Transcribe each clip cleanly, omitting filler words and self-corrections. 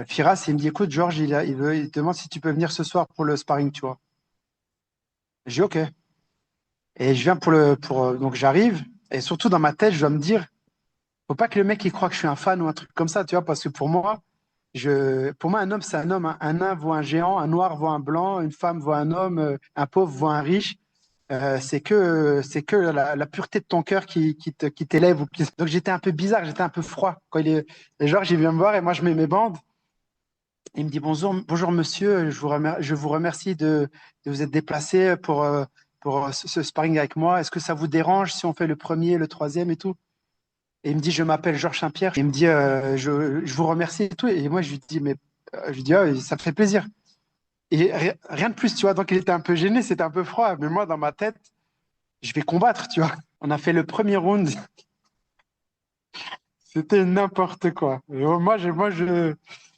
Firas, il me dit, écoute, Georges, il te demande si tu peux venir ce soir pour le sparring, tu vois. J'ai dit, OK. Et je viens donc j'arrive. Et surtout dans ma tête, je dois me dire, faut pas que le mec, il croit que je suis un fan ou un truc comme ça, tu vois, parce que pour moi, un homme, c'est un homme, hein. Un nain voit un géant, un noir voit un blanc, une femme voit un homme, un pauvre voit un riche. C'est que la pureté de ton cœur qui t'élève. Donc j'étais un peu bizarre, j'étais un peu froid. Et genre, il vient me voir et moi, je mets mes bandes. Il me dit bonjour, bonjour monsieur, je vous remercie de vous être déplacé pour ce sparring avec moi. Est-ce que ça vous dérange si on fait le premier, le troisième et tout? Et il me dit, je m'appelle Georges Saint-Pierre. Il me dit, je vous remercie et tout. Et moi, je lui dis, je lui dis, ah, ça me fait plaisir. Et rien de plus, tu vois. Donc, il était un peu gêné, c'était un peu froid. Mais moi, dans ma tête, je vais combattre, tu vois. On a fait le premier round. C'était n'importe quoi. Et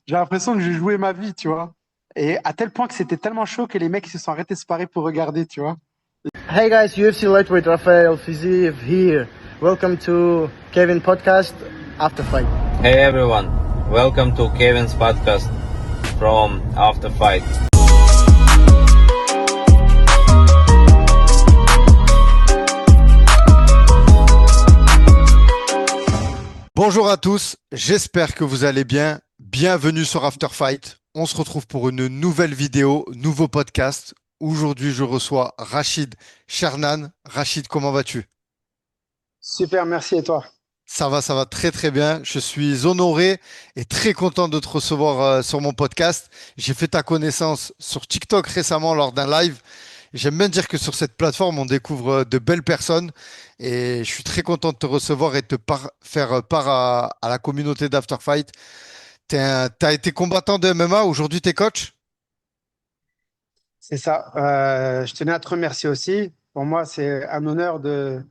j'ai l'impression que j'ai joué ma vie, tu vois. Et à tel point que c'était tellement chaud que les mecs ils se sont arrêtés de se parer pour regarder, tu vois. Hey guys, UFC lightweight Rafael Fiziev here. Welcome to Kevin Podcast After Fight. Hey everyone, welcome to Kevin's podcast from After Fight. Bonjour à tous, j'espère que vous allez bien. Bienvenue sur After Fight. On se retrouve pour une nouvelle vidéo, nouveau podcast. Aujourd'hui, je reçois Rachid Chernan. Rachid, comment vas-tu? Super, merci et toi? Ça va très très bien. Je suis honoré et très content de te recevoir sur mon podcast. J'ai fait ta connaissance sur TikTok récemment lors d'un live. J'aime bien dire que sur cette plateforme, on découvre de belles personnes et je suis très content de te recevoir et de faire part à la communauté d'After Fight. T'as été combattant de MMA, aujourd'hui t'es coach? C'est ça. Je tenais à te remercier aussi. Pour moi, c'est un honneur de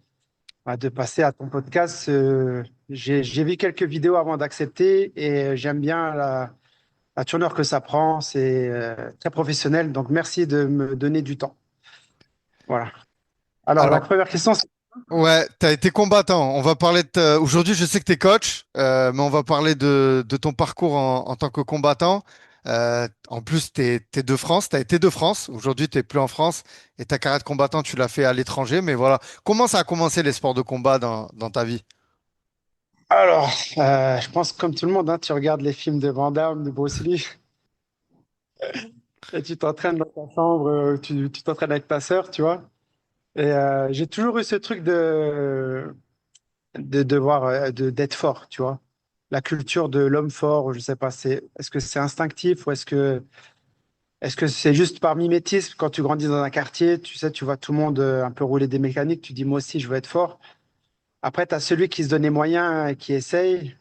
passer à ton podcast. J'ai vu quelques vidéos avant d'accepter et j'aime bien la tournure que ça prend. C'est très professionnel. Donc, merci de me donner du temps. Voilà. Alors, la Alors, première question, c'est ouais, t'as été combattant. On va parler aujourd'hui, je sais que t'es coach, mais on va parler de ton parcours en tant que combattant. En plus, t'es de France, t'as été de France. Aujourd'hui, t'es plus en France et ta carrière de combattant, tu l'as fait à l'étranger. Mais voilà, comment ça a commencé les sports de combat dans ta vie? Alors, je pense comme tout le monde, hein, tu regardes les films de Van Damme, de Bruce Lee, et tu t'entraînes dans ta chambre, tu t'entraînes avec ta sœur, tu vois. Et j'ai toujours eu ce truc de devoir, d'être fort, tu vois. La culture de l'homme fort, je sais pas, est-ce que c'est instinctif ou est-ce que c'est juste par mimétisme quand tu grandis dans un quartier, tu sais, tu vois tout le monde un peu rouler des mécaniques, tu dis moi aussi je veux être fort. Après, tu as celui qui se donne les moyens et qui essaye.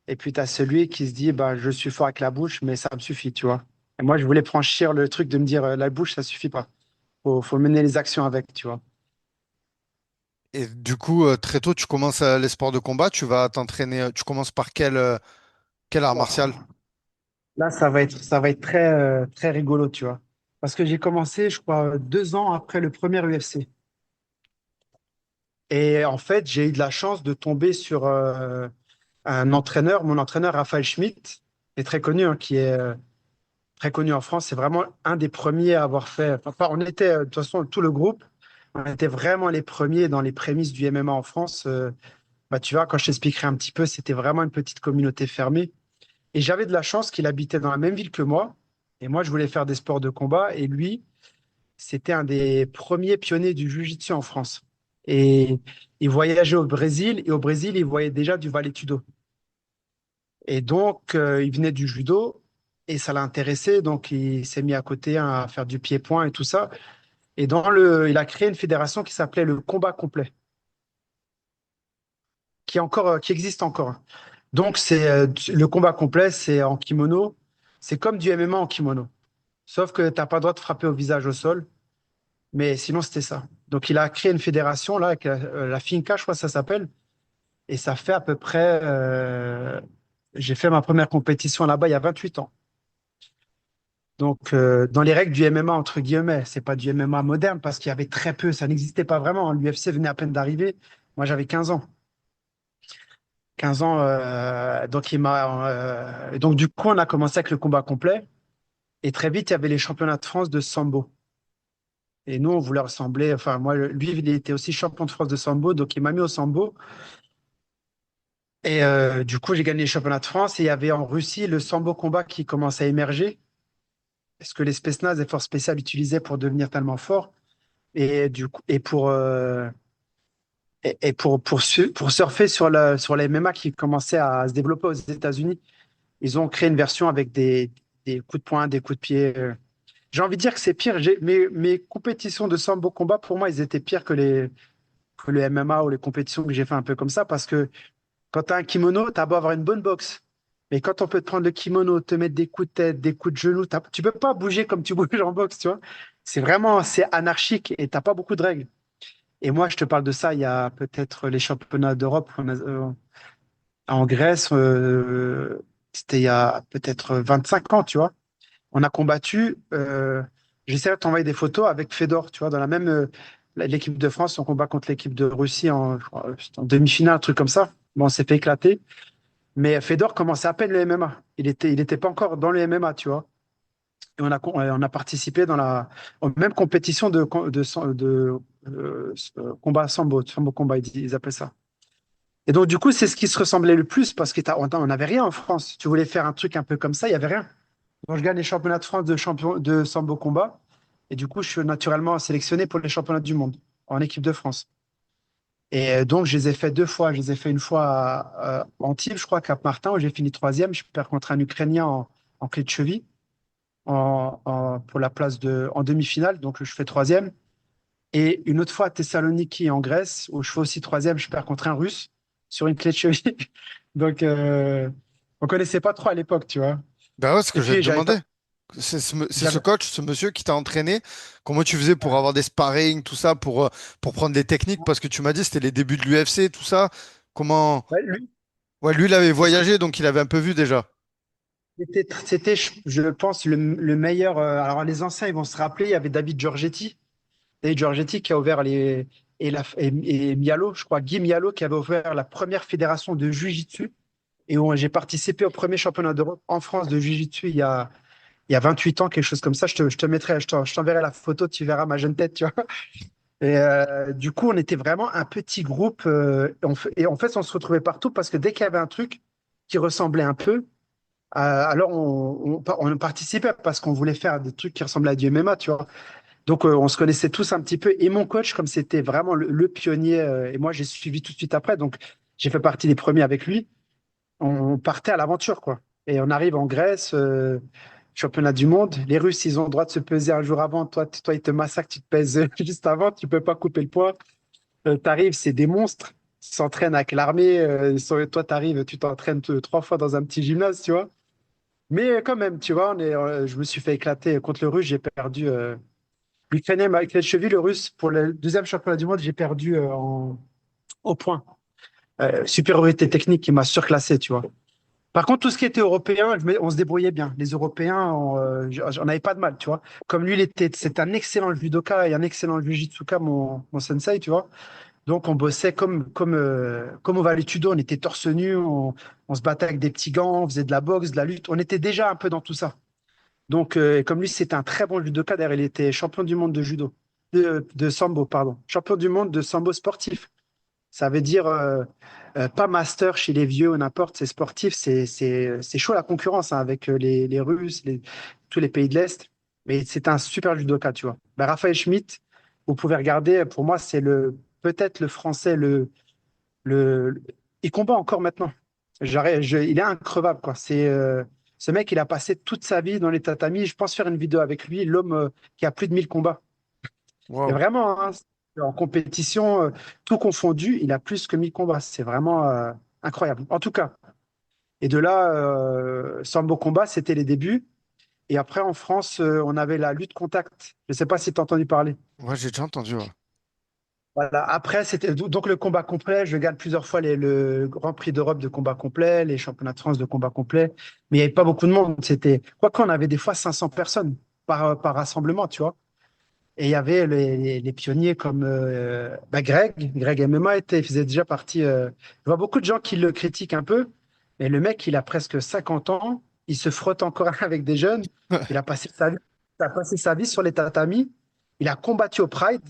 Et puis, tu as celui qui se dit, bah, je suis fort avec la bouche, mais ça me suffit, tu vois. Et moi, je voulais franchir le truc de me dire, la bouche, ça suffit pas. Faut mener les actions avec, tu vois. Et du coup, très tôt, tu commences les sports de combat, tu vas t'entraîner, tu commences par quel art martial? Wow. Là, ça va être très, très rigolo, tu vois. Parce que j'ai commencé, je crois, 2 ans après le premier UFC. Et en fait, j'ai eu de la chance de tomber sur un entraîneur, mon entraîneur, Raphaël Schmitt, qui est très connu, hein, qui est très connu en France. C'est vraiment un des premiers à avoir fait. Enfin, on était, de toute façon, tout le groupe, on était vraiment les premiers dans les prémices du MMA en France. Bah, tu vois, quand je t'expliquerai un petit peu, c'était vraiment une petite communauté fermée. Et j'avais de la chance qu'il habitait dans la même ville que moi. Et moi, je voulais faire des sports de combat. Et lui, c'était un des premiers pionniers du jiu-jitsu en France. Et il voyageait au Brésil. Et au Brésil, il voyait déjà du vale-tudo. Et donc, il venait du judo et ça l'a intéressé. Donc, il s'est mis à côté, hein, à faire du pied-point et tout ça. Et il a créé une fédération qui s'appelait le Combat Complet, qui existe encore. Donc, le combat complet, c'est en kimono. C'est comme du MMA en kimono. Sauf que tu n'as pas le droit de frapper au visage au sol. Mais sinon, c'était ça. Donc, il a créé une fédération, là, avec la FINCA, je crois que ça s'appelle. Et ça fait à peu près. J'ai fait ma première compétition là-bas il y a 28 ans. Donc, dans les règles du MMA, entre guillemets, c'est pas du MMA moderne parce qu'il y avait très peu, ça n'existait pas vraiment. L'UFC venait à peine d'arriver. Moi, j'avais 15 ans. 15 ans. Donc, du coup, on a commencé avec le combat complet. Et très vite, il y avait les championnats de France de sambo. Et nous, on voulait ressembler. Enfin, moi, lui, il était aussi champion de France de sambo. Donc, il m'a mis au sambo. Et du coup, j'ai gagné les championnats de France. Et il y avait en Russie le sambo combat qui commençait à émerger. Parce que les Spetsnaz et forces spéciales utilisaient pour devenir tellement forts. Et du coup, pour surfer sur la MMA qui commençait à se développer aux États-Unis, ils ont créé une version avec des coups de poing, des coups de pied. J'ai envie de dire que c'est pire. Mes compétitions de sambo combat, pour moi, ils étaient pires que le MMA ou les compétitions que j'ai fait un peu comme ça, parce que quand tu as un kimono, tu as beau avoir une bonne boxe. Mais quand on peut te prendre le kimono, te mettre des coups de tête, des coups de genoux, tu peux pas bouger comme tu bouges en boxe, tu vois. C'est anarchique et t'as pas beaucoup de règles. Et moi, je te parle de ça, il y a peut-être les championnats d'Europe en Grèce, c'était il y a peut-être 25 ans, tu vois. On a combattu, j'essaie de t'envoyer des photos avec Fedor, tu vois, dans l'équipe de France, on combat contre l'équipe de Russie en demi-finale, un truc comme ça. Bon, on s'est fait éclater. Mais Fedor commençait à peine le MMA. Il était pas encore dans le MMA, tu vois. Et on a participé aux mêmes compétitions de combat sambo combat, ils appellent ça. Et donc, du coup, c'est ce qui se ressemblait le plus parce qu'on n'avait rien en France. Tu voulais faire un truc un peu comme ça, il n'y avait rien. Donc, je gagne les championnats de France de sambo combat. Et du coup, je suis naturellement sélectionné pour les championnats du monde en équipe de France. Et donc, je les ai fait deux fois. Je les ai fait une fois à Antibes, je crois, Cap-Martin, où j'ai fini troisième. Je perds contre un Ukrainien en clé de cheville pour la place en demi-finale. Donc, je fais troisième. Et une autre fois à Thessaloniki, en Grèce, où je fais aussi troisième. Je perds contre un Russe sur une clé de cheville. Donc, on connaissait pas trop à l'époque, tu vois. Ben ouais, ce que Et je vais te puis, demander. C'est ce j'avais- coach, ce monsieur qui t'a entraîné. Comment tu faisais pour avoir des sparring, tout ça, pour prendre des techniques? Parce que tu m'as dit c'était les débuts de l'UFC, tout ça. Comment. ouais, lui, Ouais, lui, il avait c'est ce que voyagé, donc il avait un peu vu déjà. c'était, je pense, le meilleur. Alors, les anciens, ils vont se rappeler, il y avait David Giorgetti. David Giorgetti qui a ouvert et Mialo, je crois, Guy Mialo, qui avait ouvert la première fédération de Jiu-Jitsu et où j'ai participé au premier championnat d'Europe en France de Jiu-Jitsu il y a 28 ans, quelque chose comme ça. Je te mettrai, je t'enverrai la photo, tu verras ma jeune tête, tu vois. Et du coup, on était vraiment un petit groupe et en fait, on se retrouvait partout parce que dès qu'il y avait un truc qui ressemblait un peu, alors on participait parce qu'on voulait faire des trucs qui ressemblaient à du MMA, tu vois. Donc, on se connaissait tous un petit peu. Et mon coach, comme c'était vraiment le pionnier, et moi, j'ai suivi tout de suite après. Donc, j'ai fait partie des premiers avec lui. On partait à l'aventure, quoi. Et on arrive en Grèce, championnat du monde. Les Russes, ils ont le droit de se peser un jour avant. Toi, ils te massacrent, tu te pèses juste avant. Tu peux pas couper le poids. T'arrives, c'est des monstres. Ils s'entraînent avec l'armée. Toi, t'arrives, tu t'entraînes trois fois dans un petit gymnase, tu vois. Mais quand même, tu vois, je me suis fait éclater contre le Russe. J'ai perdu. L'Ukrainien avec les chevilles, le Russe, pour le deuxième championnat du monde, j'ai perdu au point. Supériorité technique qui m'a surclassé, tu vois. Par contre, tout ce qui était européen, on se débrouillait bien. Les Européens, j'en avais pas de mal, tu vois. Comme lui, c'est un excellent judoka et un excellent jujitsuka, mon sensei, tu vois. Donc, on bossait comme au Vale-Tudo. On était torse nu, on se battait avec des petits gants, on faisait de la boxe, de la lutte. On était déjà un peu dans tout ça. Donc, comme lui, c'était un très bon judoka. D'ailleurs, il était champion du monde de judo, de sambo, pardon. Champion du monde de sambo sportif. Ça veut dire pas master chez les vieux ou n'importe, c'est sportif. C'est chaud la concurrence hein, avec les Russes, tous les pays de l'Est. Mais c'est un super judoka, tu vois. Ben, Raphaël Schmitt, vous pouvez regarder, pour moi, c'est peut-être le français, il combat encore maintenant. Il est increvable, quoi. Ce mec, il a passé toute sa vie dans les tatamis. Je pense faire une vidéo avec lui, l'homme qui a plus de 1000 combats. Et Waouh. vraiment, hein, en compétition, tout confondu, il a plus que 1000 combats. C'est vraiment incroyable. En tout cas, et de là, Sambo Combat, c'était les débuts. Et après, en France, on avait la lutte contact. Je ne sais pas si tu as entendu parler. Ouais, j'ai déjà entendu. Ouais. Voilà. Après, c'était donc le combat complet. Je gagne plusieurs fois le Grand Prix d'Europe de combat complet, les championnats de France de combat complet. Mais il n'y avait pas beaucoup de monde. Quoi qu'on avait des fois 500 personnes par rassemblement, tu vois. Et il y avait les pionniers comme Greg MMA il faisait déjà partie. Je vois beaucoup de gens qui le critiquent un peu, mais le mec, il a presque 50 ans, il se frotte encore avec des jeunes, il a passé sa vie sur les tatamis, il a combattu au Pride,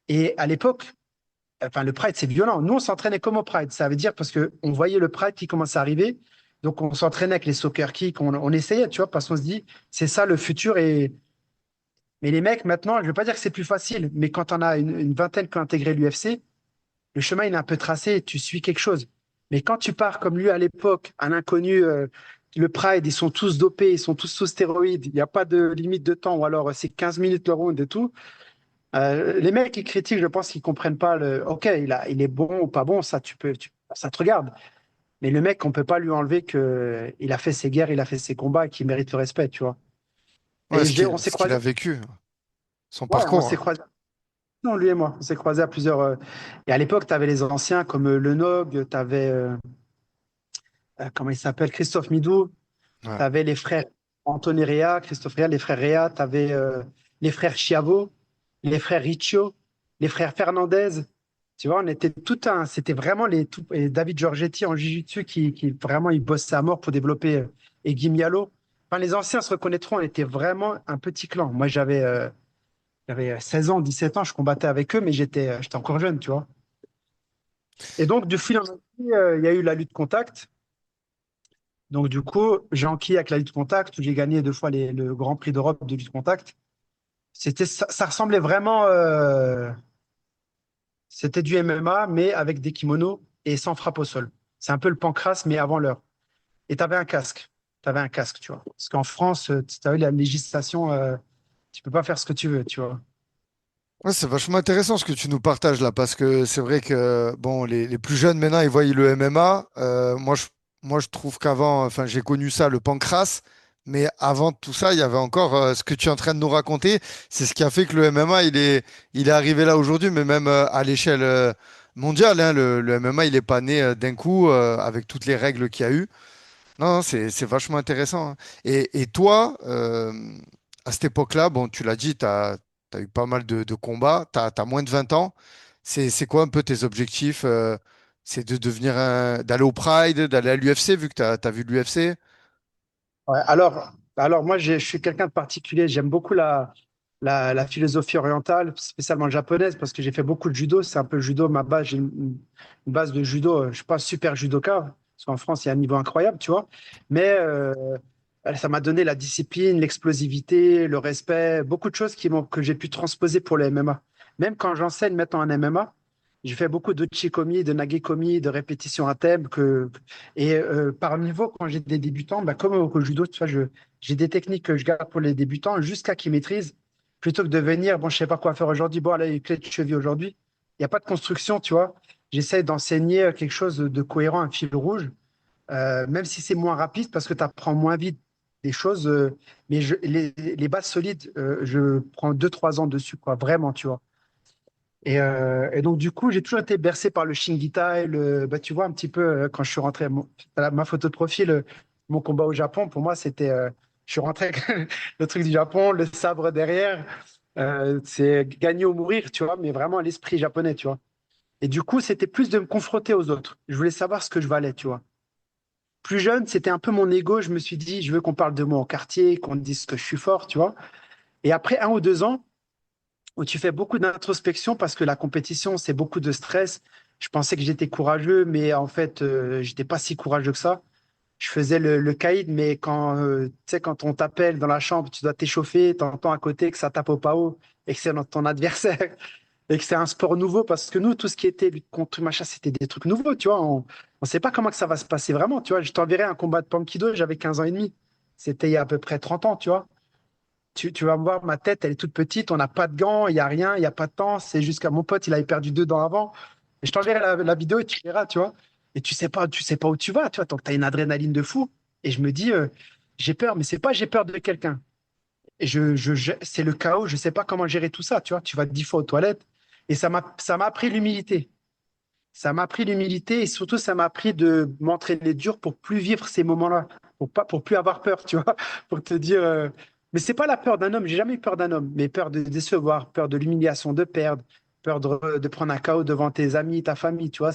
et à l'époque, enfin, le Pride, c'est violent. Nous, on s'entraînait comme au Pride. Ça veut dire parce que on voyait le Pride qui commençait à arriver. Donc, on s'entraînait avec les soccer kicks. On essayait, tu vois, parce qu'on se dit, c'est ça le futur. Mais les mecs, maintenant, je ne veux pas dire que c'est plus facile, mais quand on a une vingtaine qui ont intégré l'UFC, le chemin, il est un peu tracé. Tu suis quelque chose. Mais quand tu pars comme lui à l'époque, un inconnu, le Pride, ils sont tous dopés, ils sont tous sous stéroïdes. Il n'y a pas de limite de temps, ou alors c'est 15 minutes le round et tout. Les mecs qui critiquent, je pense qu'ils comprennent pas le. Ok, il est bon ou pas bon, ça ça te regarde. Mais le mec, on peut pas lui enlever que il a fait ses guerres, il a fait ses combats, et qu'il mérite le respect, tu vois. Ouais, On s'est ce qu'il croisés. a vécu, son Ouais, on parcours, s'est hein. croisés. Non, lui et moi, on s'est croisés à plusieurs. Et à l'époque, tu avais les anciens comme Le Nog, tu avais comment il s'appelle, Christophe Midou, tu Ouais. avais les frères Anthony Rea, Christophe Rea, les frères Rea, tu avais les frères Chiavo, les frères Riccio, les frères Fernandez. Tu vois, on était tout un. C'était vraiment et David Giorgetti en Jiu-Jitsu qui vraiment, il bossait à mort pour développer. Et Guy Mialo. Enfin, les anciens se reconnaîtront, on était vraiment un petit clan. Moi, j'avais 16 ans, 17 ans, je combattais avec eux, mais j'étais encore jeune, tu vois. Et donc, du fil en aiguille, il y a eu la lutte contact. Donc, du coup, j'ai enquillé avec la lutte contact, où j'ai gagné 2 fois le Grand Prix d'Europe de lutte contact. Ça ressemblait vraiment. C'était du MMA, mais avec des kimonos et sans frappe au sol. C'est un peu le pancras, mais avant l'heure. Et tu avais un casque. Tu avais un casque, tu vois. Parce qu'en France, tu as eu la législation, tu peux pas faire ce que tu veux, tu vois. Ouais, c'est vachement intéressant ce que tu nous partages là, parce que c'est vrai que bon, les plus jeunes maintenant, ils voient le MMA. Moi, je trouve qu'avant, enfin, j'ai connu ça, le pancras, mais avant tout ça, il y avait encore ce que tu es en train de nous raconter. C'est ce qui a fait que le MMA, il est arrivé là aujourd'hui, mais même à l'échelle mondiale, hein, le MMA, il est pas né d'un coup avec toutes les règles qu'il y a eu. Non, non, c'est vachement intéressant, hein. Et toi, à cette époque-là, bon, tu l'as dit, tu as eu pas mal de combats, tu as moins de 20 ans. C'est quoi un peu tes objectifs? C'est de devenir d'aller au Pride, d'aller à l'UFC, vu que tu as vu l'UFC? Ouais, alors moi, je suis quelqu'un de particulier. J'aime beaucoup la philosophie orientale, spécialement japonaise, parce que j'ai fait beaucoup de judo. C'est un peu le judo, ma base. J'ai une base de judo. Je ne suis pas super judoka, parce qu'en France, il y a un niveau incroyable, tu vois. Mais ça m'a donné la discipline, l'explosivité, le respect, beaucoup de choses que j'ai pu transposer pour le MMA. Même quand j'enseigne maintenant en MMA, j'ai fait beaucoup de chikomi, de nagekomi, de répétitions à thème et par niveau, quand j'ai des débutants, bah, comme au judo, tu vois, j'ai des techniques que je garde pour les débutants jusqu'à qu'ils maîtrisent, plutôt que de venir, bon, je sais pas quoi faire aujourd'hui, bon, allez, clé de cheville aujourd'hui. Il n'y a pas de construction, tu vois. J'essaie d'enseigner quelque chose de cohérent, un fil rouge, même si c'est moins rapide parce que tu apprends moins vite des choses. Mais les bases solides, je prends 2, 3 ans dessus, quoi, vraiment, tu vois. Et donc, du coup, j'ai toujours été bercé par le Shingitai. Bah, tu vois, un petit peu, quand je suis rentré, ma photo de profil, mon combat au Japon, pour moi, c'était. Je suis rentré avec le truc du Japon, le sabre derrière. C'est gagner ou mourir, tu vois, mais vraiment l'esprit japonais, tu vois. Et du coup, c'était plus de me confronter aux autres. Je voulais savoir ce que je valais, tu vois. Plus jeune, c'était un peu mon ego. Je me suis dit, je veux qu'on parle de moi au quartier, qu'on dise que je suis fort, tu vois. Et après 1 ou 2 ans, où tu fais beaucoup d'introspection parce que la compétition, c'est beaucoup de stress. Je pensais que j'étais courageux, mais en fait, j'étais pas si courageux que ça. Je faisais le caïd, mais tu sais, quand on t'appelle dans la chambre, tu dois t'échauffer, t'entends à côté que ça tape au pao et que c'est ton adversaire et que c'est un sport nouveau parce que nous, tout ce qui était lutte contre machin, c'était des trucs nouveaux, tu vois. On ne sait pas comment que ça va se passer vraiment, tu vois. Je t'enverrai un combat de Pamkido, j'avais 15 ans et demi. C'était il y a à peu près 30 ans, tu vois. Tu vas me voir, ma tête, elle est toute petite, on n'a pas de gants, il n'y a rien, il n'y a pas de temps. C'est jusqu'à mon pote, il avait perdu 2 dents avant. Et je t'enverrai la vidéo et tu verras, tu vois. Et tu sais pas où tu vas, tu vois, tant que tu as une adrénaline de fou. Et je me dis, j'ai peur, mais c'est pas j'ai peur de quelqu'un. Et c'est le chaos, je sais pas comment gérer tout ça, tu vois. Tu vas 10 fois aux toilettes. Et ça m'a appris l'humilité. Ça m'a appris l'humilité et surtout, ça m'a appris de m'entraîner dur pour plus vivre ces moments-là, pour plus avoir peur, tu vois, pour te dire. Mais c'est pas la peur d'un homme. J'ai jamais eu peur d'un homme, mais peur de décevoir, peur de l'humiliation, de perdre, peur de prendre un KO devant tes amis, ta famille, tu vois.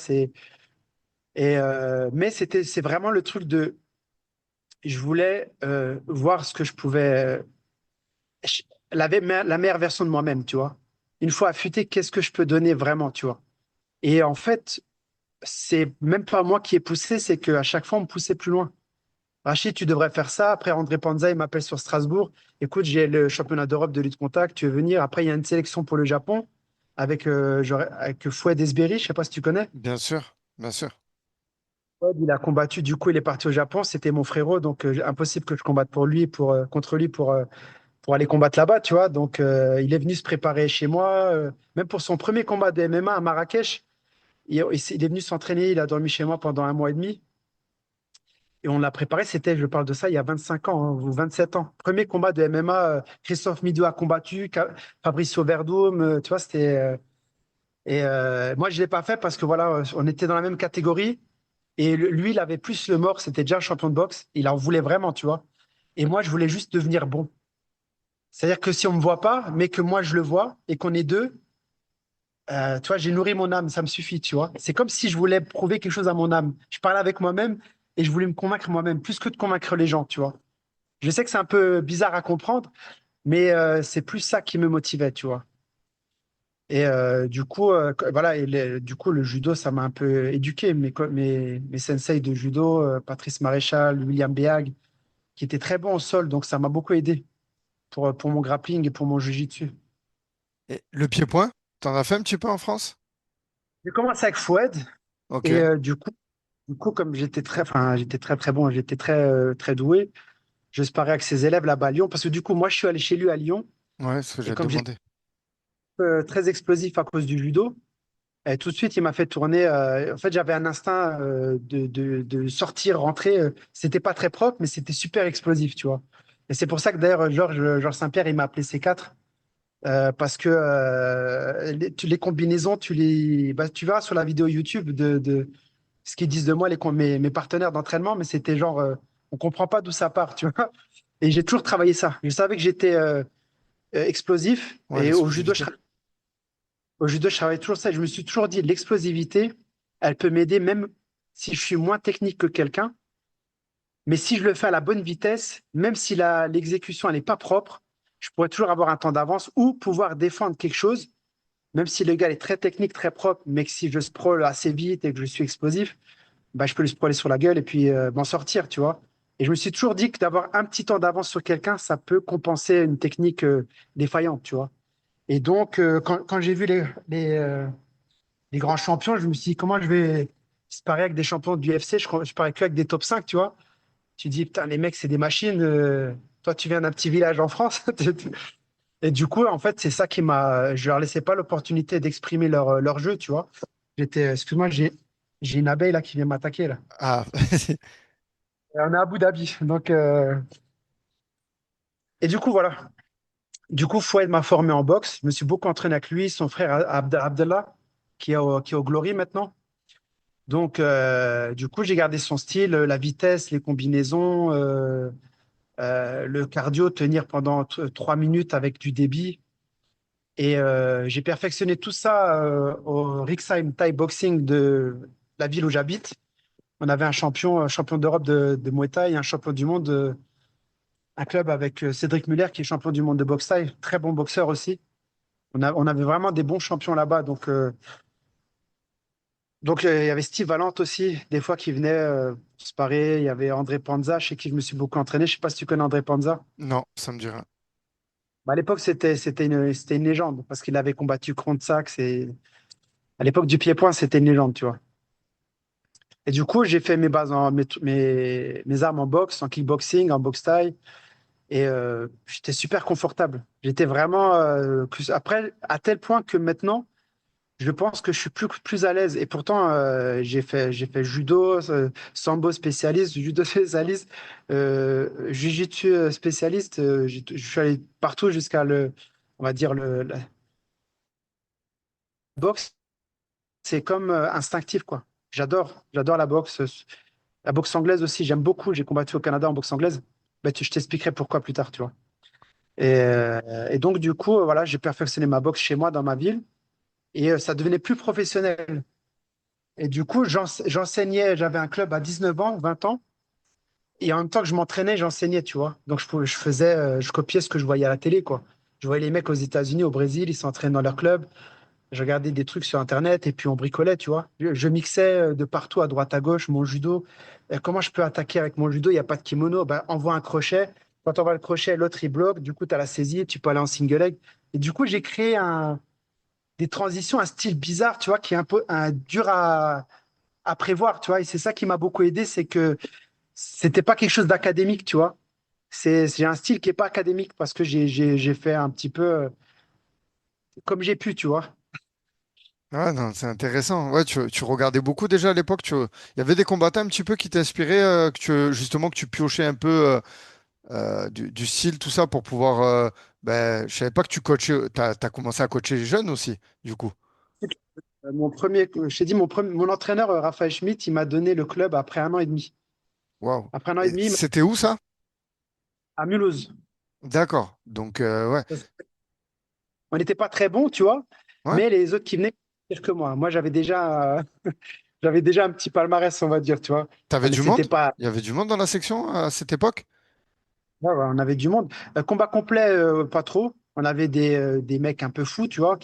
Mais c'est vraiment le truc de, je voulais voir ce que je pouvais, ch- la meilleure version de moi-même, tu vois. Une fois affûté, qu'est-ce que je peux donner vraiment, tu vois. Et en fait, c'est même pas moi qui ai poussé, c'est qu'à chaque fois, on me poussait plus loin. Rachid, tu devrais faire ça. Après, André Panza, il m'appelle sur Strasbourg. Écoute, j'ai le championnat d'Europe de lutte contact. Tu veux venir? Après, il y a une sélection pour le Japon avec Fouad Esberi. Je sais pas si tu connais. Bien sûr, bien sûr. Fouad, il a combattu. Du coup, il est parti au Japon. C'était mon frérot. Donc, impossible que je combatte pour lui, contre lui, pour aller combattre là-bas, tu vois. Donc, il est venu se préparer chez moi. Même pour son premier combat de MMA à Marrakech, il est venu s'entraîner. Il a dormi chez moi pendant un mois et demi. Et on l'a préparé, je parle de ça il y a 25 ans, hein, ou 27 ans. Premier combat de MMA, Christophe Mido a combattu, Fabricio Verdum, tu vois, moi, je ne l'ai pas fait parce que voilà, on était dans la même catégorie. Et lui, il avait plus le mort, c'était déjà un champion de boxe. Il en voulait vraiment, tu vois. Et moi, je voulais juste devenir bon. C'est-à-dire que si on ne me voit pas, mais que moi, je le vois et qu'on est deux, tu vois, j'ai nourri mon âme, ça me suffit, tu vois. C'est comme si je voulais prouver quelque chose à mon âme. Je parlais avec moi-même et je voulais me convaincre moi-même, plus que de convaincre les gens, tu vois. Je sais que c'est un peu bizarre à comprendre, mais c'est plus ça qui me motivait, tu vois. Et du coup, voilà, du coup, le judo, ça m'a un peu éduqué. Mes sensei de judo, Patrice Maréchal, William Béag, qui étaient très bons au sol, donc ça m'a beaucoup aidé pour mon grappling et pour mon jiu-jitsu. Et le pied-point, t'en as fait un petit peu en France? J'ai commencé avec Fouad, Ok, et du coup, comme j'étais très, très bon, j'étais très, très doué, je sparais avec ses élèves là-bas à Lyon, parce que du coup, moi, je suis allé chez lui à Lyon, ouais, c'est ce que et j'ai comme j'étais demandé. très explosif à cause du judo, et tout de suite, il m'a fait tourner. En fait, j'avais un instinct de sortir, rentrer. C'était pas très propre, mais c'était super explosif, tu vois. Et c'est pour ça que d'ailleurs, Georges Saint-Pierre, il m'a appelé C4. Parce que les combinaisons, tu verras sur la vidéo YouTube de ce qu'ils disent de moi, mes partenaires d'entraînement, mais c'était genre, on comprend pas d'où ça part, tu vois. Et j'ai toujours travaillé ça. Je savais que j'étais explosif. Ouais, Et l'explosivité. au judo, je travaille toujours ça. Je me suis toujours dit, l'explosivité, elle peut m'aider même si je suis moins technique que quelqu'un. Mais si je le fais à la bonne vitesse, même si l'exécution, elle n'est pas propre, je pourrais toujours avoir un temps d'avance ou pouvoir défendre quelque chose, même si le gars est très technique, très propre, mais que si je sprawl assez vite et que je suis explosif, bah, je peux lui sprawler sur la gueule et puis m'en sortir, tu vois. Et je me suis toujours dit que d'avoir un petit temps d'avance sur quelqu'un, ça peut compenser une technique défaillante, tu vois. Et donc, quand j'ai vu les grands champions, je me suis dit, comment je vais se parer avec des champions du UFC? Je parais que avec des top 5, tu vois. Tu dis, putain, les mecs, c'est des machines. Toi, tu viens d'un petit village en France. Et du coup, en fait, c'est ça qui m'a. Je leur laissais pas l'opportunité d'exprimer leur jeu, tu vois. Excuse-moi, j'ai une abeille là qui vient m'attaquer là. Ah, Et on est à Abu Dhabi. Donc, et du coup, voilà. Du coup, Fouad m'a formé en boxe. Je me suis beaucoup entraîné avec lui, son frère Abdallah, qui est au Glory maintenant. Donc, du coup, j'ai gardé son style, la vitesse, les combinaisons, le cardio, tenir pendant 3 minutes avec du débit. Et j'ai perfectionné tout ça au Rixheim Thai Boxing de la ville où j'habite. On avait un champion d'Europe de Muay Thai, un champion du monde, un club avec Cédric Muller qui est champion du monde de boxe thaï, très bon boxeur aussi. On avait vraiment des bons champions là-bas. Donc, il y avait Steve Valente aussi, des fois qui venait se parer. Il y avait André Panza, chez qui je me suis beaucoup entraîné. Je sais pas si tu connais André Panza. non, ça me dit rien. Bah, à l'époque, c'était une légende parce qu'il avait combattu Krontzak. À l'époque du pied-point, c'était une légende, tu vois. Et du coup, j'ai fait mes bases mes armes en boxe, en kickboxing, en boxe thaï. Et j'étais super confortable. J'étais vraiment. Après, à tel point que maintenant, je pense que je suis plus à l'aise. Et pourtant, j'ai fait judo, sambo spécialiste, judo spécialiste, jiu-jitsu spécialiste. Je suis allé partout jusqu'à on va dire, la boxe. C'est comme instinctif, quoi. J'adore la boxe. La boxe anglaise aussi, j'aime beaucoup. J'ai combattu au Canada en boxe anglaise. Bah, je t'expliquerai pourquoi plus tard, tu vois. Et donc, du coup, voilà, j'ai perfectionné ma boxe chez moi dans ma ville et ça devenait plus professionnel. Et du coup, j'enseignais, j'avais un club à 19 ans, 20 ans. Et en même temps que je m'entraînais, j'enseignais, tu vois. Donc, je copiais ce que je voyais à la télé, quoi. Je voyais les mecs aux États-Unis, au Brésil, ils s'entraînent dans leur club. Je regardais des trucs sur Internet et puis on bricolait, tu vois. Je mixais de partout, à droite, à gauche, mon judo. Comment je peux attaquer avec mon judo? Il n'y a pas de kimono. Ben, envoie un crochet. Quand on voit le crochet, l'autre, il bloque. Du coup, tu as la saisie, tu peux aller en single leg. Et du coup, j'ai créé des transitions, un style bizarre, tu vois, qui est un peu dur à prévoir, tu vois. Et c'est ça qui m'a beaucoup aidé, c'est que c'était pas quelque chose d'académique, tu vois. J'ai un style qui est pas académique parce que j'ai fait un petit peu comme j'ai pu, tu vois. Ah non, c'est intéressant. Ouais, tu regardais beaucoup déjà à l'époque. Il y avait des combattants un petit peu qui t'inspiraient, justement, que tu piochais un peu du style, tout ça, pour pouvoir. Je savais pas que tu coachais. T'as commencé à coacher les jeunes aussi, du coup. Je t'ai dit, mon entraîneur, Raphaël Schmitt, il m'a donné le club après 1 an et demi. Waouh. Après un an et Et demi, c'était où ça? à Mulhouse. D'accord. Donc, ouais. On n'était pas très bons, tu vois, Ouais. mais les autres qui venaient, pire que moi. Moi, j'avais déjà un petit palmarès, on va dire, tu vois. T'avais du C'était monde? pas, Il y avait du monde dans la section à cette époque? ouais, ouais, on avait du monde. Combat complet, pas trop. On avait des mecs un peu fous, tu vois,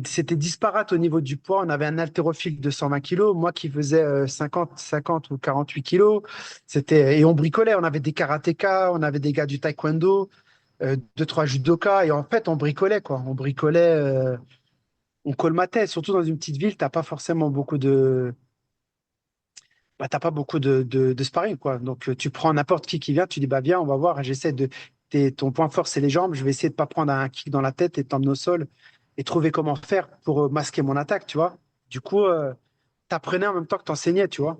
c'était disparate au niveau du poids. On avait un haltérophile de 120 kilos, moi qui faisais 50 ou 48 kilos. Et on bricolait. On avait des karatékas, on avait des gars du taekwondo, deux, trois judokas. Et en fait, on bricolait, quoi. On bricolait, on colmatait. Surtout dans une petite ville, t'as pas forcément t'as pas beaucoup de sparring, quoi. Donc, tu prends n'importe qui vient, tu dis, bah, viens, on va voir. Ton point fort, c'est les jambes. Je vais essayer de pas prendre un kick dans la tête et t'emmener au sol et trouver comment faire pour masquer mon attaque, tu vois. Du coup, t'apprenais en même temps que t'enseignais, tu vois.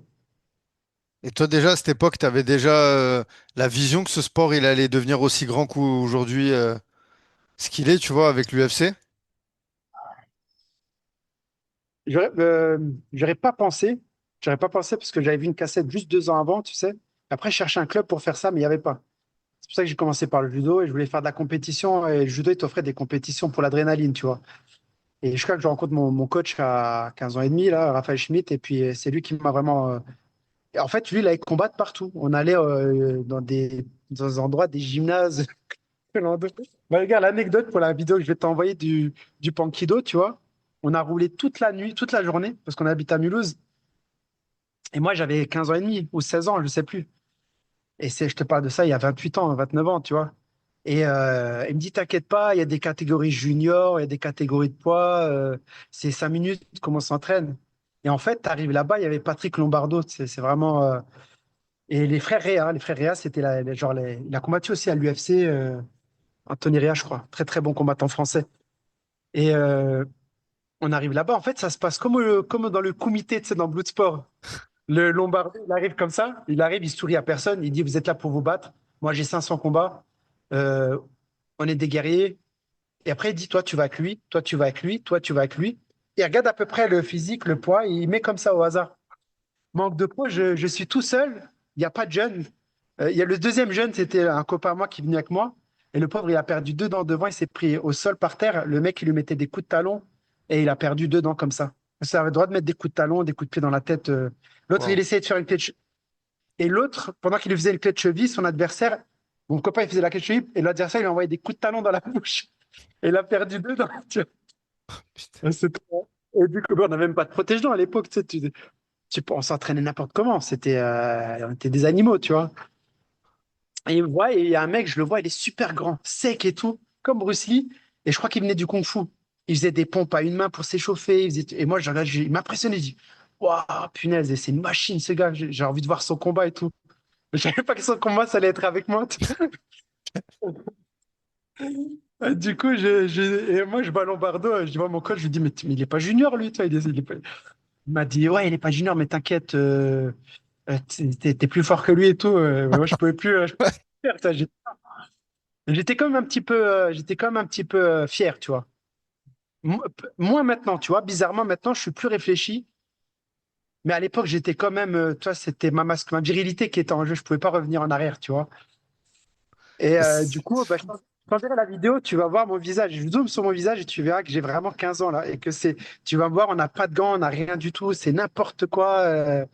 Et toi, déjà, à cette époque, t'avais déjà la vision que ce sport, il allait devenir aussi grand qu'aujourd'hui, ce qu'il est, tu vois, avec l'UFC? J'aurais euh, j'aurais pas pensé. J'aurais pas pensé parce que j'avais vu une cassette juste 2 ans avant, tu sais. Après, je cherchais un club pour faire ça, mais il n'y avait pas. C'est pour ça que j'ai commencé par le judo et je voulais faire de la compétition. Et le judo, il t'offrait des compétitions pour l'adrénaline, tu vois. Et je crois que je rencontre mon coach à 15 ans et demi, là, Raphaël Schmitt, et puis c'est lui qui m'a vraiment. Et en fait, lui, il allait combattre partout. On allait dans des endroits, des gymnases. Bah, regarde, l'anecdote pour la vidéo que je vais t'envoyer du Pankido, tu vois. On a roulé toute la nuit, toute la journée, parce qu'on habite à Mulhouse. Et moi, j'avais 15 ans et demi ou 16 ans, je sais plus. Je te parle de ça il y a 28 ans, 29 ans, tu vois. Et il me dit, t'inquiète pas, il y a des catégories juniors, il y a des catégories de poids. C'est 5 minutes, comment on s'entraîne. Et en fait, tu arrives là-bas, il y avait Patrick Lombardo. C'est vraiment. Et les frères Réa, c'était il a combattu aussi à l'UFC, Anthony Réa, je crois. Très, très bon combattant français. Et on arrive là-bas, en fait, ça se passe comme dans le comité, tu sais, dans Bloodsport. Le Lombardo, il arrive comme ça, il sourit à personne, il dit, vous êtes là pour vous battre. Moi, j'ai 500 combats. Euh, on est des guerriers. Et après, il dit, toi, tu vas avec lui, toi, tu vas avec lui, toi, tu vas avec lui. Il regarde à peu près le physique, le poids, et il met comme ça au hasard. Manque de poids, je suis tout seul, il n'y a pas de jeune. Il y a le deuxième jeune, c'était un copain à moi qui est venu avec moi. Et le pauvre, il a perdu 2 dents devant, il s'est pris au sol par terre. Le mec, il lui mettait des coups de talon et il a perdu 2 dents comme ça. Ça avait le droit de mettre des coups de talon, des coups de pied dans la tête. L'autre, il Waouh. essayait de faire une clé de Et l'autre, pendant qu'il lui faisait une clé de cheville, son adversaire, mon copain, il faisait la clé de cheville et l'adversaire, il lui envoyait des coups de talon dans la bouche. Et il a perdu 2 dents. Tu Putain. vois. Et du coup, on n'avait même pas de protège-dents à l'époque. On s'entraînait n'importe comment. On était des animaux, tu vois. Et il y a un mec, je le vois, il est super grand, sec et tout, comme Bruce Lee. Et je crois qu'il venait du Kung Fu. Il faisait des pompes à une main pour s'échauffer. Et moi, il m'impressionnait. Je dis, waouh, punaise, et c'est une machine, ce gars. J'ai envie de voir son combat et tout. Mais je savais pas que son combat, ça allait être avec moi. Du coup, et moi, je bats Lombardo. Je dis, moi, mon coach, je lui dis, mais il est pas junior, lui. Toi. Il m'a dit, ouais, il est pas junior, mais t'inquiète, t'es plus fort que lui et tout. Mais moi, je pouvais plus faire ça. J'étais quand même un petit peu fier, tu vois. Moins maintenant, tu vois. Bizarrement, maintenant, je suis plus réfléchi. Mais à l'époque, j'étais quand même, tu vois, c'était ma virilité qui était en jeu. Je pouvais pas revenir en arrière, tu vois. Et du coup, bah, je t'enverrai la vidéo, tu vas voir mon visage. Je zoome sur mon visage et tu verras que j'ai vraiment 15 ans là. Et que tu vas me voir, on n'a pas de gants, on n'a rien du tout, c'est n'importe quoi.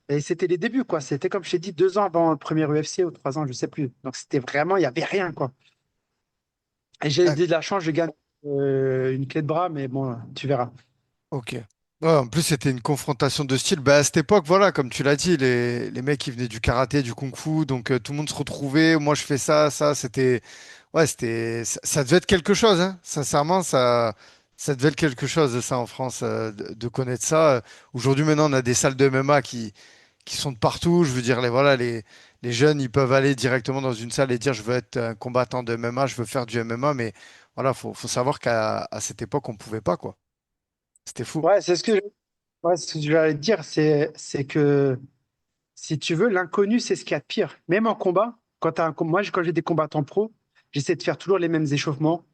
Et c'était les débuts, quoi. C'était comme je t'ai dit, 2 ans avant le premier UFC ou 3 ans, je sais plus. Donc c'était vraiment, il n'y avait rien, quoi. Et j'ai eu Ah, de la chance, je gagne une clé de bras, mais bon, tu verras. ok. Ouais, en plus, c'était une confrontation de style. Bah, à cette époque, voilà, comme tu l'as dit, les mecs, ils venaient du karaté, du kung-fu, donc tout le monde se retrouvait. Moi, je fais ça, ça, c'était. Ouais, ça devait être quelque chose, hein. Sincèrement, ça devait être quelque chose, ça, en France, de connaître ça. Aujourd'hui, maintenant, on a des salles de MMA qui sont de partout. Je veux dire, voilà, les jeunes, ils peuvent aller directement dans une salle et dire, je veux être un combattant de MMA, je veux faire du MMA, mais voilà, faut savoir à cette époque, on pouvait pas, quoi. C'était fou. Ouais, ouais, ce que je vais te dire, c'est que si tu veux, l'inconnu, c'est ce qu'il y a de pire. Même en combat, moi, quand j'ai des combattants pro, j'essaie de faire toujours les mêmes échauffements.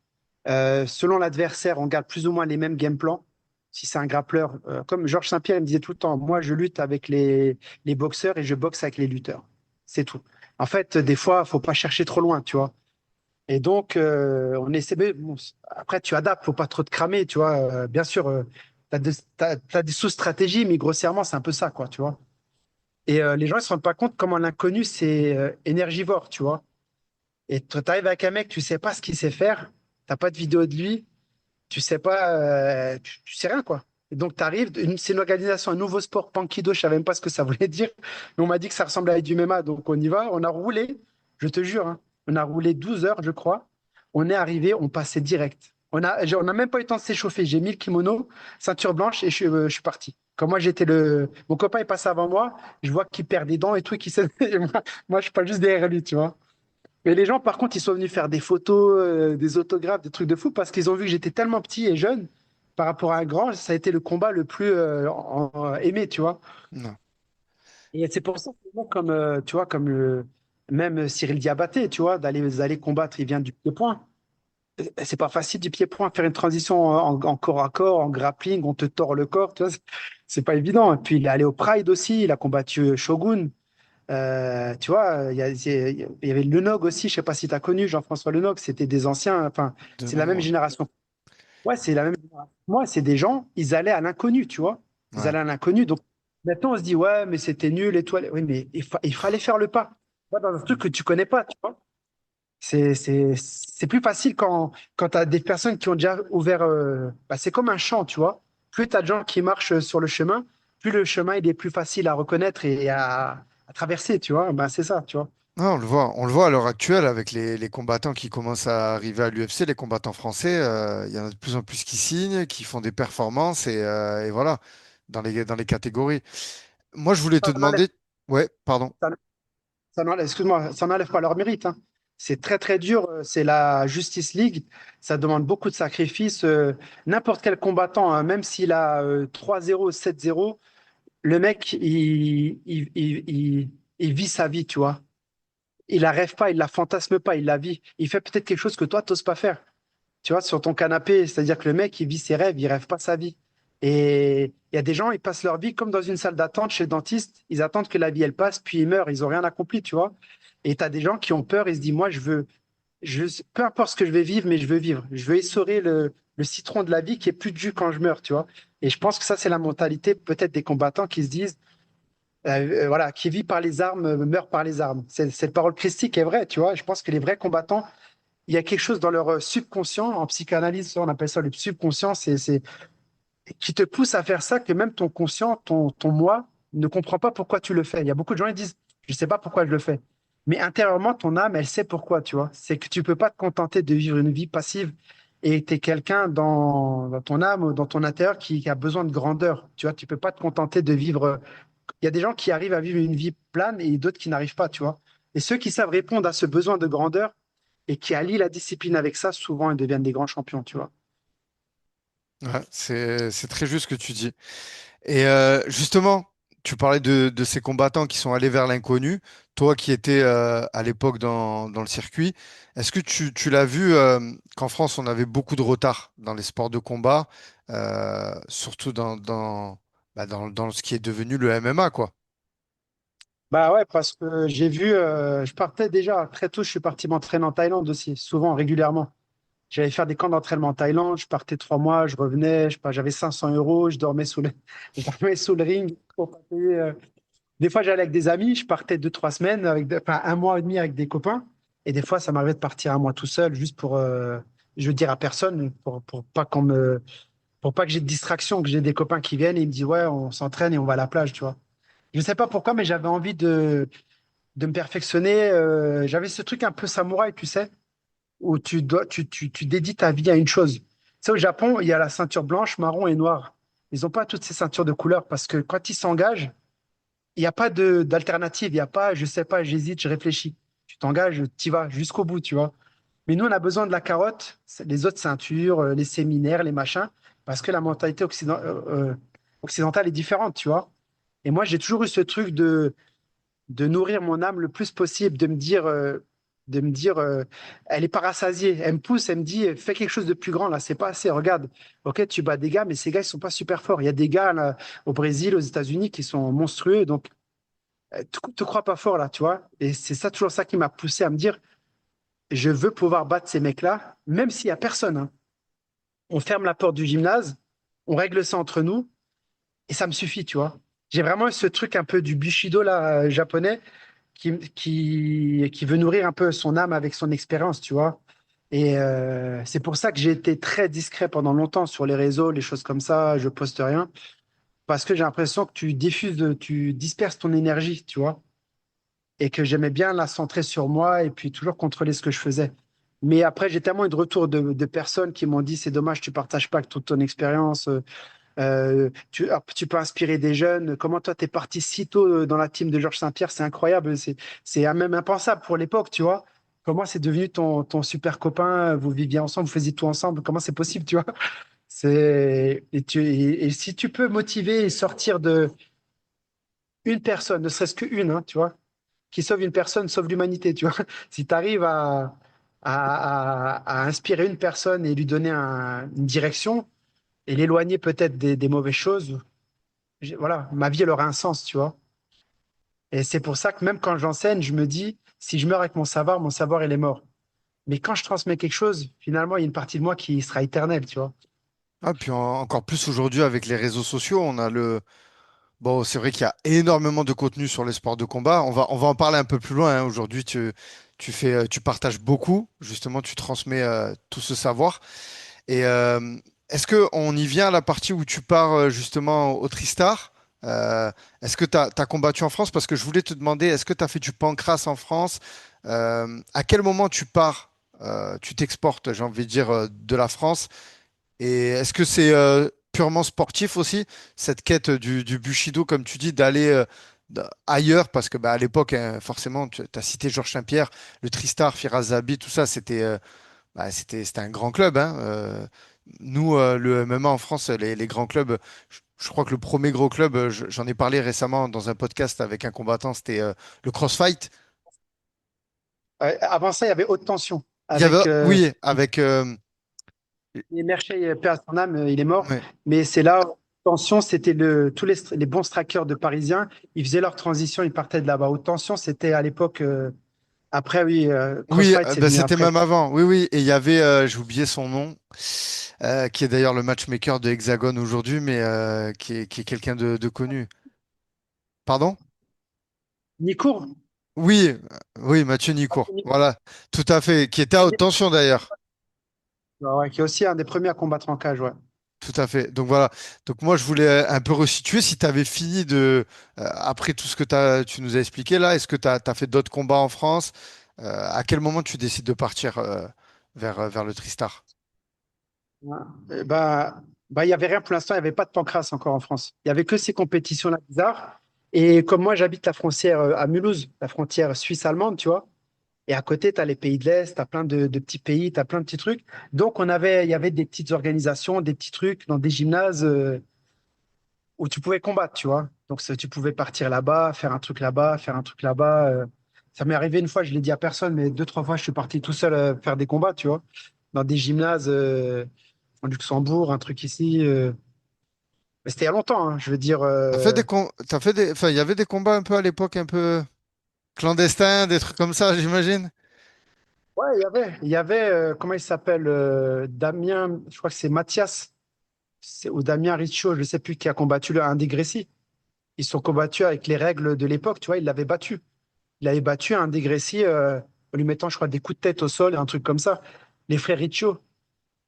Selon l'adversaire, on garde plus ou moins les mêmes game plans. Si c'est un grappleur, comme Georges Saint-Pierre, il me disait tout le temps, moi, je lutte avec les boxeurs et je boxe avec les lutteurs. C'est tout. En fait, des fois, faut pas chercher trop loin, tu vois. Et donc, on essaie. Mais bon, après, tu adaptes, faut pas trop te cramer, tu vois. Bien sûr, t'as des sous-stratégies, mais grossièrement, c'est un peu ça, quoi, tu vois. Et les gens, ils se rendent pas compte comment l'inconnu, c'est énergivore, tu vois. Et tu arrives avec un mec, tu sais pas ce qu'il sait faire, t'as pas de vidéo de lui, tu sais pas, tu sais rien, quoi. Et donc, tu arrives, c'est une organisation, un nouveau sport, Pankido, je savais même pas ce que ça voulait dire, mais on m'a dit que ça ressemblait à du MMA, donc on y va. On a roulé, je te jure, hein, on a roulé 12 heures, je crois. On est arrivé, on passait direct. On a même pas eu le temps de s'échauffer. J'ai mis le kimono, ceinture blanche, et je suis parti. Comme moi, mon copain est passé avant moi, je vois qu'il perd des dents et tout, et moi, je suis pas juste derrière lui, tu vois. Mais les gens, par contre, ils sont venus faire des photos, des autographes, des trucs de fou parce qu'ils ont vu que j'étais tellement petit et jeune par rapport à un grand. Ça a été le combat le plus aimé, tu vois. Non. Et c'est pour ça que les gens comme, tu vois, même Cyril Diabaté, tu vois, d'aller combattre, il vient du pied-point. C'est pas facile du pied-point, faire une transition en corps à corps, en grappling, on te tord le corps, tu vois, c'est pas évident. Et puis il est allé au Pride aussi, il a combattu Shogun. Tu vois, il y avait Le Nog aussi, je sais pas si tu as connu Jean-François Le Nog, c'était des anciens, enfin, De c'est la même nom, génération. Ouais, c'est la même génération. Moi, c'est des gens, ils allaient à l'inconnu, tu vois. Ils ouais. allaient à l'inconnu. Donc maintenant, on se dit, ouais, mais c'était nul et tout. Oui, mais il fallait faire le pas. Tu vois, dans un truc que tu connais pas, tu vois. C'est plus facile quand tu as des personnes qui ont déjà ouvert. Bah, c'est comme un champ, tu vois. Plus tu as de gens qui marchent sur le chemin, plus le chemin il est plus facile à reconnaître et à traverser, tu vois. Bah, c'est ça, tu vois. Non, on le voit à l'heure actuelle avec les combattants qui commencent à arriver à l'UFC, les combattants français, il y en a de plus en plus qui signent, qui font des performances et voilà, dans les catégories. Moi, je voulais te Ça n'enlève demander, ouais, pardon. ça- excuse-moi, ça n'enlève pas leur mérite, hein. C'est très très dur. C'est la Justice League. Ça demande beaucoup de sacrifices. N'importe quel combattant, hein, même s'il a 3-0, 7-0, le mec, il vit sa vie, tu vois. Il la rêve pas, il la fantasme pas, il la vit. Il fait peut-être quelque chose que toi, t'oses pas faire. Tu vois, sur ton canapé, c'est-à-dire que le mec, il vit ses rêves, il rêve pas sa vie. Et il y a des gens, ils passent leur vie comme dans une salle d'attente chez le dentiste. Ils attendent que la vie, elle passe, puis ils meurent. Ils ont rien accompli, tu vois. Et tu as des gens qui ont peur, ils se disent, moi, peu importe ce que je vais vivre, mais je veux vivre. Je veux essorer le citron de la vie qui est plus de jus quand je meurs, tu vois. Et je pense que ça, c'est la mentalité peut-être des combattants qui se disent, voilà, qui vit par les armes, meurt par les armes. Cette parole christique est vraie, tu vois. Je pense que les vrais combattants, il y a quelque chose dans leur subconscient, en psychanalyse, on appelle ça le subconscient, qui te pousse à faire ça que même ton conscient, ton moi, ne comprend pas pourquoi tu le fais. Il y a beaucoup de gens qui disent, je ne sais pas pourquoi je le fais. Mais intérieurement, ton âme, elle sait pourquoi, tu vois. C'est que tu peux pas te contenter de vivre une vie passive et tu es quelqu'un dans ton âme ou dans ton intérieur qui a besoin de grandeur. Tu vois, tu peux pas te contenter de vivre. Il y a des gens qui arrivent à vivre une vie plane et d'autres qui n'arrivent pas, tu vois. Et ceux qui savent répondre à ce besoin de grandeur, et qui allient la discipline avec ça, souvent ils deviennent des grands champions, tu vois. Ouais, c'est très juste ce que tu dis. Et justement, tu parlais de ces combattants qui sont allés vers l'inconnu. Toi qui étais à l'époque dans le circuit, est-ce que tu l'as vu qu'en France, on avait beaucoup de retard dans les sports de combat, surtout dans ce qui est devenu le MMA, quoi. Bah ouais, parce que j'ai vu, je partais déjà très tôt, je suis parti m'entraîner en Thaïlande aussi, souvent, régulièrement. J'allais faire des camps d'entraînement en Thaïlande, je partais 3 mois, je revenais, je sais pas, j'avais 500 euros, je dormais sous le, je dormais sous le ring pour pas payer. Des fois, j'allais avec des amis, je partais 2, 3 semaines, enfin 1 mois et demi avec des copains. Et des fois, ça m'arrivait de partir un mois tout seul, juste pour, je veux dire à personne, pour pas que j'ai de distraction, que j'ai des copains qui viennent et ils me disent, ouais, on s'entraîne et on va à la plage, tu vois. Je sais pas pourquoi, mais j'avais envie de me perfectionner. J'avais ce truc un peu samouraï, tu sais, où tu dédies ta vie à une chose. Tu sais, au Japon, il y a la ceinture blanche, marron et noire. Ils n'ont pas toutes ces ceintures de couleur parce que quand ils s'engagent, il n'y a pas d'alternative. Il n'y a pas, je sais pas, j'hésite, je réfléchis. Tu t'engages, tu y vas jusqu'au bout, tu vois. Mais nous, on a besoin de la carotte, les autres ceintures, les séminaires, les machins, parce que la mentalité occidentale est différente, tu vois. Et moi, j'ai toujours eu ce truc de nourrir mon âme le plus possible, de me dire, elle est pas rassasiée. Elle me pousse, elle me dit, fais quelque chose de plus grand là, c'est pas assez. Regarde, ok, tu bats des gars, mais ces gars, ils sont pas super forts. Il y a des gars là, au Brésil, aux États-Unis, qui sont monstrueux, donc te crois pas fort là, tu vois. Et c'est ça, toujours ça qui m'a poussé à me dire, je veux pouvoir battre ces mecs-là, même s'il y a personne, hein. On ferme la porte du gymnase, on règle ça entre nous, et ça me suffit, tu vois. J'ai vraiment eu ce truc un peu du Bushido là, japonais qui veut nourrir un peu son âme avec son expérience, tu vois. Et c'est pour ça que j'ai été très discret pendant longtemps sur les réseaux, les choses comme ça, je poste rien, parce que j'ai l'impression que tu disperses ton énergie, tu vois, et que j'aimais bien la centrer sur moi et puis toujours contrôler ce que je faisais. Mais après, j'ai tellement eu de retours de personnes qui m'ont dit, c'est dommage, tu partages pas toute ton expérience. Tu peux inspirer des jeunes. Comment toi, t'es parti si tôt dans la team de Georges Saint-Pierre, c'est incroyable. C'est même impensable pour l'époque, tu vois. Comment c'est devenu ton super copain? Vous viviez ensemble, vous faisiez tout ensemble. Comment c'est possible, tu vois? Et si tu peux motiver et sortir de une personne, ne serait-ce qu'une, hein, tu vois, qui sauve une personne, sauve l'humanité, tu vois. Si tu arrives à inspirer une personne et lui donner une direction et l'éloigner peut-être des mauvaises choses, voilà, ma vie, elle aura un sens, tu vois. Et c'est pour ça que même quand j'enseigne, je me dis, si je meurs avec mon savoir, il est mort. Mais quand je transmets quelque chose, finalement, il y a une partie de moi qui sera éternelle, tu vois. Ah, puis encore plus aujourd'hui avec les réseaux sociaux, on a le. Bon, c'est vrai qu'il y a énormément de contenu sur les sports de combat. On va en parler un peu plus loin, hein. Aujourd'hui, tu partages beaucoup. Justement, tu transmets tout ce savoir. Et est-ce que on y vient à la partie où tu pars justement au Tristar? Est-ce que tu as combattu en France? Parce que je voulais te demander, est-ce que tu as fait du pancrace en France? À quel moment tu pars, tu t'exportes, j'ai envie de dire, de la France? Et est-ce que c'est purement sportif aussi, cette quête du Bushido, comme tu dis, d'aller ailleurs? Parce que bah, à l'époque, hein, forcément, tu as cité Georges Saint-Pierre, le Tristar, Firas Zahabi, tout ça, c'était un grand club, hein. Nous, le MMA en France, les grands clubs, je crois que le premier gros club, j'en ai parlé récemment dans un podcast avec un combattant, c'était le CrossFight. Avant ça, il y avait Haute Tension Il y avait, avec oui, avec, Merchet, paix à son âme, il est mort. ouais. Mais c'est là, Haute Tension, c'était tous les bons strikers de Parisiens. Ils faisaient leur transition, ils partaient de là-bas. Haute Tension, c'était à l'époque. Après, oui, Oui, Crossfight, c'est bah, venu c'était après. même avant. Oui, oui. Et il y avait, j'ai oublié son nom, qui est d'ailleurs le matchmaker de Hexagone aujourd'hui, mais qui est quelqu'un de connu. Pardon? Nicourt, Oui, oui, Mathieu Nicourt. Voilà, tout à fait. Qui était à haute tension d'ailleurs. ouais, qui est aussi un des premiers à combattre en cage, ouais. Tout à fait. Donc voilà. Donc moi, je voulais un peu resituer si tu avais fini après tout ce que tu nous as expliqué là, est-ce que tu as fait d'autres combats en France? À quel moment tu décides de partir vers le Tristar? Ouais. Il y avait rien pour l'instant, il n'y avait pas de pancrace encore en France. Il y avait que ces compétitions-là bizarres. Et comme moi, j'habite la frontière à Mulhouse, la frontière suisse-allemande, tu vois. Et à côté, tu as les pays de l'Est, tu as plein de petits pays, tu as plein de petits trucs. Donc, il y avait des petites organisations, des petits trucs dans des gymnases où tu pouvais combattre, tu vois. Donc, tu pouvais partir là-bas, faire un truc là-bas, faire un truc là-bas. Ça m'est arrivé une fois, je l'ai dit à personne, mais 2, 3 fois, je suis parti tout seul faire des combats, tu vois, dans des gymnases en Luxembourg, un truc ici. Mais c'était il y a longtemps, hein, je veux dire. Enfin, il y avait des combats un peu à l'époque, un peu clandestins, des trucs comme ça, j'imagine. Ouais, il y avait comment il s'appelle Damien, je crois que c'est Mathias, ou Damien Riccio, je ne sais plus, qui a combattu un des Grécy. Ils sont combattus avec les règles de l'époque, tu vois, il l'avait battu. Il avait battu un des Grécy en lui mettant, je crois, des coups de tête au sol, un truc comme ça. Les frères Riccio.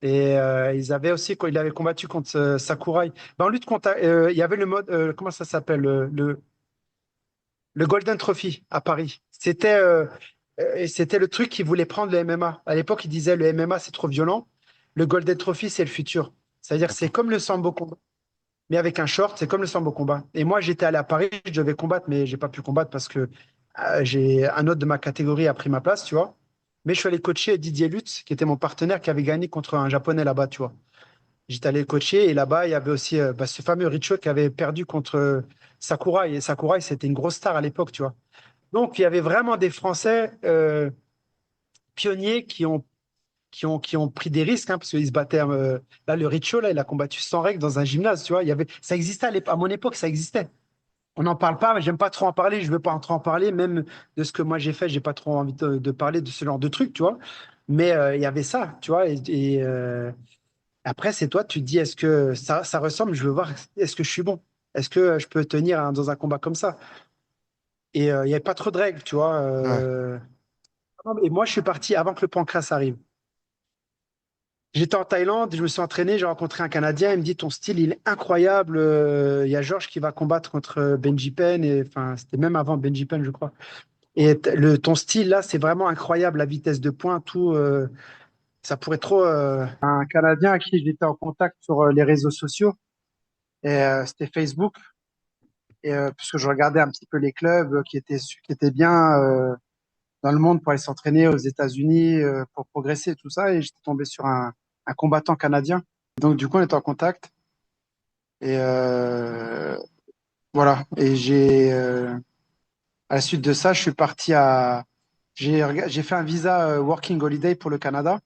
Et ils avaient aussi, quand il avait combattu contre Sakurai. Ben, en lutte contre, il y avait le mode, comment ça s'appelle, le Golden Trophy à Paris. C'était le truc qui voulait prendre le MMA. À l'époque, ils disaient le MMA, c'est trop violent. Le Golden Trophy, c'est le futur. C'est-à-dire, c'est D'accord. comme le sambo combat, mais avec un short, c'est comme le sambo combat. Et moi, j'étais allé à Paris, je devais combattre, mais j'ai pas pu combattre parce que j'ai un autre de ma catégorie a pris ma place, tu vois. Mais je suis allé coacher Didier Lutz, qui était mon partenaire, qui avait gagné contre un Japonais là-bas, tu vois. J'étais allé le coacher et là-bas, il y avait aussi ce fameux Richo qui avait perdu contre Sakurai. Et Sakurai, c'était une grosse star à l'époque, tu vois. Donc, il y avait vraiment des Français pionniers qui ont pris des risques, hein, parce qu'ils se battaient. Là, le Richo, là, il a combattu sans règles dans un gymnase, tu vois. Ça existait à mon époque, ça existait. On n'en parle pas, mais j'aime pas trop en parler. Je veux pas trop en parler, même de ce que moi j'ai fait. J'ai pas trop envie de parler de ce genre de trucs, tu vois. Mais il y avait ça, tu vois. Après, c'est toi, tu te dis, est-ce que ça ressemble? Je veux voir, est-ce que je suis bon? Est-ce que je peux tenir dans un combat comme ça? Et il n'y avait pas trop de règles, tu vois. Ouais. Et moi, je suis parti avant que le pancras arrive. J'étais en Thaïlande, je me suis entraîné, j'ai rencontré un Canadien, il me dit, ton style, il est incroyable. Il y a Georges qui va combattre contre Benji Penn, et enfin, c'était même avant Benji Penn, je crois. Et ton style, là, c'est vraiment incroyable, la vitesse de pointe, tout. Ça pourrait trop. Un Canadien à qui j'étais en contact sur les réseaux sociaux, et c'était Facebook. Et puisque je regardais un petit peu les clubs qui étaient bien dans le monde pour aller s'entraîner aux États-Unis pour progresser tout ça, et j'étais tombé sur un combattant canadien. Donc du coup, on était en contact et voilà. Et à la suite de ça, je suis parti j'ai fait un visa working holiday pour le Canada.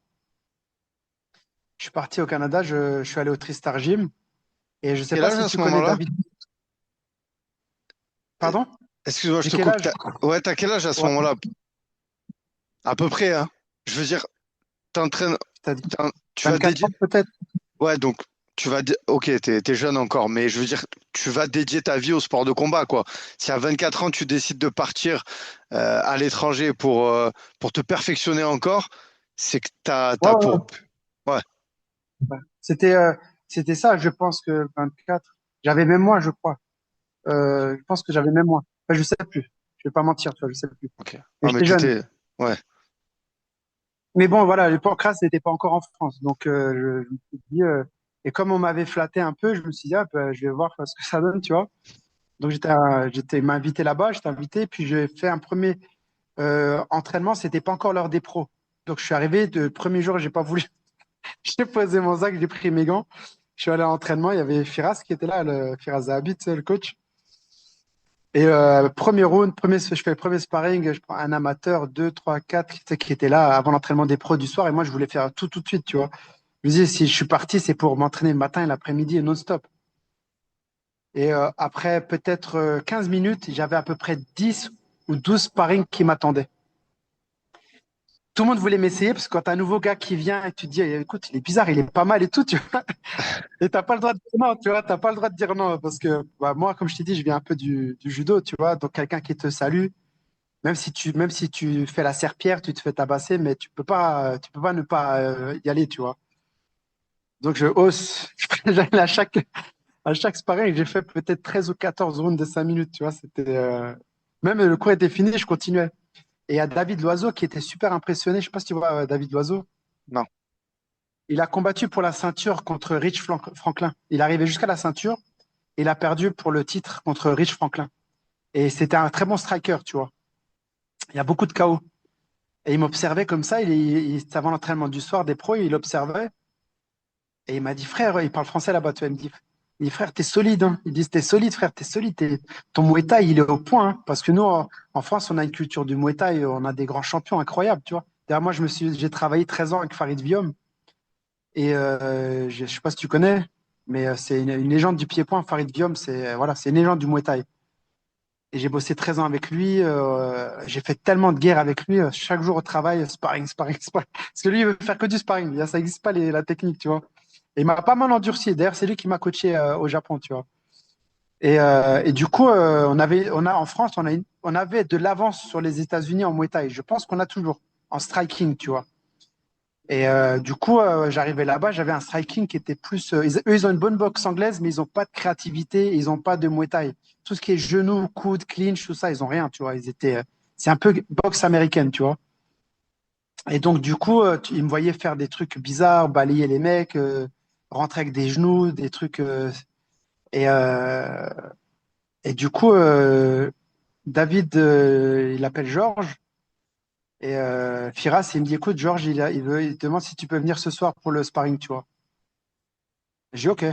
Je suis parti au Canada, je suis allé au Tristar Gym et je sais Quel pas âge si à tu ce connais moment-là? David. Pardon? Excuse-moi, je J'ai te quel coupe. âge? Ouais, t'as quel âge à ce Ouais, moment-là? À peu près, hein. Je veux dire, t'entraînes, t'as dit tu vas 24 dédier. ans peut-être? Ouais, donc ok, t'es jeune encore, mais je veux dire, tu vas dédier ta vie au sport de combat, quoi. Si à 24 ans, tu décides de partir à l'étranger pour te perfectionner encore, c'est que Ouais, t'as ouais, pour. ouais. Ouais, Ouais. C'était ça, je pense que 24. J'avais même moins, je crois. Je pense que j'avais même moins. Enfin, je sais plus. Je vais pas mentir, tu vois, je sais plus. ok. Mais Ah, mais j'étais jeune. t'étais. Ouais, Mais bon, voilà, le pancras n'était pas encore en France. Donc, je me suis dit, et comme on m'avait flatté un peu, je me suis dit, ah, ben, je vais voir ce que ça donne, tu vois. Donc, il m'a invité là-bas, j'étais invité, puis j'ai fait un premier entraînement, c'était pas encore l'heure des pros. Donc, je suis arrivé, le premier jour, j'ai pas voulu. J'ai posé mon sac, j'ai pris mes gants. Je suis allé à l'entraînement, il y avait Firas qui était là, Firas Zahabi, tu sais, le coach. Et premier round, je fais le premier sparring, je prends un amateur, deux, trois, quatre, tu sais, qui étaient là avant l'entraînement des pros du soir. Et moi, je voulais faire tout de suite, tu vois. Je me disais, si je suis parti, c'est pour m'entraîner le matin et l'après-midi et non-stop. Et après peut-être 15 minutes, j'avais à peu près 10 ou 12 sparring qui m'attendaient. Tout le monde voulait m'essayer parce que quand t'as un nouveau gars qui vient et tu te dis, écoute, il est bizarre, il est pas mal et tout, tu vois. Et t'as pas le droit de dire non, tu vois, t'as pas le droit de dire non parce que bah, moi, comme je t'ai dit, je viens un peu du judo, tu vois. Donc quelqu'un qui te salue, même si tu fais la serpillère, tu te fais tabasser, mais tu peux pas ne pas y aller, tu vois. Donc je hausse, j'allais à chaque sparring, j'ai fait peut-être 13 ou 14 rounds de 5 minutes, tu vois. Même le cours était fini, je continuais. Et il y a David Loiseau qui était super impressionné. Je sais pas si tu vois David Loiseau. non. Il a combattu pour la ceinture contre Rich Franklin. Il arrivait jusqu'à la ceinture. Il a perdu pour le titre contre Rich Franklin. Et c'était un très bon striker, tu vois. Il y a beaucoup de KO. Et il m'observait comme ça. C'était avant l'entraînement du soir des pros. Il observait. Et il m'a dit, frère, il parle français là-bas, tu vois. Il me dit, frère, t'es solide. Hein. Il dit, t'es solide, frère, t'es solide. Ton Muay Thai, il est au point. Hein. Parce que nous, en France, on a une culture du Muay Thai. On a des grands champions incroyables, tu vois. D'ailleurs, moi, j'ai travaillé 13 ans avec Farid Viom. Et je sais pas si tu connais. Mais c'est une légende du pied-point, Farid Guillaume, voilà, c'est une légende du Muay Thai. Et j'ai bossé 13 ans avec lui. J'ai fait tellement de guerres avec lui. Chaque jour au travail, sparring, sparring, sparring. Parce que lui, il veut faire que du sparring. Ça n'existe pas la technique, tu vois. Et il m'a pas mal endurci. D'ailleurs, c'est lui qui m'a coaché au Japon, tu vois. Et du coup, en France, on avait de l'avance sur les États-Unis en Muay Thai. Je pense qu'on a toujours en striking, tu vois. Et du coup, j'arrivais là-bas, j'avais un striking qui était plus. Eux, ils ont une bonne boxe anglaise, mais ils n'ont pas de créativité, ils n'ont pas de Muay Thai. Tout ce qui est genoux, coudes, clinch, tout ça, ils n'ont rien, tu vois. C'est un peu boxe américaine, tu vois. Et donc, du coup, ils me voyaient faire des trucs bizarres, balayer les mecs, rentrer avec des genoux, des trucs. Et, euh, et du coup, David, il appelle Georges. Et Firas, il me dit, écoute, Georges, il te demande si tu peux venir ce soir pour le sparring, tu vois. J'ai dit, OK.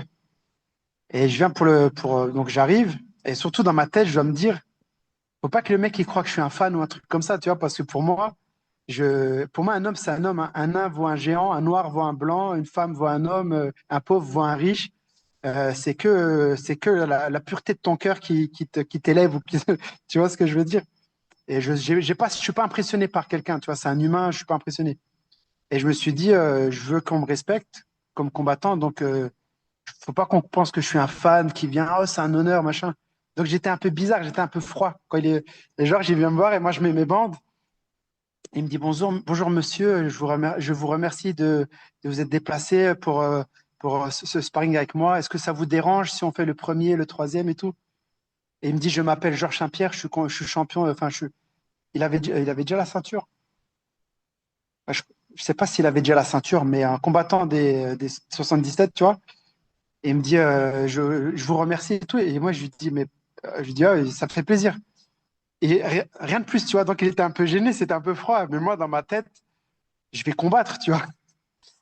Et je viens donc j'arrive. Et surtout dans ma tête, je dois me dire, faut pas que le mec il croit que je suis un fan ou un truc comme ça, tu vois, parce que pour moi, un homme, c'est un homme. Un nain voit un géant, un noir voit un blanc, une femme voit un homme, un pauvre voit un riche. C'est que la pureté de ton cœur qui t'élève tu vois ce que je veux dire? Et je suis pas impressionné par quelqu'un, tu vois, c'est un humain, je suis pas impressionné. Et je me suis dit, je veux qu'on me respecte comme combattant, donc faut pas qu'on pense que je suis un fan qui vient, oh, c'est un honneur, machin. Donc j'étais un peu bizarre, j'étais un peu froid. Et genre, il vient me voir et moi je mets mes bandes. Il me dit bonjour, bonjour monsieur, je vous remercie de vous être déplacé pour ce sparring avec moi. Est-ce que ça vous dérange si on fait le premier, le troisième et tout? Et il me dit, je m'appelle Georges Saint-Pierre, je suis champion, il avait déjà la ceinture. Enfin, je sais pas s'il avait déjà la ceinture, mais un combattant des 77, tu vois. Et il me dit, je vous remercie et tout. Et moi, je lui dis, je lui dis, ah, ça me fait plaisir. Et rien de plus, tu vois. Donc, il était un peu gêné, c'était un peu froid. Mais moi, dans ma tête, je vais combattre, tu vois.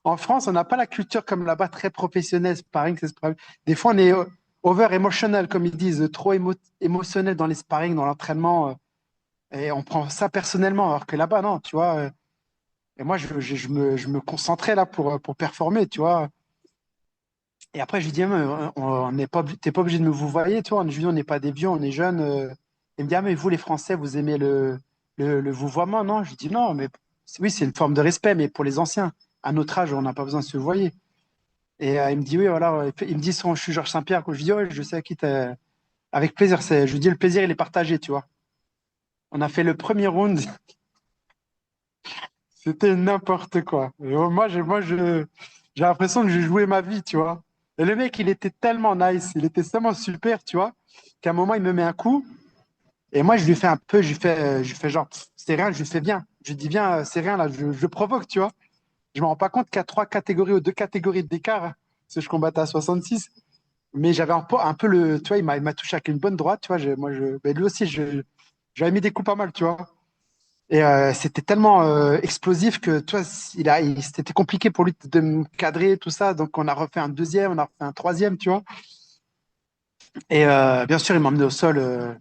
En France, on n'a pas la culture comme là-bas, très professionnelle, sparring, c'est sparring. Des fois, on est over emotional, comme ils disent, trop émotionnel dans les sparring, dans l'entraînement. Et on prend ça personnellement, alors que là-bas, non, tu vois. Et moi, je me concentrais là pour performer, tu vois. Et après, je lui dis, ah, mais on n'est pas, t'es pas obligé de me vous voyez, tu vois. Je lui dis, on n'est pas des vieux, on est jeunes. Il me dit, ah, mais vous, les Français, vous aimez le vouvoiement, non? Je lui dis, non, mais oui, c'est une forme de respect, mais pour les anciens, à notre âge, on n'a pas besoin de se voyer. Et il me dit, oui, voilà. Il me dit, je suis Georges Saint-Pierre. Je lui dis, ouais, je sais à qui t'es. Avec plaisir. Je lui dis, le plaisir, il est partagé, tu vois. On a fait le premier round. C'était n'importe quoi. Et j'ai l'impression que j'ai joué ma vie, tu vois. Et le mec, il était tellement nice, il était tellement super, tu vois, qu'à un moment, il me met un coup. Et moi, je lui fais un peu, je lui fais genre, pff, c'est rien, je lui fais bien. Je lui dis, viens, c'est rien, là, je provoque, tu vois. Je me rends pas compte qu'il y a trois catégories ou deux catégories d'écart, hein, parce que je combattais à 66. Mais j'avais un peu tu vois, il m'a touché avec une bonne droite, tu vois. Mais lui aussi, j'avais mis des coups pas mal, tu vois. Et c'était tellement explosif que, tu vois, c'était compliqué pour lui de me cadrer, tout ça. Donc, on a refait un deuxième, on a refait un troisième, tu vois. Et bien sûr, il m'a emmené au sol.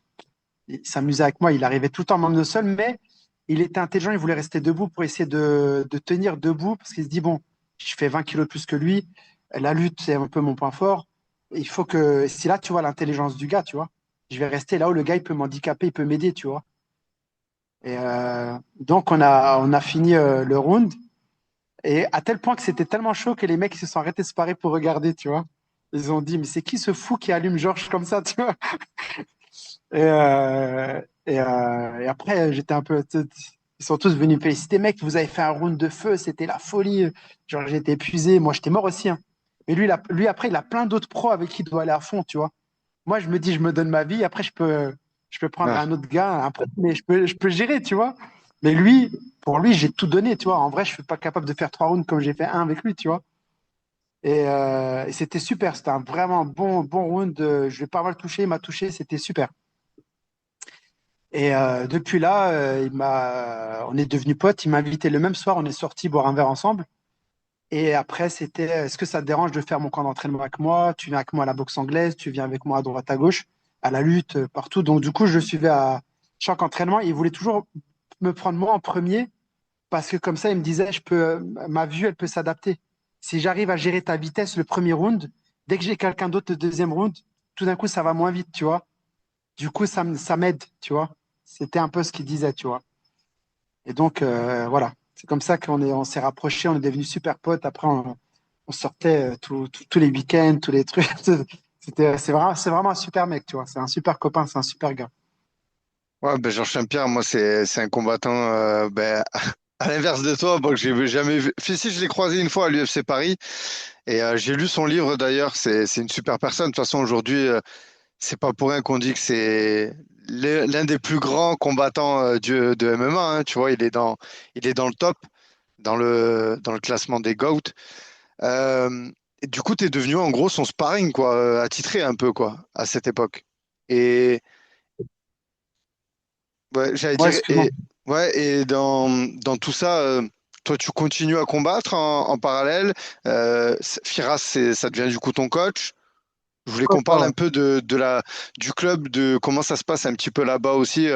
Il s'amusait avec moi. Il arrivait tout le temps à m'emmener au sol, mais il était intelligent. Il voulait rester debout pour essayer de tenir debout parce qu'il se dit, bon, je fais 20 kilos de plus que lui. La lutte, c'est un peu mon point fort. Il faut que, si là, tu vois l'intelligence du gars, tu vois, je vais rester là où le gars, il peut m'handicaper, il peut m'aider, tu vois. Et donc, on a fini le round. Et à tel point que c'était tellement chaud que les mecs ils se sont arrêtés de se parer pour regarder, tu vois. Ils ont dit, mais c'est qui ce fou qui allume Georges comme ça, tu vois? Et après, j'étais un peu. Ils sont tous venus me féliciter, mec, vous avez fait un round de feu, c'était la folie. Genre, j'étais épuisé. Moi, j'étais mort aussi, hein. Mais lui, après, il a plein d'autres pros avec qui il doit aller à fond, tu vois. Moi, je me dis, je me donne ma vie. Après, je peux prendre Ouais. un autre gars, un pro, mais je peux gérer, tu vois. Mais lui, pour lui, j'ai tout donné, tu vois. En vrai, je suis pas capable de faire trois rounds comme j'ai fait un avec lui, tu vois. Et c'était super. C'était un vraiment bon round. Je l'ai pas mal touché, il m'a touché, c'était super. Et depuis là, on est devenus potes. Il m'a invité le même soir, on est sortis boire un verre ensemble. Et après, c'était, est-ce que ça te dérange de faire mon camp d'entraînement avec moi? Tu viens avec moi à la boxe anglaise, tu viens avec moi à droite à gauche, à la lutte, partout. Donc du coup, je le suivais à chaque entraînement. Il voulait toujours me prendre moi en premier parce que comme ça, il me disait, ma vue, elle peut s'adapter. Si j'arrive à gérer ta vitesse le premier round, Dès que j'ai quelqu'un d'autre le deuxième round, tout d'un coup, ça va moins vite, tu vois. Du coup, ça m'aide, tu vois. C'était un peu ce qu'il disait, tu vois. Et donc, voilà. C'est comme ça on s'est rapprochés, on est devenus super potes. Après, on sortait tous les week-ends, tous les trucs. C'est vraiment un super mec, tu vois. C'est un super copain, c'est un super gars. Ouais, ben Georges Saint-Pierre, moi, c'est un combattant, ben, à l'inverse de toi, bon, que j'ai jamais vu. Si, je l'ai croisé une fois à l'UFC Paris et j'ai lu son livre d'ailleurs. C'est une super personne. De toute façon, aujourd'hui, c'est pas pour rien qu'on dit que c'est l'un des plus grands combattants de MMA, hein. Tu vois, il est dans le top, dans le classement des GOAT. Et du coup, tu es devenu en gros son sparring, quoi, attitré un peu, quoi, à cette époque. Et ouais, j'allais Ouais, dire, excuse-moi. ouais, et dans tout ça, toi, tu continues à combattre en parallèle. Firas, ça devient du coup ton coach. Je voulais qu'on Pourquoi pas, parle un ouais. peu du club, de comment ça se passe un petit peu là-bas aussi.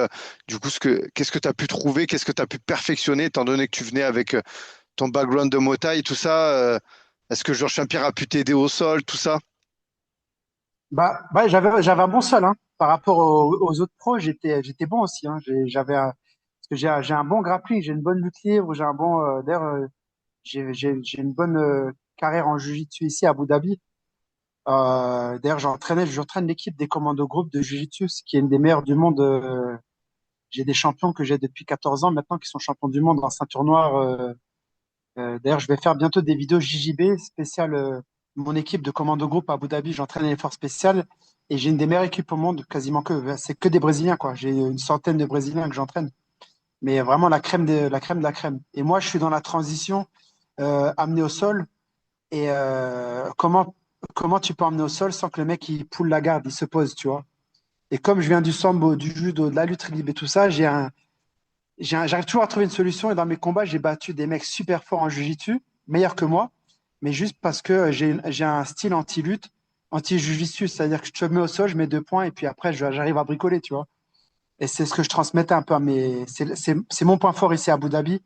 Du coup, qu'est-ce que tu as pu trouver, qu'est-ce que tu as pu perfectionner, étant donné que tu venais avec ton background de Muay Thai, tout ça. Est-ce que Georges Saint-Pierre a pu t'aider au sol, tout ça? J'avais un bon sol, hein. Par rapport aux autres pros, j'étais bon aussi, hein. Parce que j'ai un bon grappling, j'ai une bonne lutte libre, j'ai un bon, d'ailleurs, j'ai une bonne carrière en jiu-jitsu ici à Abu Dhabi. D'ailleurs, j'entraîne l'équipe des commandos groupes de jiu-jitsu, ce qui est une des meilleures du monde. J'ai des champions que j'ai depuis 14 ans maintenant qui sont champions du monde en ceinture noire. D'ailleurs, je vais faire bientôt des vidéos JJB spéciales. Mon équipe de commando groupe à Abu Dhabi, j'entraîne les forces spéciales et j'ai une des meilleures équipes au monde, quasiment c'est que des Brésiliens, quoi. J'ai une centaine de Brésiliens que j'entraîne, mais vraiment la crème de la crème. Et moi, je suis dans la transition amené au sol. Et comment tu peux emmener au sol sans que le mec il poule la garde, il se pose, tu vois. Et comme je viens du sambo, du judo, de la lutte libre et tout ça, j'arrive toujours à trouver une solution. Et dans mes combats, j'ai battu des mecs super forts en jiu-jitsu, meilleurs que moi, mais juste parce que j'ai un style anti-lutte, anti-jiu-jitsu, c'est-à-dire que je te mets au sol, je mets 2 points et puis après j'arrive à bricoler, tu vois. Et c'est ce que je transmettais un peu à mes. C'est mon point fort ici à Abu Dhabi,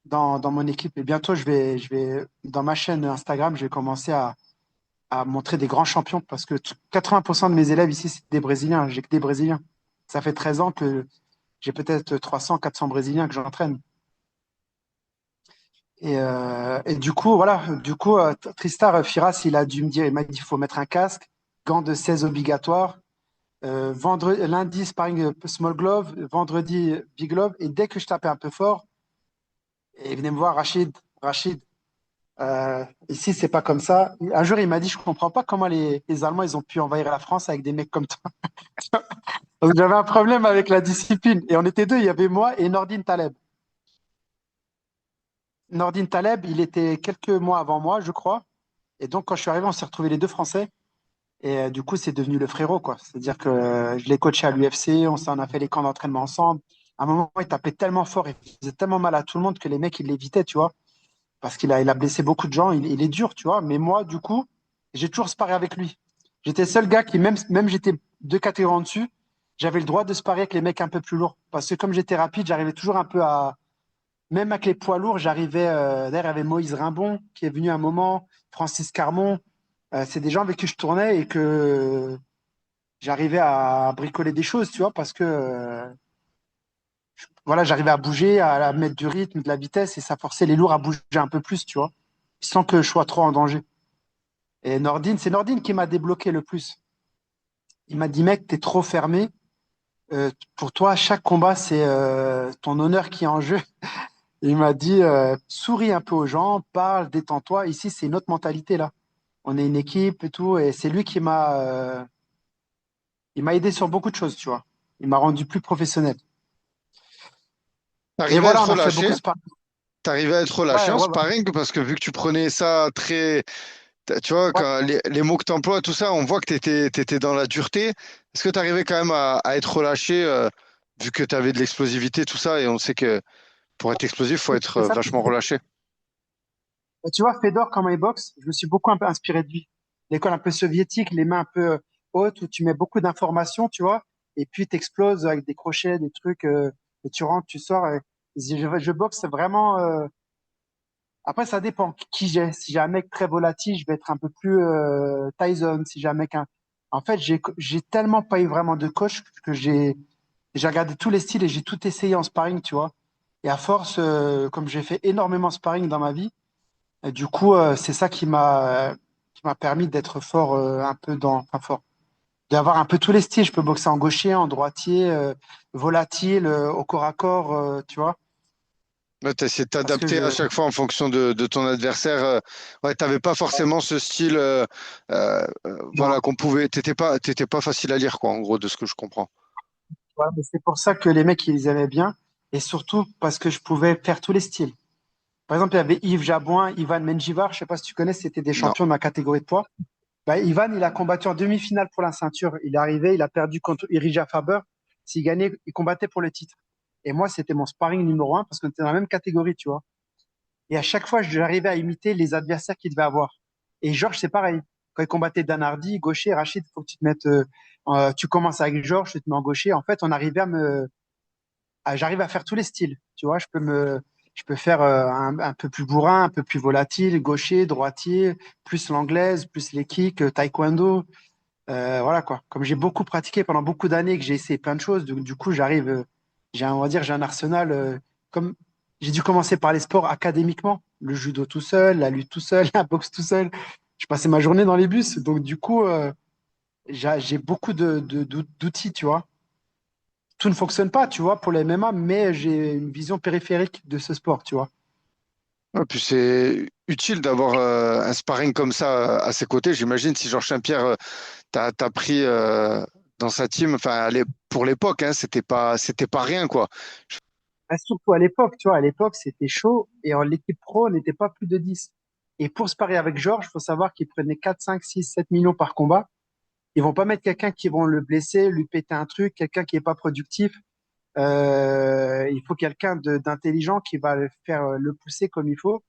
dans mon équipe. Et bientôt, dans ma chaîne Instagram, je vais commencer à montrer des grands champions parce que 80% de mes élèves ici, c'est des Brésiliens. J'ai que des Brésiliens. Ça fait 13 ans que j'ai peut-être 300, 400 Brésiliens que j'entraîne. Et du coup, voilà, Tristar Firas, il a dû me dire, il m'a dit, il faut mettre un casque, gants de 16 obligatoires, lundi, sparring small glove, vendredi, big glove. Et dès que je tapais un peu fort, il venait me voir, Rachid, ici, c'est pas comme ça. Un jour, il m'a dit, je comprends pas comment les Allemands, ils ont pu envahir la France avec des mecs comme toi. Donc, j'avais un problème avec la discipline. Et on était deux, il y avait moi et Nordine Taleb. Nordine Taleb, il était quelques mois avant moi, je crois. Et donc, quand je suis arrivé, on s'est retrouvés les deux Français. Et du coup, c'est devenu le frérot, quoi. C'est-à-dire que je l'ai coaché à l'UFC, on a fait les camps d'entraînement ensemble. À un moment, il tapait tellement fort et faisait tellement mal à tout le monde que les mecs, ils l'évitaient, tu vois. Parce il a blessé beaucoup de gens, il est dur, tu vois. Mais moi, du coup, j'ai toujours sparé avec lui. J'étais le seul gars qui, même j'étais 2 catégories en dessus, j'avais le droit de sparer avec les mecs un peu plus lourds. Parce que comme j'étais rapide, j'arrivais toujours un peu à. Même avec les poids lourds, j'arrivais. D'ailleurs, il y avait Moïse Rimbon qui est venu un moment, Francis Carmon. C'est des gens avec qui je tournais et que j'arrivais à bricoler des choses, tu vois, parce que voilà, j'arrivais à bouger, à mettre du rythme, de la vitesse, et ça forçait les lourds à bouger un peu plus, tu vois, sans que je sois trop en danger. Et c'est Nordine qui m'a débloqué le plus. Il m'a dit, mec, t'es trop fermé. Pour toi, chaque combat, c'est ton honneur qui est en jeu. Il m'a dit, souris un peu aux gens, parle, détends-toi. Ici, c'est une autre mentalité, là. On est une équipe et tout, et c'est lui il m'a aidé sur beaucoup de choses, tu vois. Il m'a rendu plus professionnel. Et T'arrivais à voilà, être on a fait relâché? beaucoup de sparring. T'arrivais à être relâché Ouais, en ouais, sparring parce que vu que tu prenais ça très. Tu vois, ouais. quand les mots que tu emploies, tout ça, on voit que tu étais dans la dureté. Est-ce que tu arrivais quand même à être relâché, vu que tu avais de l'explosivité, tout ça, et on sait que pour être explosif, faut être C'est ça. vachement relâché. Tu vois, Fedor, comment il boxe, je me suis beaucoup un peu inspiré de lui. L'école un peu soviétique, les mains un peu hautes, où tu mets beaucoup d'informations, tu vois, et puis tu exploses avec des crochets, des trucs, et tu rentres, tu sors. Je boxe vraiment Après, ça dépend qui j'ai. Si j'ai un mec très volatile, je vais être un peu plus Tyson. Si j'ai un mec, en fait, j'ai tellement pas eu vraiment de coach que j'ai regardé tous les styles et j'ai tout essayé en sparring, tu vois. Et à force, comme j'ai fait énormément de sparring dans ma vie, du coup, c'est ça qui m'a permis d'être fort un peu enfin fort, d'avoir un peu tous les styles. Je peux boxer en gaucher, en droitier, volatile, au corps à corps, tu vois. Ouais, t'as essayé de Parce que t'adapter à je, chaque fois en fonction de ton adversaire. Ouais, t'avais pas forcément ce style, non, voilà, t'étais pas facile à lire, quoi, en gros, de ce que je comprends. ouais, mais c'est pour ça que les mecs, ils aimaient bien. Et surtout parce que je pouvais faire tous les styles. Par exemple, il y avait Yves Jabouin, Ivan Menjivar, je sais pas si tu connais, c'était des Non. champions de ma catégorie de poids. Bah, Ivan, il a combattu en demi-finale pour la ceinture. Il est arrivé, il a perdu contre Irija Faber. S'il gagnait, il combattait pour le titre. Et moi, c'était mon sparring numéro un parce qu'on était dans la même catégorie, tu vois. Et à chaque fois, j'arrivais à imiter les adversaires qu'il devait avoir. Et Georges, c'est pareil. Quand il combattait Dan Hardy, gaucher, Rachid, il faut que tu te mettes. Tu commences avec Georges, tu te mets en gaucher. En fait, on arrivait j'arrive à faire tous les styles. Tu vois, je peux faire un peu plus bourrin, un peu plus volatile, gaucher, droitier, plus l'anglaise, plus les kicks, taekwondo. Voilà quoi. Comme j'ai beaucoup pratiqué pendant beaucoup d'années, que j'ai essayé plein de choses, du coup, on va dire, j'ai un arsenal. Comme j'ai dû commencer par les sports académiquement, le judo tout seul, la lutte tout seul, la boxe tout seul. Je passais ma journée dans les bus, donc du coup, j'ai beaucoup d'outils, tu vois. Tout ne fonctionne pas, tu vois, pour les MMA, mais j'ai une vision périphérique de ce sport, tu vois. Ouais, puis c'est utile d'avoir un sparring comme ça à ses côtés. J'imagine si Georges Saint-Pierre t'as pris dans sa team, enfin, pour l'époque, hein, c'était pas rien, quoi. Surtout à l'époque, tu vois, à l'époque, c'était chaud et l'équipe pro n'était pas plus de 10. Et pour se parier avec Georges, il faut savoir qu'il prenait 4, 5, 6, 7 millions par combat. Ils vont pas mettre quelqu'un qui vont le blesser, lui péter un truc, quelqu'un qui est pas productif. Il faut quelqu'un d'intelligent qui va le faire le pousser comme il faut.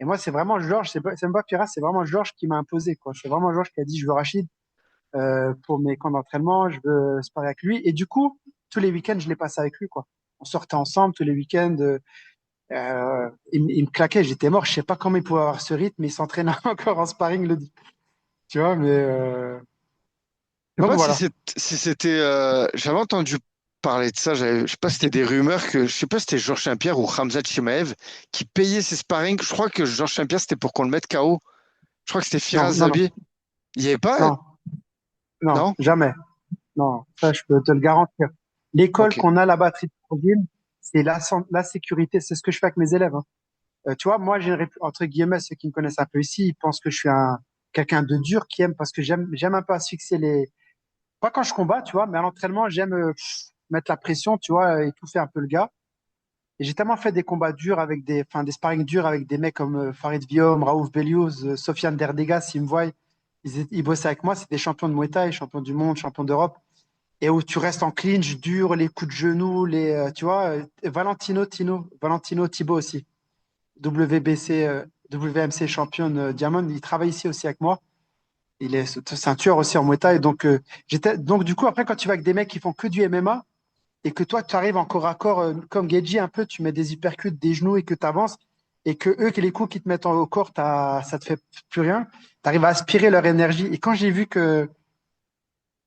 Et moi, c'est vraiment Georges, c'est même pas Pira, c'est vraiment Georges qui m'a imposé, quoi. C'est vraiment Georges qui a dit, je veux Rachid pour mes camps d'entraînement, je veux se parier avec lui. Et du coup, tous les week-ends, je l'ai passé avec lui, quoi. On sortait ensemble tous les week-ends. Il me claquait, j'étais mort. Je sais pas comment il pouvait avoir ce rythme, mais il s'entraînait encore en sparring le dit. Tu vois, mais Je sais donc pas voilà. si c'était. J'avais entendu parler de ça. Je sais pas si c'était des rumeurs que. Je sais pas si c'était Georges Saint-Pierre ou Khamzat Chimaev qui payait ses sparring. Je crois que Georges Saint-Pierre, c'était pour qu'on le mette KO. Je crois que c'était Non, Firas non, non, Zabi. Il y avait pas? non, non, Non? jamais. Non, ça, je peux te le garantir. L'école Ok. qu'on a là-bas à Tripolin, c'est la sécurité. C'est ce que je fais avec mes élèves, hein. Tu vois, moi, entre guillemets, ceux qui me connaissent un peu ici, ils pensent que je suis quelqu'un de dur qui aime parce que j'aime un peu asphyxier pas quand je combats, tu vois, mais à l'entraînement, j'aime mettre la pression, tu vois, et tout fait un peu le gars. Et j'ai tellement fait des combats durs enfin, des sparring durs avec des mecs comme Farid Viom, Raouf Beliouz, Sofiane Derdegas, s'ils me voient, ils bossaient avec moi, c'est des champions de Muay Thai, champions du monde, champions d'Europe. Et où tu restes en clinch dur, les coups de genoux, tu vois, Valentino Thibaut aussi, WBC, WMC championne Diamond, il travaille ici aussi avec moi. C'est un tueur aussi en Muay Thai. Donc, donc, du coup, après, quand tu vas avec des mecs qui font que du MMA et que toi, tu arrives en corps à corps, comme Geji un peu, tu mets des uppercuts, des genoux et que tu avances et que eux, que les coups qui te mettent au corps, ça te fait plus rien. Tu arrives à aspirer leur énergie. Et quand j'ai vu que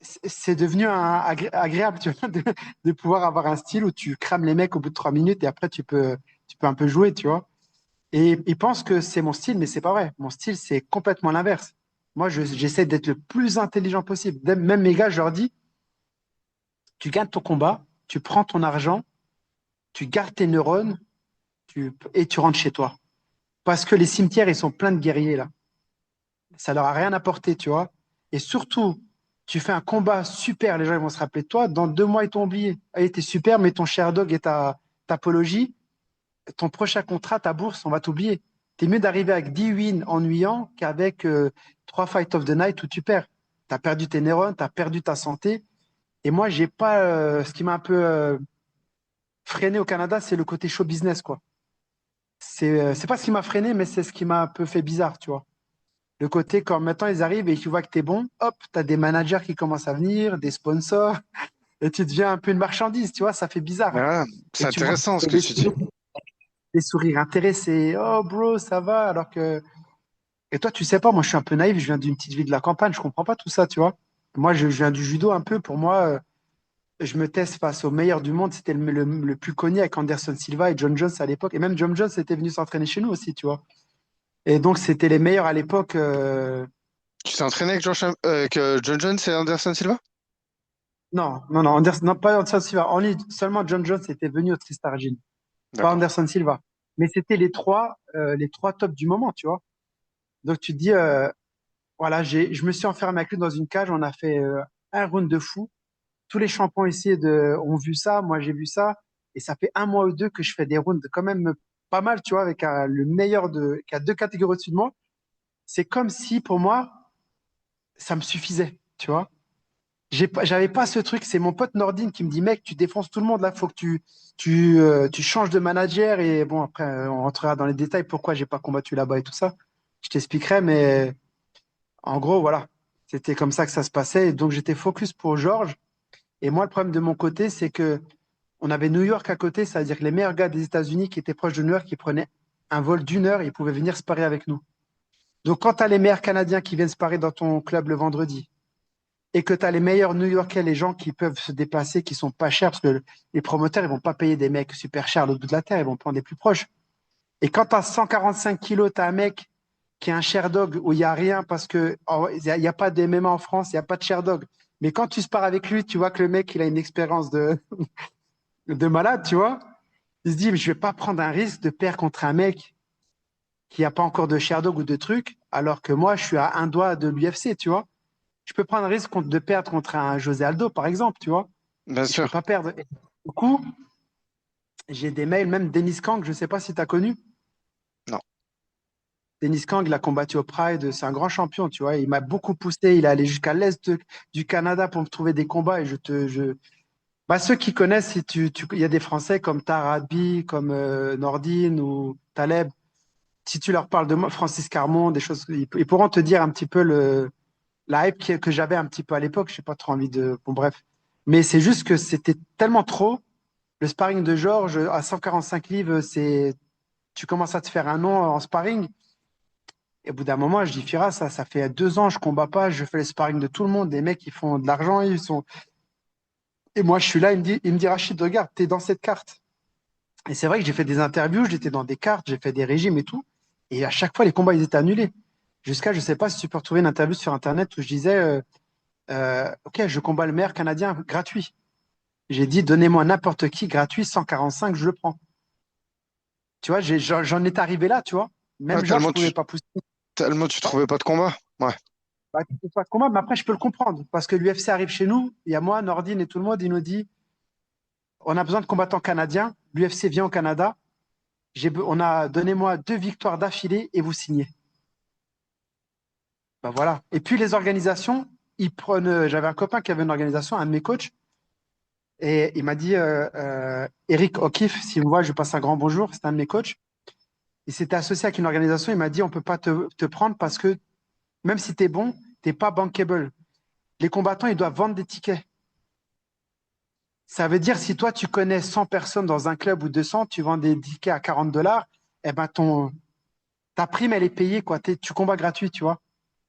c'est devenu agréable, tu vois, de pouvoir avoir un style où tu crames les mecs au bout de 3 minutes et après, tu peux un peu jouer, tu vois. Et ils pensent que c'est mon style, mais c'est pas vrai. Mon style, c'est complètement l'inverse. Moi, j'essaie d'être le plus intelligent possible. Même mes gars, je leur dis, tu gagnes ton combat, tu prends ton argent, tu gardes tes neurones, et tu rentres chez toi. Parce que les cimetières, ils sont pleins de guerriers, là. Ça leur a rien apporté, tu vois. Et surtout, tu fais un combat super, les gens ils vont se rappeler de toi. Dans 2 mois, ils t'ont oublié. Allez, t'es super, mais ton Sherdog et ta apologie, ton prochain contrat, ta bourse, on va t'oublier. T'es mieux d'arriver avec 10 wins ennuyants qu'avec 3 Fight of the Night où tu perds. T'as perdu tes neurones, t'as perdu ta santé. Et moi, j'ai pas. Ce qui m'a un peu freiné au Canada, c'est le côté show business, quoi. C'est pas ce qui m'a freiné, mais c'est ce qui m'a un peu fait bizarre, tu vois. Le côté, quand maintenant ils arrivent et tu vois que t'es bon, hop, t'as des managers qui commencent à venir, des sponsors, et tu deviens un peu une marchandise, tu vois, ça fait bizarre. Ah, c'est Et tu vois, intéressant ce c'est que des tu dis. signaux. des sourires intéressés. Oh, bro, ça va? Alors que. Et toi, tu sais pas, moi, je suis un peu naïf. Je viens d'une petite ville de la campagne. Je comprends pas tout ça, tu vois. Moi, je viens du judo un peu. Pour moi, je me teste face aux meilleurs du monde. C'était le plus connu avec Anderson Silva et John Jones à l'époque. Et même John Jones était venu s'entraîner chez nous aussi, tu vois. Et donc, c'était les meilleurs à l'époque. Tu t'es entraîné avec, John Jones et Anderson Silva? Non, non, non, non, pas Anderson Silva. Seulement John Jones était venu au Tristar Gym, pas D'accord. Anderson Silva. Mais c'était les trois tops du moment, tu vois. Donc, tu te dis, voilà, je me suis enfermé avec lui dans une cage. On a fait un round de fou. Tous les champions ici ont vu ça. Moi, j'ai vu ça. Et ça fait un mois ou deux que je fais des rounds quand même pas mal, tu vois, avec le meilleur qui a deux catégories au-dessus de moi. C'est comme si, pour moi, ça me suffisait, tu vois. J'avais pas ce truc. C'est mon pote Nordine qui me dit, mec, tu défonces tout le monde là. Faut que tu changes de manager. Et bon, après, on rentrera dans les détails pourquoi j'ai pas combattu là-bas et tout ça. Je t'expliquerai, mais en gros, voilà. C'était comme ça que ça se passait. Et donc, j'étais focus pour Georges. Et moi, le problème de mon côté, c'est que on avait New York à côté. C'est-à-dire que les meilleurs gars des États-Unis qui étaient proches de New York, ils prenaient un vol d'1 heure et ils pouvaient venir sparer avec nous. Donc, quand tu as les meilleurs Canadiens qui viennent sparer dans ton club le vendredi, et que tu as les meilleurs New-Yorkais, les gens qui peuvent se déplacer, qui sont pas chers, parce que les promoteurs, ils vont pas payer des mecs super chers à l'autre bout de la terre, ils vont prendre des plus proches. Et quand tu as 145 kilos, tu as un mec qui est un Sherdog où il n'y a rien parce que il y a pas de MMA en France, il n'y a pas de Sherdog. Mais quand tu se pars avec lui, tu vois que le mec, il a une expérience de malade, tu vois. Il se dit, mais je vais pas prendre un risque de perdre contre un mec qui n'a pas encore de Sherdog ou de trucs, alors que moi, je suis à un doigt de l'UFC, tu vois. Je peux prendre un risque de perdre contre un José Aldo, par exemple, tu vois. Bien Et je peux sûr. pas perdre. Et du coup, j'ai des mails, même Denis Kang, je sais pas si tu as connu. Non. Denis Kang, il a combattu au Pride, c'est un grand champion, tu vois. Il m'a beaucoup poussé, il est allé jusqu'à l'est du Canada pour me trouver des combats. Et bah, ceux qui connaissent, si il y a des Français comme Tahar Adbi, comme Nordine ou Taleb. Si tu leur parles de moi, Francis Carmon, des choses, ils pourront te dire un petit peu la hype que j'avais un petit peu à l'époque. Je n'ai pas trop envie de. Bon, bref. Mais c'est juste que c'était tellement trop. Le sparring de Georges à 145 livres, tu commences à te faire un nom en sparring. Et au bout d'un moment, je dis, Fira, ça fait 2 ans, je combats pas, je fais les sparring de tout le monde. Des mecs, ils font de l'argent, ils sont. Et moi, je suis là, il me dit, Rachid, regarde, t'es dans cette carte. Et c'est vrai que j'ai fait des interviews, j'étais dans des cartes, j'ai fait des régimes et tout. Et à chaque fois, les combats, ils étaient annulés. Jusqu'à, je sais pas si tu peux retrouver une interview sur Internet où je disais, OK, je combats le meilleur Canadien gratuit. J'ai dit, donnez-moi n'importe qui gratuit, 145, je le prends. Tu vois, j'en étais arrivé là, tu vois. Ouais, Même Georges, je pouvais pas pousser. tellement tu trouvais pas de combat. Ouais. Bah, tu peux pas de combat, mais après, je peux le comprendre. Parce que l'UFC arrive chez nous, il y a moi, Nordine et tout le monde, il nous dit, on a besoin de combattants canadiens. L'UFC vient au Canada. Donnez-moi 2 victoires d'affilée et vous signez. Ben voilà. Et puis les organisations, j'avais un copain qui avait une organisation, un de mes coachs, et il m'a dit, Eric O'Keefe, s'il me voit, je lui passe un grand bonjour, c'est un de mes coachs. Il s'était associé avec une organisation, il m'a dit, on ne peut pas te prendre parce que même si tu es bon, tu n'es pas bankable. Les combattants, ils doivent vendre des tickets. Ça veut dire, si toi, tu connais 100 personnes dans un club ou 200, tu vends des tickets à $40, eh ben ta prime, elle est payée, quoi. Tu combats gratuit, tu vois.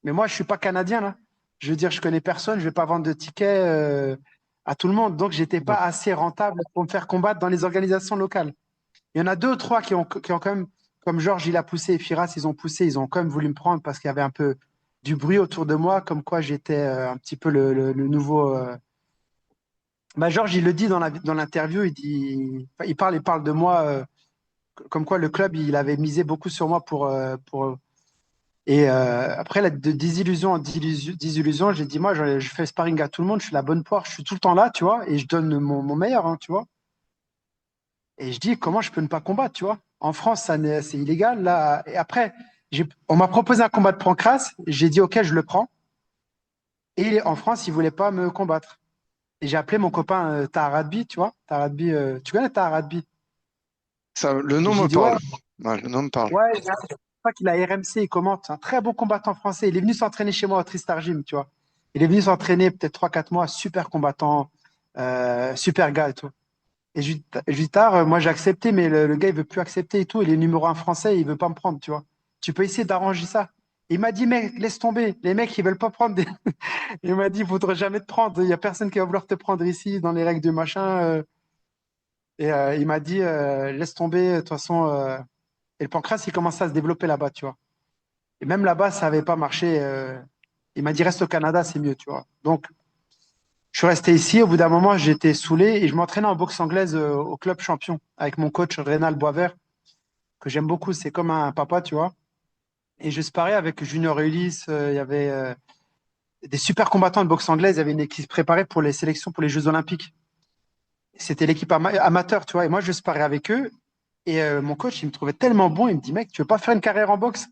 Mais moi, je suis pas canadien, là. Je veux dire, je connais personne, je vais pas vendre de tickets à tout le monde. Donc, j'étais pas assez rentable pour me faire combattre dans les organisations locales. Il y en a 2 ou 3 qui ont quand même, comme Georges, il a poussé, et Firas, ils ont poussé, ils ont quand même voulu me prendre parce qu'il y avait un peu du bruit autour de moi, comme quoi j'étais un petit peu le nouveau. Bah, Georges, il le dit dans l'interview, enfin, il parle de moi, comme quoi le club, il avait misé beaucoup sur moi pour. Et après, de désillusion en désillusion, j'ai dit, moi, je fais sparring à tout le monde, je suis la bonne poire, je suis tout le temps là, tu vois, et je donne mon meilleur, hein, tu vois. Et je dis, comment je peux ne pas combattre, tu vois? En France, c'est illégal, là. Et après, on m'a proposé un combat de Pancras, j'ai dit, OK, je le prends. Et en France, il voulait pas me combattre. Et j'ai appelé mon copain Tahar Adbi, tu vois. Tahar Adbi, tu connais Tahar Adbi? Ça, le Et nom j'ai me dit, ouais, parle. Ouais, le nom me parle. ouais, je crois qu'il a RMC, il commente. C'est un très bon combattant français. Il est venu s'entraîner chez moi au Tristar Gym, tu vois. Il est venu s'entraîner peut-être 3, 4 mois, super combattant, super gars et tout. Et je lui dis, tard, moi j'ai accepté, mais le gars il veut plus accepter et tout. Il est numéro un français, il veut pas me prendre, tu vois. Tu peux essayer d'arranger ça. Il m'a dit, mec, laisse tomber. Les mecs, ils veulent pas prendre des. Il m'a dit, il faudrait jamais te prendre. Il y a personne qui va vouloir te prendre ici dans les règles du machin. Il m'a dit, laisse tomber. De toute façon, et le pancréas, il commençait à se développer là-bas, tu vois. Et même là-bas, ça n'avait pas marché. Il m'a dit, reste au Canada, c'est mieux, tu vois. Donc, je suis resté ici. Au bout d'un moment, j'étais saoulé et je m'entraînais en boxe anglaise au club champion avec mon coach Rénal Boisvert, que j'aime beaucoup. C'est comme un papa, tu vois. Et je sparais avec Junior Ulysse. Il y avait des super combattants de boxe anglaise. Il y avait une équipe qui se préparait pour les sélections pour les Jeux Olympiques. C'était l'équipe amateur, tu vois. Et moi, je sparais avec eux. Et mon coach, il me trouvait tellement bon. Il me dit, mec, tu veux pas faire une carrière en boxe?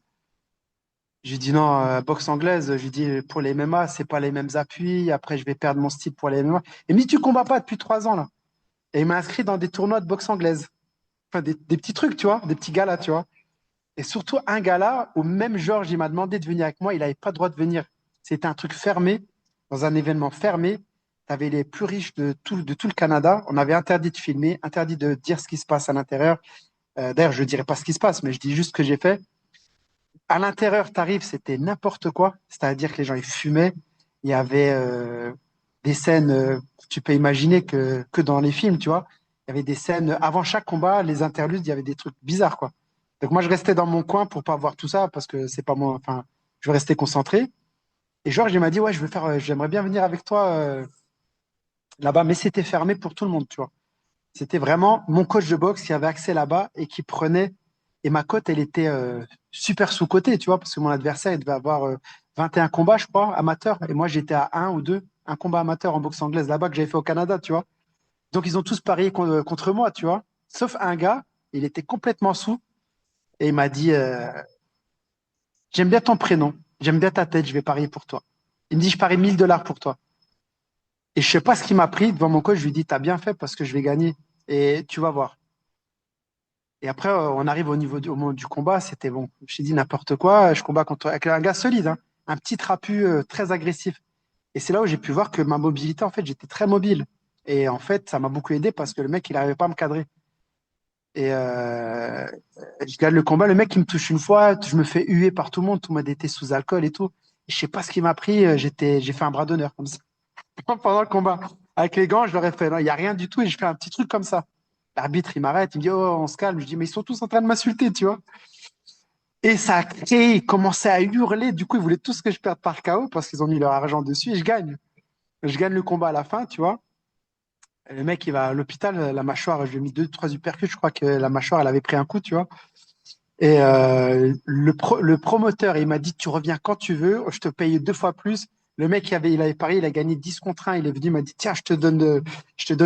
J'ai dit non, boxe anglaise, j'ai dit pour les MMA, c'est pas les mêmes appuis. Après, je vais perdre mon style pour les MMA. Il me dit, tu combats pas depuis 3 ans, là. Et il m'a inscrit dans des tournois de boxe anglaise. Enfin, des petits trucs, tu vois, des petits galas, tu vois. Et surtout, un gala où même Georges, il m'a demandé de venir avec moi. Il n'avait pas le droit de venir. C'était un truc fermé, dans un événement fermé. Tu avais les plus riches de tout le Canada. On avait interdit de filmer, interdit de dire ce qui se passe à l'intérieur. D'ailleurs, je ne dirai pas ce qui se passe, mais je dis juste ce que j'ai fait. À l'intérieur, t'arrives, c'était n'importe quoi. C'est-à-dire que les gens, ils fumaient. Il y avait des scènes, tu peux imaginer que dans les films, tu vois. Il y avait des scènes, avant chaque combat, les interludes, il y avait des trucs bizarres, quoi. Donc moi, je restais dans mon coin pour pas voir tout ça, parce que c'est pas moi, enfin, je veux rester concentré. Et Georges, il m'a dit, ouais, j'aimerais bien venir avec toi là-bas, mais c'était fermé pour tout le monde, tu vois. C'était vraiment mon coach de boxe qui avait accès là-bas et qui prenait. Et ma cote, elle était super sous-cotée, tu vois, parce que mon adversaire, il devait avoir 21 combats, je crois, amateurs. Et moi, j'étais à un ou deux, un combat amateur en boxe anglaise là-bas que j'avais fait au Canada, tu vois. Donc, ils ont tous parié contre moi, tu vois. Sauf un gars, il était complètement sous. Et il m'a dit, j'aime bien ton prénom, j'aime bien ta tête, je vais parier pour toi. Il me dit, je parie 1000 $ pour toi. Et je sais pas ce qu'il m'a pris devant mon coach, je lui dis, t'as bien fait parce que je vais gagner. Et tu vas voir. Et après, on arrive au moment du combat, c'était bon. Je me suis dit n'importe quoi, je combats avec un gars solide, hein, un petit trapu très agressif. Et c'est là où j'ai pu voir que ma mobilité, en fait, j'étais très mobile. Et en fait, ça m'a beaucoup aidé parce que le mec, il n'arrivait pas à me cadrer. Et je gagne le combat, le mec, il me touche une fois, je me fais huer par tout le monde, tout le monde était sous alcool et tout. Et je sais pas ce qui m'a pris, j'ai fait un bras d'honneur comme ça pendant le combat. Avec les gants, je leur ai fait, non, il n'y a rien du tout, et je fais un petit truc comme ça. L'arbitre, il m'arrête, il me dit, oh, on se calme. Je dis, mais ils sont tous en train de m'insulter, tu vois. Et ça a créé, ils commençaient à hurler. Du coup, ils voulaient tous que je perde par KO parce qu'ils ont mis leur argent dessus et je gagne. Je gagne le combat à la fin, tu vois. Le mec, il va à l'hôpital, la mâchoire, je lui ai mis deux, trois uppercuts. Je crois que la mâchoire, elle avait pris un coup, tu vois. Et le promoteur, il m'a dit, tu reviens quand tu veux, je te paye 2 fois plus. Le mec, il avait parié, il a gagné 10 contre 1. Il est venu, il m'a dit, tiens, je te donne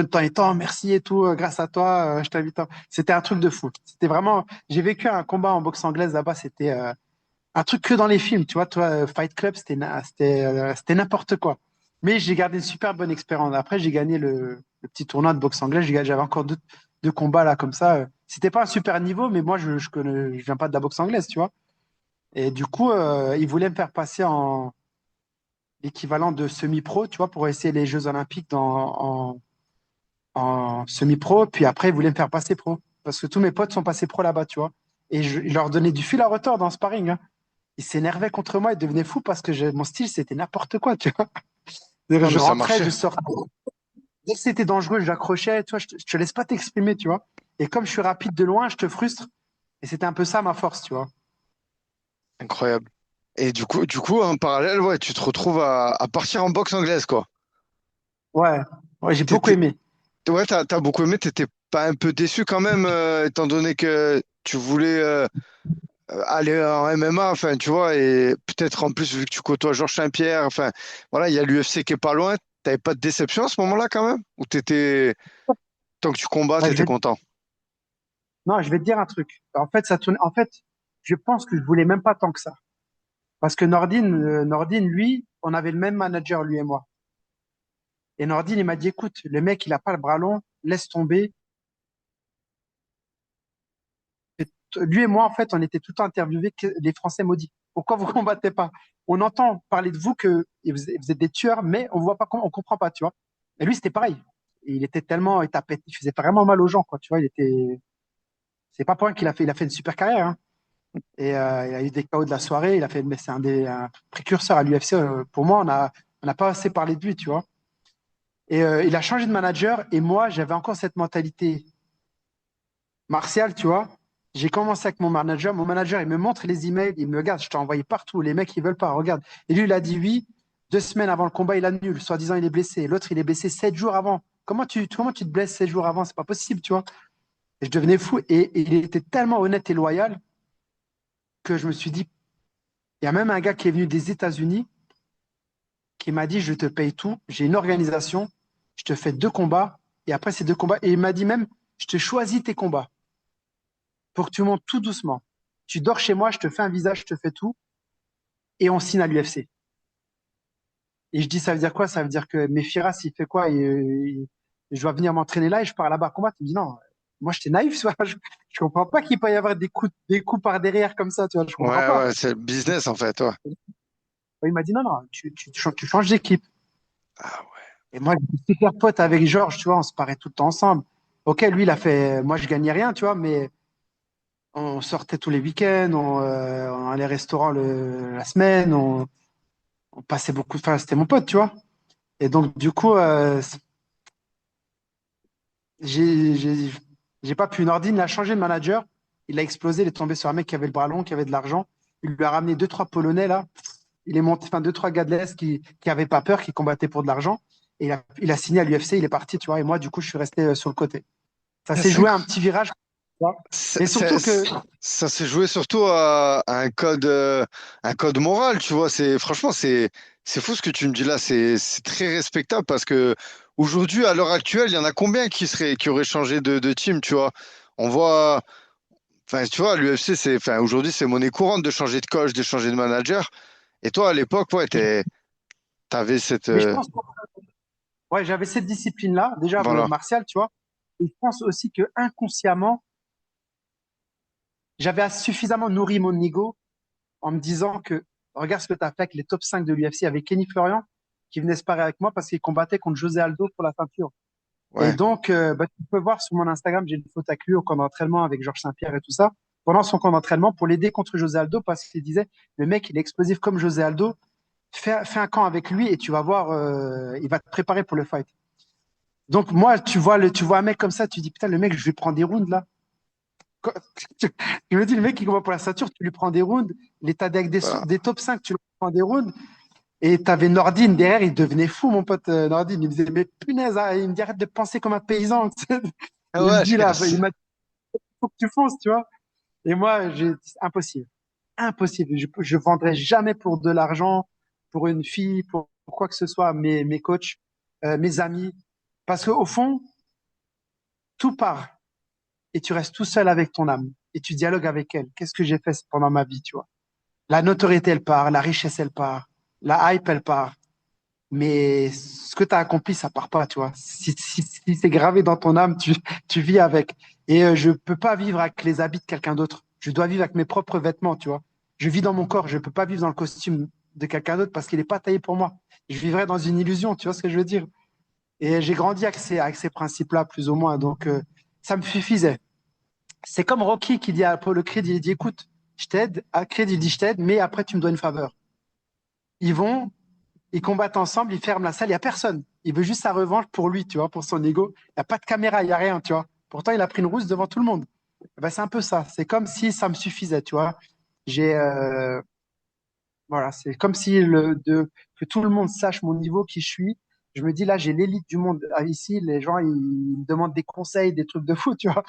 tant et tant, merci et tout, grâce à toi, je t'invite. C'était un truc de fou. C'était vraiment, j'ai vécu un combat en boxe anglaise là-bas, c'était un truc que dans les films, tu vois, toi, Fight Club, c'était n'importe quoi. Mais j'ai gardé une super bonne expérience. Après, j'ai gagné le petit tournoi de boxe anglaise. J'avais encore deux combats là comme ça. C'était pas un super niveau, mais moi, je viens pas de la boxe anglaise, tu vois. Et du coup, ils voulaient me faire passer en l'équivalent de semi-pro, tu vois, pour essayer les Jeux Olympiques en semi-pro. Puis après, ils voulaient me faire passer pro. Parce que tous mes potes sont passés pro là-bas, tu vois. Et je leur donnais du fil à retordre dans le sparring, hein. Ils s'énervaient contre moi, ils devenaient fous parce que mon style, c'était n'importe quoi, tu vois. Non, Je mais ça rentrais, marchait. je sortais. Dès que c'était dangereux, j'accrochais, tu vois, je te laisse pas t'exprimer, tu vois. Et comme je suis rapide de loin, je te frustre. Et c'était un peu ça ma force, tu vois. Incroyable. Et du coup, en parallèle, ouais, tu te retrouves à partir en boxe anglaise, quoi. Ouais, ouais, j'ai beaucoup T'étais, aimé. ouais, t'as beaucoup aimé, t'étais pas un peu déçu quand même, étant donné que tu voulais aller en MMA, enfin, tu vois, et peut-être en plus, vu que tu côtoies Georges Saint-Pierre, enfin, voilà, il y a l'UFC qui est pas loin. T'avais pas de déception à ce moment-là, quand même? Ou tant que tu combats, Ouais, t'étais content? non, je vais te dire un truc. En fait, ça tourne. En fait, je pense que je voulais même pas tant que ça. Parce que Nordine, lui, on avait le même manager, lui et moi. Et Nordine, il m'a dit, écoute, le mec, il a pas le bras long, laisse tomber. Lui et moi, en fait, on était tout le temps interviewés que les Français maudits. Pourquoi vous combattez pas? On entend parler de vous que vous êtes des tueurs, mais on voit pas comment, on comprend pas, tu vois. Et lui, c'était pareil. il était tellement, il faisait vraiment mal aux gens, quoi. Tu vois, c'est pas pour rien il a fait une super carrière, hein. Et il a eu des KO de la soirée. Mais c'est un précurseur à l'UFC. Pour moi, on n'a pas assez parlé de lui, tu vois. Et il a changé de manager. Et moi, j'avais encore cette mentalité martiale, tu vois. J'ai commencé avec mon manager. Mon manager, il me montre les emails. Il me regarde, je t'ai envoyé partout. Les mecs, ils veulent pas. Regarde. Et lui, il a dit oui. 2 semaines avant le combat, il annule. Soi-disant, il est blessé. L'autre, il est blessé 7 jours avant. Comment tu te blesses 7 jours avant? C'est pas possible, tu vois. Et je devenais fou. Et il était tellement honnête et loyal que je me suis dit, il y a même un gars qui est venu des États-Unis qui m'a dit, je te paye tout, j'ai une organisation, je te fais 2 combats, et après ces 2 combats, et il m'a dit même, je te choisis tes combats pour que tu montes tout doucement. Tu dors chez moi, je te fais un visage, je te fais tout, et on signe à l'UFC. Et je dis, ça veut dire quoi? Ça veut dire que Firas, il fait quoi? Je dois venir m'entraîner là et je pars là-bas combattre. Il me dit, non, moi j'étais naïf, tu vois. Je comprends pas qu'il peut y avoir des coups par derrière comme ça, tu vois, je comprends Ouais, pas. ouais, c'est le business en fait, ouais. Il m'a dit, non, non, tu changes d'équipe. Ah Et moi, j'étais super pote avec Georges, tu vois, on se paraît tout le temps ensemble. Ok, lui, il a fait. Moi, je gagnais rien, tu vois, mais on sortait tous les week-ends, on allait au restaurant la semaine, on passait beaucoup. Enfin, c'était mon pote, tu vois. Et donc, du coup, j'ai j'ai- j'ai pas pu. Nordine, il a changé de manager. Il a explosé, il est tombé sur un mec qui avait le bras long, qui avait de l'argent. Il lui a ramené 2, 3 Polonais, là. Il est monté, enfin, 2, 3 gars de l'Est qui avaient pas peur, qui combattaient pour de l'argent. Et il a signé à l'UFC, il est parti, tu vois. Et moi, du coup, je suis resté sur le côté. Ça ouais. s'est joué à un petit virage, tu vois. C'est- Mais c'est- surtout que, ça s'est joué surtout à un code moral, tu vois. Franchement, c'est fou ce que tu me dis là. C'est très respectable parce que aujourd'hui, à l'heure actuelle, il y en a combien qui auraient changé de team, tu vois. On voit, enfin, tu vois, l'UFC, enfin, aujourd'hui, c'est monnaie courante de changer de coach, de changer de manager. Et toi, à l'époque, ouais, t'avais cette, mais je pense que ouais, j'avais cette discipline-là, déjà voilà. martiale, tu vois. Et je pense aussi que inconsciemment, j'avais suffisamment nourri mon ego en me disant que regarde ce que tu as fait avec les top 5 de l'UFC, avec Kenny Florian, qui venait se parer avec moi parce qu'il combattait contre José Aldo pour la ceinture. Et Ouais, donc, tu peux voir sur mon Instagram, j'ai une photo avec lui au camp d'entraînement avec Georges Saint-Pierre et tout ça, pendant son camp d'entraînement pour l'aider contre José Aldo parce qu'il disait, le mec, il est explosif comme José Aldo, fais un camp avec lui et tu vas voir, il va te préparer pour le fight. Donc, moi, tu vois un mec comme ça, tu dis, putain, le mec, je vais prendre des rounds là. Quoi- Je me dis, le mec qui combat pour la ceinture, tu lui prends des rounds, l'état avec voilà. des top 5, tu lui prends des rounds. Et tu avais Nordine derrière, il devenait fou, mon pote Nordine. Il me disait, mais punaise, ah, il me dit, arrête de penser comme un paysan. Ah Il me ouais, dit là, il m'a dit, faut que tu fonces, tu vois. Et moi, c'est impossible. Impossible. Je vendrai jamais pour de l'argent, pour une fille, pour quoi que ce soit, mes coachs, mes amis. Parce qu'au fond, tout part et tu restes tout seul avec ton âme et tu dialogues avec elle. Qu'est-ce que j'ai fait pendant ma vie, tu vois? La notoriété, elle part, la richesse, elle part, la hype, elle part. Mais ce que tu as accompli, ça part pas, tu vois. Si c'est gravé dans ton âme, tu vis avec. Et je peux pas vivre avec les habits de quelqu'un d'autre. Je dois vivre avec mes propres vêtements, tu vois. Je vis dans mon corps, je peux pas vivre dans le costume de quelqu'un d'autre parce qu'il est pas taillé pour moi. Je vivrais dans une illusion, tu vois ce que je veux dire? Et j'ai grandi avec ces principes-là, plus ou moins. Donc, ça me suffisait. C'est comme Rocky qui dit à Apollo Creed, il dit, écoute, je t'aide. À Creed, il dit, je t'aide, mais après, tu me dois une faveur. Ils vont, ils combattent ensemble, ils ferment la salle, il n'y a personne. Il veut juste sa revanche pour lui, tu vois, pour son ego. Il n'y a pas de caméra, il n'y a rien, tu vois. Pourtant, il a pris une rousse devant tout le monde. Eh ben, c'est un peu ça. C'est comme si ça me suffisait, tu vois. J'ai, voilà, c'est comme si que tout le monde sache mon niveau, qui je suis. Je me dis, là, j'ai l'élite du monde. Ah, ici, les gens, ils me demandent des conseils, des trucs de fou, tu vois.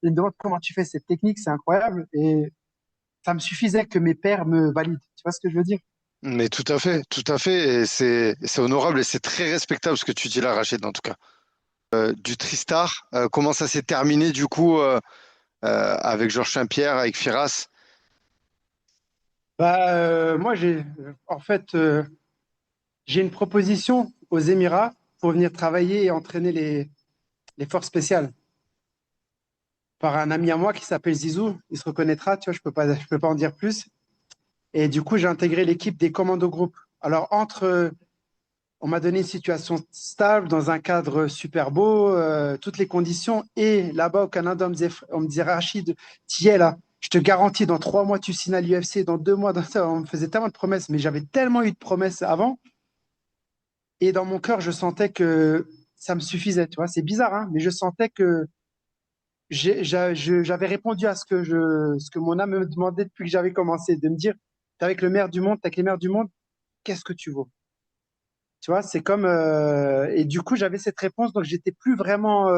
Ils me demandent comment tu fais cette technique, c'est incroyable. Et ça me suffisait que mes pairs me valident. Tu vois ce que je veux dire? Mais tout à fait, tout à fait. Et c'est honorable et c'est très respectable ce que tu dis là, Rachid, en tout cas. Du Tristar, comment ça s'est terminé du coup avec Georges Saint-Pierre, avec Firas? Bah, moi, en fait, j'ai une proposition aux Émirats pour venir travailler et entraîner les forces spéciales par un ami à moi qui s'appelle Zizou. Il se reconnaîtra, tu vois, je peux pas en dire plus. Et du coup, j'ai intégré l'équipe des commandos groupes. Alors, entre On m'a donné une situation stable dans un cadre super beau, toutes les conditions. Et là-bas au Canada, on me disait Rachid, tu es là. Je te garantis, dans 3 mois, tu signes à l'UFC. Dans 2 mois, dans ça, on me faisait tellement de promesses. Mais j'avais tellement eu de promesses avant. Et dans mon cœur, je sentais que ça me suffisait. Tu vois, c'est bizarre, hein, mais je sentais que j'avais répondu à ce que mon âme me demandait depuis que j'avais commencé, de me dire, t'es avec le maire du monde, t'es avec les maires du monde, qu'est-ce que tu vaux? Tu vois, c'est comme et du coup j'avais cette réponse, donc j'étais plus vraiment.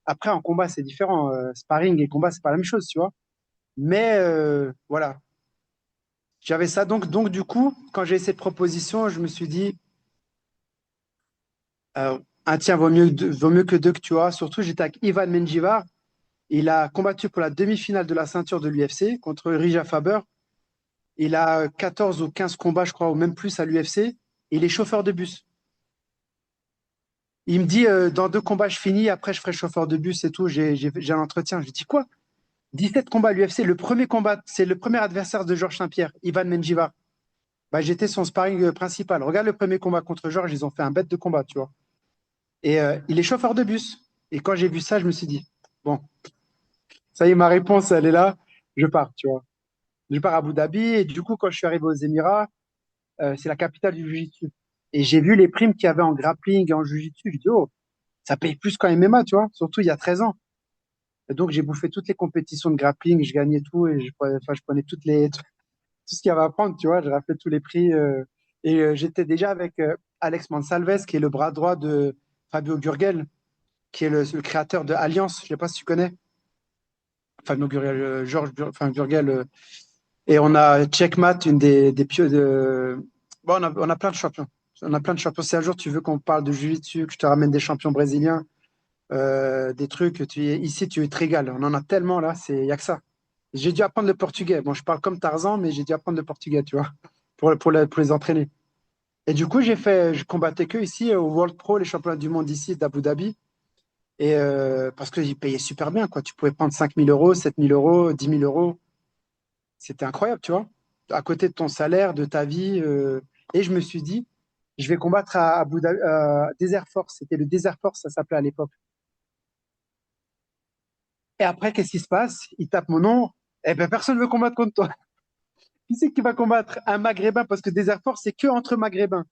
Après en combat c'est différent, sparring et combat c'est pas la même chose, tu vois. Mais voilà, j'avais ça donc du coup quand j'ai cette proposition, je me suis dit un tien vaut mieux que deux que tu as. Surtout j'étais avec Ivan Menjivar, il a combattu pour la demi-finale de la ceinture de l'UFC contre Rija Faber. Il a 14 ou 15 combats, je crois, ou même plus à l'UFC. Il est chauffeur de bus. Il me dit, dans 2 combats, je finis, après je ferai chauffeur de bus et tout, j'ai un entretien. Je dis quoi? 17 combats à l'UFC, le premier combat, c'est le premier adversaire de Georges Saint-Pierre, Ivan Menjivar. Bah, j'étais son sparring principal. Regarde le premier combat contre Georges, ils ont fait un bête de combat, tu vois. Et il est chauffeur de bus. Et quand j'ai vu ça, je me suis dit, bon, ça y est, ma réponse, elle est là, je pars, tu vois. Je pars à Abu Dhabi, et du coup, quand je suis arrivé aux Émirats, c'est la capitale du Jiu-Jitsu. Et j'ai vu les primes qu'il y avait en grappling et en Jiu-Jitsu. Je dis, oh, ça paye plus qu'en MMA, tu vois, surtout il y a 13 ans. Et donc, j'ai bouffé toutes les compétitions de grappling, je gagnais tout et je prenais tout ce qu'il y avait à prendre, tu vois, je raflais tous les prix. Et j'étais déjà avec Alex Mansalves, qui est le bras droit de Fabio Gurgel, qui est le créateur de Alliance. Je sais pas si tu connais. Fabio Gurgel, enfin, Gurgel. Et on a Checkmat, une des pieux de. Bon, on a plein de champions. On a plein de champions. Si un jour tu veux qu'on parle de Jiu-Jitsu, que je te ramène des champions brésiliens, des trucs, ici tu te régales. On en a tellement là, il y a que ça. J'ai dû apprendre le portugais. Bon, je parle comme Tarzan, mais j'ai dû apprendre le portugais, tu vois, pour les entraîner. Et du coup, je combattais que ici au World Pro, les championnats du monde ici d'Abu Dhabi. Et parce qu'ils payaient super bien, quoi. Tu pouvais prendre 5 000 euros, 7 000 euros, 10 000 euros. C'était incroyable, tu vois. À côté de ton salaire, de ta vie. Et je me suis dit, je vais combattre à Abu Dhabi, Desert Force. C'était le Desert Force, ça s'appelait à l'époque. Et après, qu'est-ce qui se passe? Il tape mon nom. Eh ben, personne ne veut combattre contre toi. Qui c'est qui va combattre un Maghrébin? Parce que Desert Force, c'est que entre Maghrébins.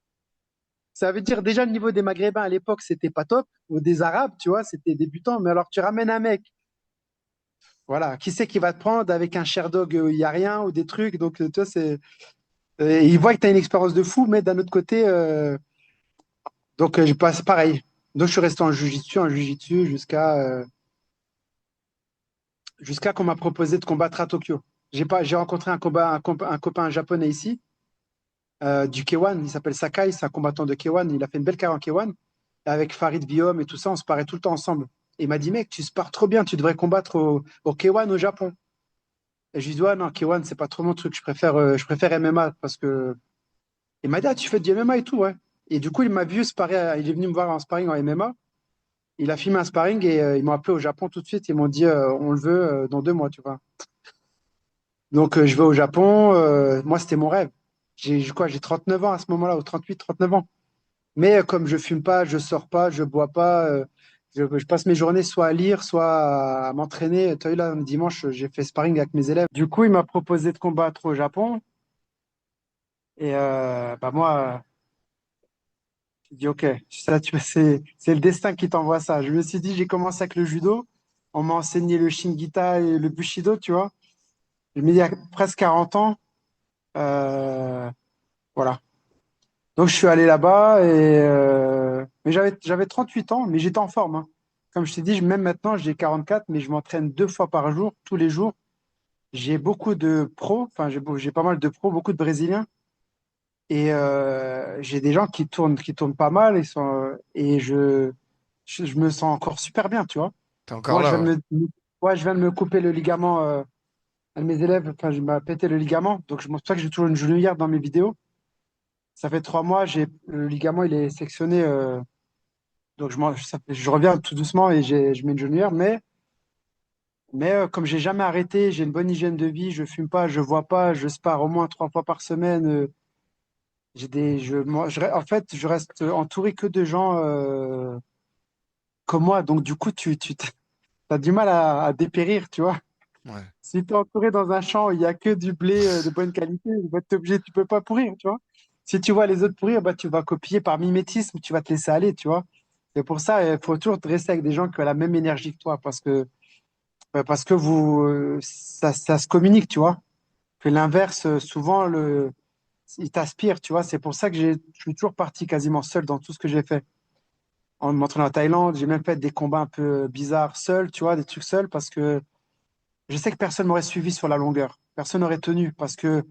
Ça veut dire déjà le niveau des Maghrébins à l'époque, c'était pas top. Ou des Arabes, tu vois, c'était débutant. Mais alors, tu ramènes un mec. Voilà. Qui c'est qui va te prendre avec un Sherdog où il n'y a rien ou des trucs? Donc, tu vois, c'est. Il voit que tu as une expérience de fou, mais d'un autre côté, donc je passe pareil. Donc, je suis resté en Jiu-Jitsu jusqu'à qu'on m'a proposé de combattre à Tokyo. J'ai rencontré un copain japonais ici, du K1, il s'appelle Sakai, c'est un combattant de K1, il a fait une belle carrière en K1, avec Farid Biom et tout ça, on se parait tout le temps ensemble. Et il m'a dit, mec, tu spares trop bien, tu devrais combattre au K1 au Japon. Et je lui ai dit, ouais, non, K1, c'est pas trop mon truc, je préfère MMA parce que. Il m'a dit, ah, tu fais du MMA et tout, ouais. Et du coup, il m'a vu sparer, il est venu me voir en sparring en MMA. Il a filmé un sparring et ils m'ont appelé au Japon tout de suite. Ils m'ont dit, on le veut dans 2 mois, tu vois. Donc, je vais au Japon. Moi, c'était mon rêve. J'ai 39 ans à ce moment-là, ou 38, 39 ans. Mais comme je fume pas, je sors pas, je bois pas, je passe mes journées soit à lire, soit à m'entraîner. Tu as vu, là, dimanche, j'ai fait sparring avec mes élèves. Du coup, il m'a proposé de combattre au Japon. Et bah moi, j'ai dit, OK, ça, c'est le destin qui t'envoie ça. Je me suis dit, j'ai commencé avec le judo. On m'a enseigné le Shingita et le Bushido, tu vois. Je me dis, il y a presque 40 ans. Euh, voilà. Donc, je suis allé là-bas mais j'avais 38 ans, mais j'étais en forme, hein. Comme je t'ai dit, même maintenant, j'ai 44, mais je m'entraîne 2 fois par jour, tous les jours. J'ai beaucoup de pros, enfin, j'ai pas mal de pros, beaucoup de Brésiliens. Et j'ai des gens qui tournent pas mal et je me sens encore super bien, tu vois. T'es encore Moi, là, ouais. ouais, je viens de me couper le ligament, un de mes élèves, enfin, je m'a pété le ligament. Donc, c'est pour ça que j'ai toujours une genouillère dans mes vidéos. Ça fait 3 mois, le ligament, il est sectionné. Donc, je reviens tout doucement et je mets une genouillère. Mais comme j'ai jamais arrêté, j'ai une bonne hygiène de vie, je fume pas, je vois pas, je spare au moins 3 fois par semaine. En fait, je reste entouré que de gens comme moi. Donc, du coup, tu as du mal à dépérir, tu vois. Ouais. Si tu es entouré dans un champ, il n'y a que du blé de bonne qualité, bah, t'es obligé, tu peux pas pourrir, tu vois. Si tu vois les autres pourrir, bah, tu vas copier par mimétisme, tu vas te laisser aller, tu vois. C'est pour ça, il faut toujours te rester avec des gens qui ont la même énergie que toi, parce que ça se communique, tu vois. Que l'inverse, souvent, il t'aspire, tu vois. C'est pour ça que je suis toujours parti quasiment seul dans tout ce que j'ai fait. En m'entraînant en Thaïlande, j'ai même fait des combats un peu bizarres seul, tu vois, des trucs seuls, parce que je sais que personne m'aurait suivi sur la longueur. Personne n'aurait tenu, parce que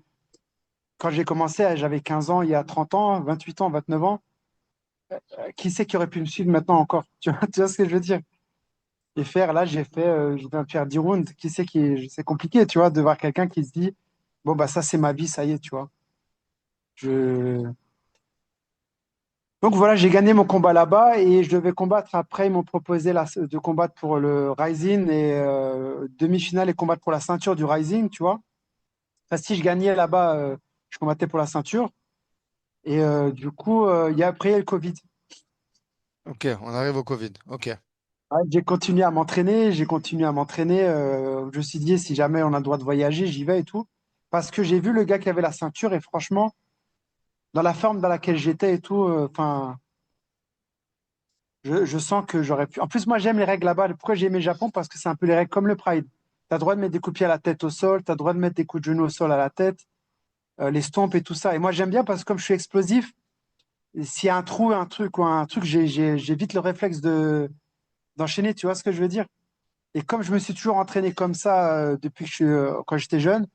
quand j'ai commencé, j'avais 15 ans, il y a 30 ans, 28 ans, 29 ans. Qui c'est qui aurait pu me suivre maintenant encore? Tu vois ce que je veux dire? Et faire, là, je viens de faire 10 rounds. C'est compliqué, tu vois, de voir quelqu'un qui se dit, bon, bah, ça, c'est ma vie, ça y est, tu vois. Je... Donc voilà, j'ai gagné mon combat là-bas et je devais combattre après. Ils m'ont proposé de combattre pour le Rising et demi-finale et combattre pour la ceinture du Rising, tu vois. Enfin, si je gagnais là-bas, je combattais pour la ceinture. Et du coup, après, il y a le Covid. Ok, on arrive au Covid. Ok. Ouais, j'ai continué à m'entraîner, j'ai continué à m'entraîner. Je me suis dit, si jamais on a le droit de voyager, j'y vais et tout. Parce que j'ai vu le gars qui avait la ceinture et franchement, dans la forme dans laquelle j'étais et tout, enfin, je sens que j'aurais pu. En plus, moi, j'aime les règles là-bas. Pourquoi j'ai aimé le Japon? Parce que c'est un peu les règles comme le Pride. Tu as le droit de mettre des coups de pied à la tête au sol, tu as le droit de mettre des coups de genou au sol à la tête, les stompes et tout ça. Et moi, j'aime bien parce que comme je suis explosif, s'il y a un trou, un truc ou un truc, j'ai vite le réflexe d'enchaîner. Tu vois ce que je veux dire? Et comme je me suis toujours entraîné comme ça depuis quand j'étais jeune,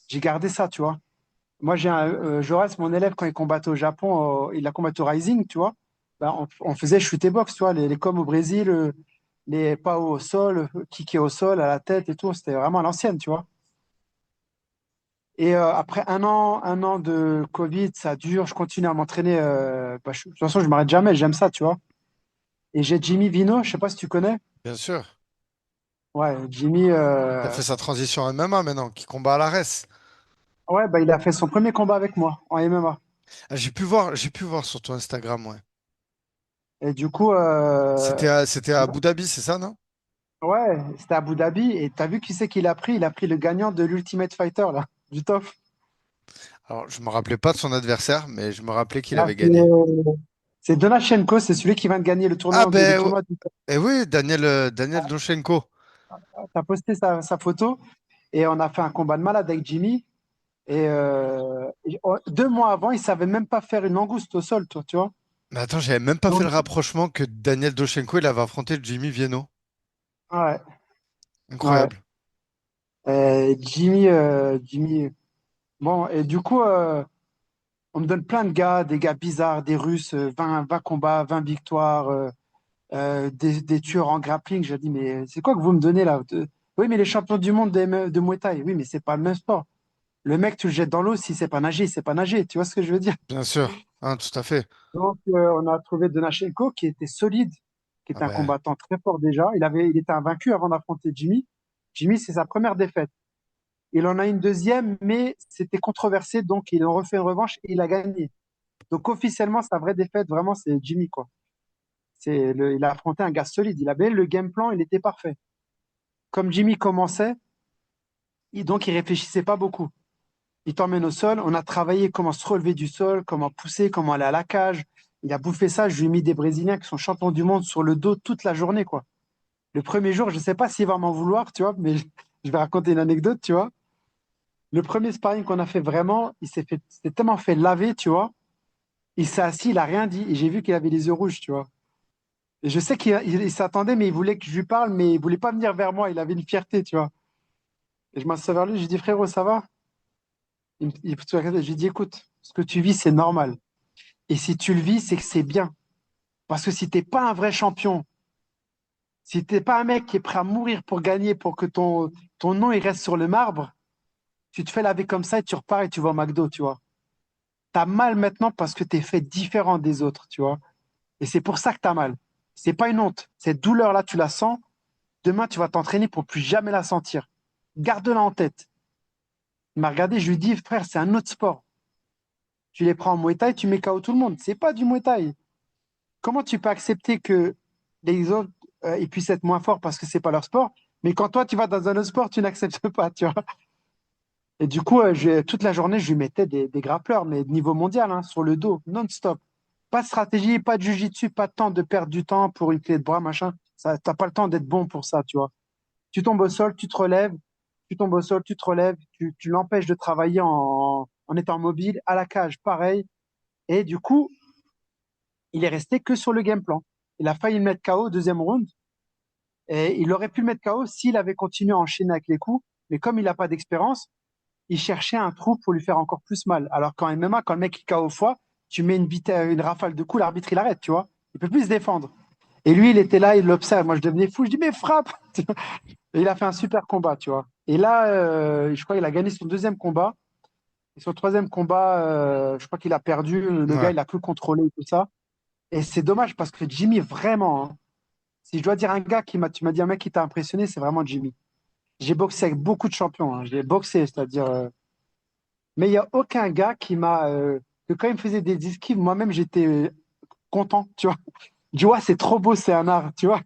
j'ai gardé ça, tu vois. Moi, Jaurès, mon élève, quand il combattait au Japon, il a combattu au Rising, tu vois. Bah, on faisait shoot et box, tu vois, les comme au Brésil, les pas au sol, kicker au sol, à la tête et tout. C'était vraiment à l'ancienne, tu vois. Et après un an de Covid, ça dure. Je continue à m'entraîner. De toute façon, je m'arrête jamais. J'aime ça, tu vois. Et j'ai Jimmy Vino, je sais pas si tu connais. Bien sûr. Ouais, Jimmy. Il a fait sa transition en MMA maintenant, qui combat à l'ARES. Ouais, bah, il a fait son premier combat avec moi en MMA. Ah, j'ai pu voir sur ton Instagram, ouais. Et du coup, C'était à Abu Dhabi, c'est ça, non? ouais, c'était à Abu Dhabi. Et t'as vu qui c'est qu'il a pris? Il a pris le gagnant de l'Ultimate Fighter, là, du top. Alors, je me rappelais pas de son adversaire, mais je me rappelais qu'il Là, avait gagné. c'est Donachenko, c'est celui qui vient de gagner Ah le ben, tournoi du top. oui, Daniel Donchenko. T'as posté sa photo et on a fait un combat de malade avec Jimmy. Et, 2 mois avant, il savait même pas faire une langouste au sol, toi, tu vois. Mais attends, j'avais même pas fait Donc, le rapprochement que Daniel Donchenko, il avait affronté Jimmy Vienno. ouais, ouais. Incroyable. Jimmy. Bon, et du coup, on me donne plein de gars, des gars bizarres, des Russes, 20 combats, 20 victoires, des tueurs en grappling. J'ai dit, mais c'est quoi que vous me donnez là? Oui, mais les champions du monde de Muay Thai. Oui, mais c'est pas le même sport. Le mec, tu le jettes dans l'eau, si c'est pas nager, c'est pas nager. Tu vois ce que je veux dire? Bien sûr. Hein, tout à fait. Donc, on a trouvé Donachenko qui était solide, qui Ah était un ben, combattant très fort déjà. Il était invaincu avant d'affronter Jimmy. Jimmy, c'est sa première défaite. Il en a une deuxième, mais c'était controversé, donc il en refait une revanche et il a gagné. Donc officiellement, sa vraie défaite, vraiment, c'est Jimmy, quoi. Il a affronté un gars solide. Il avait le game plan, il était parfait. Comme Jimmy commençait, donc il réfléchissait pas beaucoup. Il t'emmène au sol. On a travaillé comment se relever du sol, comment pousser, comment aller à la cage. Il a bouffé ça. Je lui ai mis des Brésiliens qui sont champions du monde sur le dos toute la journée, quoi. Le premier jour, je sais pas s'il va m'en vouloir, tu vois, mais je vais raconter une anecdote, tu vois. Le premier sparring qu'on a fait vraiment, s'est tellement fait laver, tu vois. Il s'est assis, il a rien dit, et j'ai vu qu'il avait les yeux rouges, tu vois. Et je sais qu'il s'attendait, mais il voulait que je lui parle, mais il voulait pas venir vers moi. Il avait une fierté, tu vois. Et je m'assois vers lui, je lui dis, frérot, ça va? Je lui dis, écoute, ce que tu vis, c'est normal. Et si tu le vis, c'est que c'est bien. Parce que si t'es pas un vrai champion, si t'es pas un mec qui est prêt à mourir pour gagner, pour que ton nom il reste sur le marbre, tu te fais laver comme ça et tu repars et tu vas au McDo, tu vois. T'as mal maintenant parce que t'es fait différent des autres, tu vois. Et c'est pour ça que t'as mal. C'est pas une honte. Cette douleur-là, tu la sens. Demain, tu vas t'entraîner pour plus jamais la sentir. Garde-la en tête. Il m'a regardé, je lui dis, frère, c'est un autre sport. Tu les prends en Muay Thai, tu mets KO tout le monde. C'est pas du Muay Thai. Comment tu peux accepter que les autres ils puissent être moins forts parce que c'est pas leur sport, mais quand toi tu vas dans un autre sport, tu n'acceptes pas, tu vois. Et du coup, toute la journée, je lui mettais des grappleurs, mais de niveau mondial, hein, sur le dos, non-stop. Pas de stratégie, pas de jujitsu, pas de temps de perdre du temps pour une clé de bras, machin. Ça, t'as pas le temps d'être bon pour ça, tu vois. Tu tombes au sol, tu te relèves, tu tombes au sol, tu te relèves, tu l'empêches de travailler en étant mobile, à la cage, pareil. Et du coup, il est resté que sur le game plan. Il a failli le mettre KO au deuxième round. Et il aurait pu le mettre KO s'il avait continué à enchaîner avec les coups. Mais comme il n'a pas d'expérience, il cherchait un trou pour lui faire encore plus mal. Alors qu'en MMA, quand le mec il KO fois, tu mets une rafale de coups, l'arbitre il arrête, tu vois. Il peut plus se défendre. Et lui, il était là, il l'observe. Moi, je devenais fou. Je dis, mais frappe! Et il a fait un super combat, tu vois. Et là, je crois qu'il a gagné son deuxième combat. Et son troisième combat, je crois qu'il a perdu. Le gars, Ouais. il a plus contrôlé et tout ça. Et c'est dommage parce que Jimmy, vraiment, hein, si je dois dire un gars tu m'as dit un mec qui t'a impressionné, c'est vraiment Jimmy. J'ai boxé avec beaucoup de champions, hein. J'ai boxé, c'est-à-dire. Mais il n'y a aucun gars que quand il me faisait des esquives, moi-même, j'étais content, tu vois. Tu vois, c'est trop beau, c'est un art, tu vois.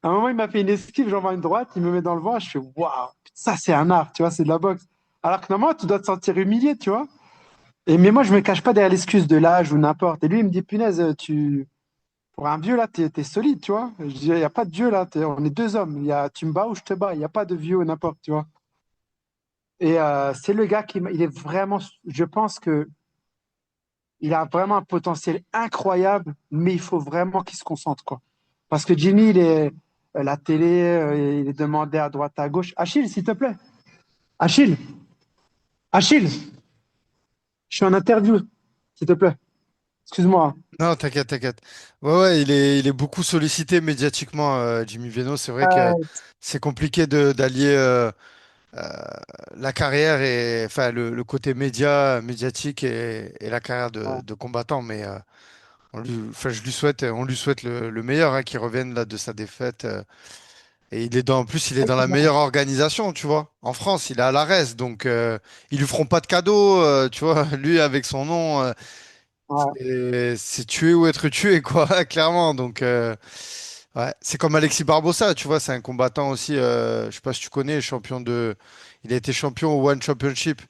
À un moment, il m'a fait une esquive, j'envoie une droite, il me met dans le vent, je fais waouh, ça, c'est un art, tu vois, c'est de la boxe. Alors que normalement, tu dois te sentir humilié, tu vois. Mais moi, je me cache pas derrière l'excuse de l'âge ou n'importe. Et lui, il me dit, punaise, pour un vieux, là, t'es solide, tu vois. Je dis, il n'y a pas de vieux, là, on est deux hommes. Tu me bats ou je te bats, il n'y a pas de vieux ou n'importe, tu vois. Et c'est le gars il est vraiment, je pense que il a vraiment un potentiel incroyable, mais il faut vraiment qu'il se concentre, quoi. Parce que Jimmy, la télé, il est demandé à droite, à gauche. Achille, s'il te plaît. Achille, Achille, je suis en interview, s'il te plaît. Excuse-moi. Non, t'inquiète, t'inquiète. Ouais, ouais, il est beaucoup sollicité médiatiquement, Jimmy Veno. C'est vrai que Euh, c'est compliqué d'allier euh, la carrière et enfin le côté médiatique et la carrière ouais. de combattant. Mais enfin, on lui souhaite le meilleur, hein, qu'il revienne là de sa défaite. Et en plus, il est dans la meilleure organisation, tu vois. En France, il est à l'ARES, donc ils lui feront pas de cadeau, tu vois. Lui, avec son nom. Ouais. C'est tuer ou être tué, quoi, clairement. Donc, ouais. C'est comme Alexis Barbosa, tu vois, c'est un combattant aussi, je sais pas si tu connais, il a été champion au One Championship.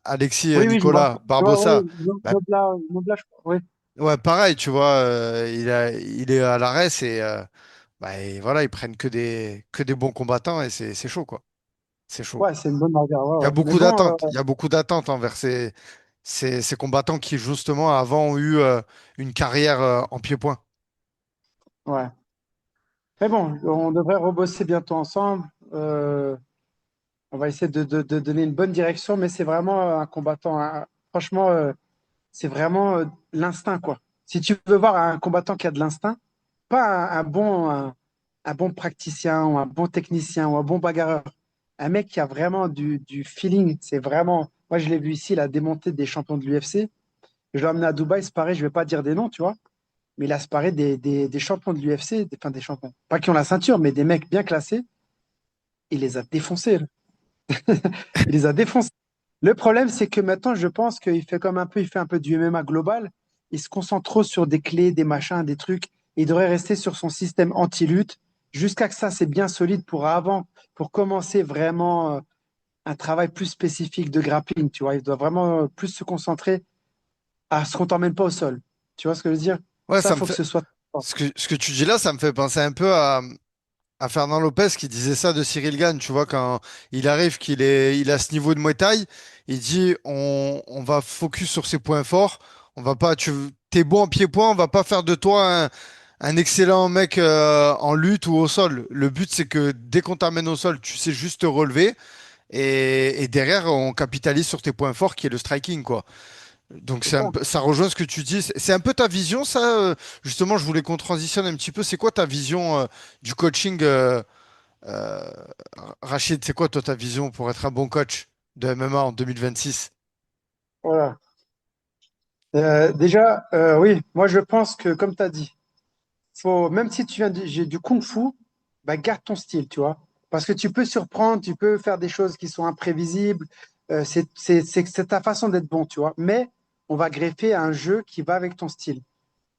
Alexis Oui, oui, je vois. Nicolas Je vois, oui, Barbosa, bah, Nobla, Nobla, je crois. Oui, ouais, pareil, tu vois, il est à l'arrêt, bah, et voilà, ils prennent que des bons combattants et c'est chaud, quoi. C'est chaud. ouais, c'est une bonne marqueur. Ouais, Il y a ouais. Mais beaucoup bon, d'attentes. Il y a beaucoup d'attentes envers ces combattants qui, justement, avant ont eu une carrière en pied-point. ouais. Mais bon, on devrait rebosser bientôt ensemble. On va essayer de donner une bonne direction, mais c'est vraiment un combattant, hein. Franchement, c'est vraiment l'instinct, quoi. Si tu veux voir un combattant qui a de l'instinct, pas un bon praticien ou un bon technicien ou un bon bagarreur, un mec qui a vraiment du feeling, c'est vraiment. Moi, je l'ai vu ici, il a démonté des champions de l'UFC. Je l'ai emmené à Dubaï, c'est pareil, je vais pas dire des noms, tu vois, mais il a sparé des champions de l'UFC, enfin des champions, pas qui ont la ceinture, mais des mecs bien classés. Il les a défoncés, là. Il les a défoncés. Le problème, c'est que maintenant, je pense il fait un peu du MMA global. Il se concentre trop sur des clés, des machins, des trucs. Il devrait rester sur son système anti-lutte jusqu'à que ça, c'est bien solide pour commencer vraiment un travail plus spécifique de grappling, tu vois. Il doit vraiment plus se concentrer à ce qu'on t'emmène pas au sol. Tu vois ce que je veux dire? Ouais, Ça, ça me faut que fait. ce soit. Ce que tu dis là, ça me fait penser un peu à Fernand Lopez qui disait ça de Cyril Gane. Tu vois, quand il arrive, il a ce niveau de Muay Thai, il dit on va focus sur ses points forts. On va pas, t'es bon en pied-point, on va pas faire de toi un excellent mec en lutte ou au sol. Le but, c'est que dès qu'on t'amène au sol, tu sais juste te relever et derrière, on capitalise sur tes points forts qui est le striking, quoi. Donc C'est ça. ça rejoint ce que tu dis. C'est un peu ta vision, ça. Justement, je voulais qu'on transitionne un petit peu. C'est quoi ta vision du coaching, euh, Rachid? C'est quoi toi ta vision pour être un bon coach de MMA en 2026? Voilà. Déjà, oui, moi, je pense que, comme tu as dit, même si j'ai du kung-fu, bah, garde ton style, tu vois. Parce que tu peux surprendre, tu peux faire des choses qui sont imprévisibles. c'est ta façon d'être bon, tu vois. Mais on va greffer un jeu qui va avec ton style.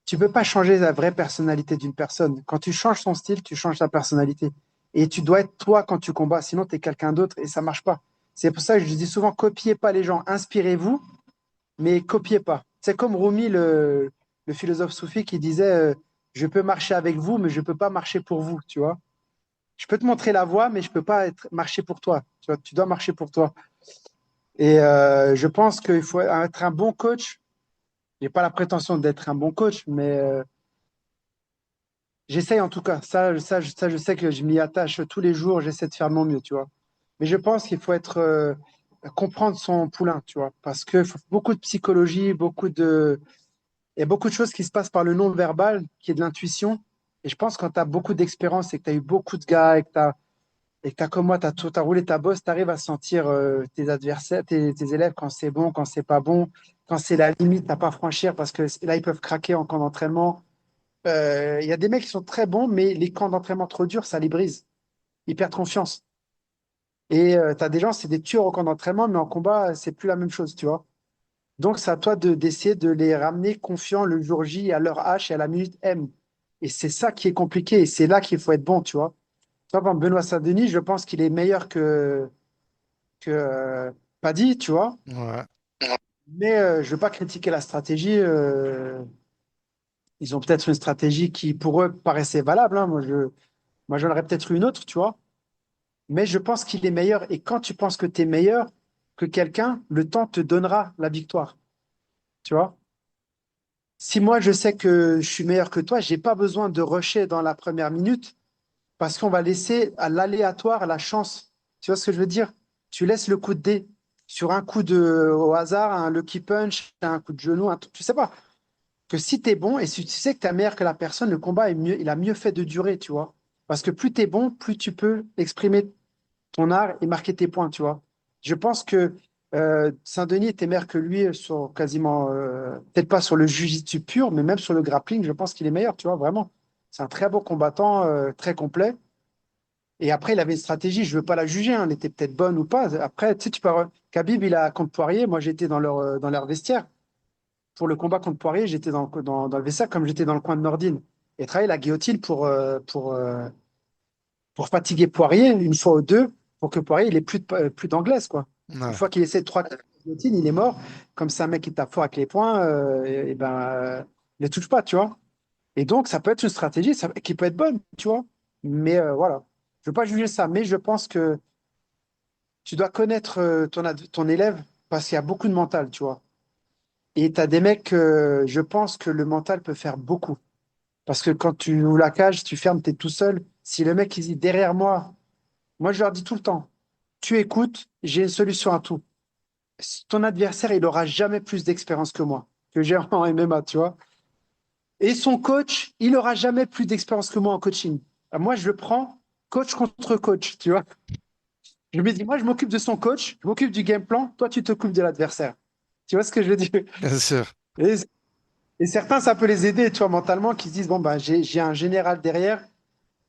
Tu peux pas changer la vraie personnalité d'une personne. Quand tu changes son style, tu changes ta personnalité. Et tu dois être toi quand tu combats, sinon tu es quelqu'un d'autre et ça marche pas. C'est pour ça que je dis souvent, copiez pas les gens, inspirez-vous, mais copiez pas. C'est comme Rumi, le philosophe soufi, qui disait, je peux marcher avec vous, mais je peux pas marcher pour vous, tu vois. Je peux te montrer la voie, mais je peux pas marcher pour toi. Tu vois, tu dois marcher pour toi. Et je pense qu'il faut être un bon coach. J'ai pas la prétention d'être un bon coach, mais j'essaye en tout cas. Ça, je sais que je m'y attache tous les jours. J'essaie de faire de mon mieux, tu vois. Mais je pense qu'il faut être comprendre son poulain, tu vois, parce que faut beaucoup de psychologie, il y a beaucoup de choses qui se passent par le non-verbal, qui est de l'intuition. Et je pense que quand tu as beaucoup d'expérience et que tu as eu beaucoup de gars et que tu as comme moi, tu as roulé ta bosse, tu arrives à sentir tes adversaires, tes élèves quand c'est bon, quand c'est pas bon, quand c'est la limite, t'as pas à franchir parce que là, ils peuvent craquer en camp d'entraînement. Il y a des mecs qui sont très bons, mais les camps d'entraînement trop durs, ça les brise. Ils perdent confiance. Et tu as des gens, c'est des tueurs au camp d'entraînement, mais en combat, c'est plus la même chose, tu vois. Donc, c'est à toi d'essayer de les ramener confiants le jour J à l'heure H et à la minute M. Et c'est ça qui est compliqué. Et c'est là qu'il faut être bon, tu vois. Par exemple, Benoît Saint-Denis, je pense qu'il est meilleur que Paddy, tu vois. Ouais. Mais je ne veux pas critiquer la stratégie. Ils ont peut-être une stratégie qui, pour eux, paraissait valable, hein. Moi, j'en aurais peut-être une autre, tu vois. Mais je pense qu'il est meilleur. Et quand tu penses que tu es meilleur que quelqu'un, le temps te donnera la victoire, tu vois. Si moi, je sais que je suis meilleur que toi, j'ai pas besoin de rusher dans la première minute parce qu'on va laisser à l'aléatoire la chance. Tu vois ce que je veux dire? Tu laisses le coup de dé sur un coup au hasard, un lucky punch, un coup de genou, tu sais pas. Que si tu es bon et si tu sais que tu es meilleur que la personne, le combat est mieux, il a mieux fait de durer, tu vois. Parce que plus tu es bon, plus tu peux exprimer ton art et marquer tes points, tu vois. Je pense que Saint-Denis était meilleur que lui sur quasiment, peut-être pas sur le jiu-jitsu pur, mais même sur le grappling, je pense qu'il est meilleur, tu vois, vraiment. C'est un très beau combattant, très complet. Et après, il avait une stratégie, je ne veux pas la juger, hein, elle était peut-être bonne ou pas. Après, tu sais, Khabib, il a contre Poirier, moi j'étais dans leur vestiaire. Pour le combat contre Poirier, j'étais dans le vestiaire comme j'étais dans le coin de Nordine. Et travailler la guillotine pour fatiguer Poirier une fois ou deux, pour que Poirier il ait plus d'anglaise, quoi. Une Ouais. fois qu'il essaie de trois guillotines, il est mort. Comme c'est un mec qui tape fort avec les poings, et ben, il ne touche pas, tu vois. Et donc, ça peut être une stratégie qui peut être bonne, tu vois. Mais voilà, je ne veux pas juger ça, mais je pense que tu dois connaître ton élève parce qu'il y a beaucoup de mental, tu vois. Et tu as des mecs, je pense que le mental peut faire beaucoup. Parce que quand tu ouvres la cage, tu fermes, tu es tout seul. Si le mec, il dit derrière moi, moi, je leur dis tout le temps, tu écoutes, j'ai une solution à tout. Ton adversaire, il aura jamais plus d'expérience que moi, que j'ai en MMA, tu vois. Et son coach, il aura jamais plus d'expérience que moi en coaching. Moi, je le prends coach contre coach, tu vois. Je me dis, moi, je m'occupe de son coach, je m'occupe du game plan, toi, tu t'occupes de l'adversaire. Tu vois ce que je veux dire? Bien sûr. Et, et certains, ça peut les aider, tu vois, mentalement, qui se disent, bon, ben, j'ai un général derrière,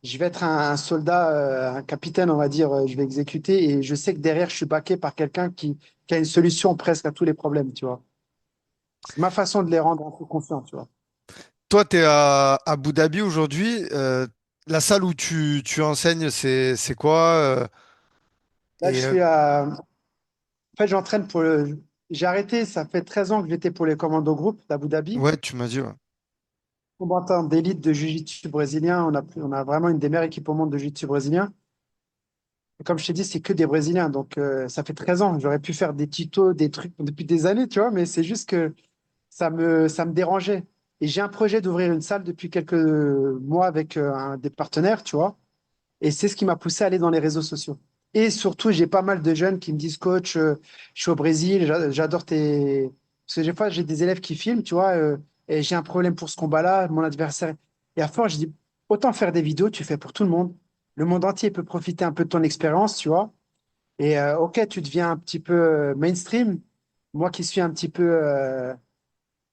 je vais être un soldat, un capitaine, on va dire, je vais exécuter et je sais que derrière, je suis baqué par quelqu'un qui a une solution presque à tous les problèmes, tu vois. C'est ma façon de les rendre un peu confiants, tu vois. Toi, tu es à Abu Dhabi aujourd'hui. La salle où tu enseignes, c'est quoi? Là, je Et suis En fait, j'entraîne J'ai arrêté, ça fait 13 ans que j'étais pour les commandos groupes d'Abu Dhabi. ouais, tu m'as dit, ouais. Combattant d'élite de Jiu-Jitsu brésilien, on a vraiment une des meilleures équipes au monde de Jiu-Jitsu brésilien. Et comme je t'ai dit, c'est que des Brésiliens, donc ça fait 13 ans. J'aurais pu faire des tutos, des trucs depuis des années, tu vois, mais c'est juste que ça me dérangeait. Et j'ai un projet d'ouvrir une salle depuis quelques mois avec des partenaires, tu vois. Et c'est ce qui m'a poussé à aller dans les réseaux sociaux. Et surtout, j'ai pas mal de jeunes qui me disent, coach, je suis au Brésil, j'adore tes... Parce que des fois, j'ai des élèves qui filment, tu vois, et j'ai un problème pour ce combat-là, mon adversaire. Et à force, je dis, autant faire des vidéos, tu fais pour tout le monde. Le monde entier peut profiter un peu de ton expérience, tu vois. Et ok, tu deviens un petit peu mainstream. Moi qui suis un petit peu,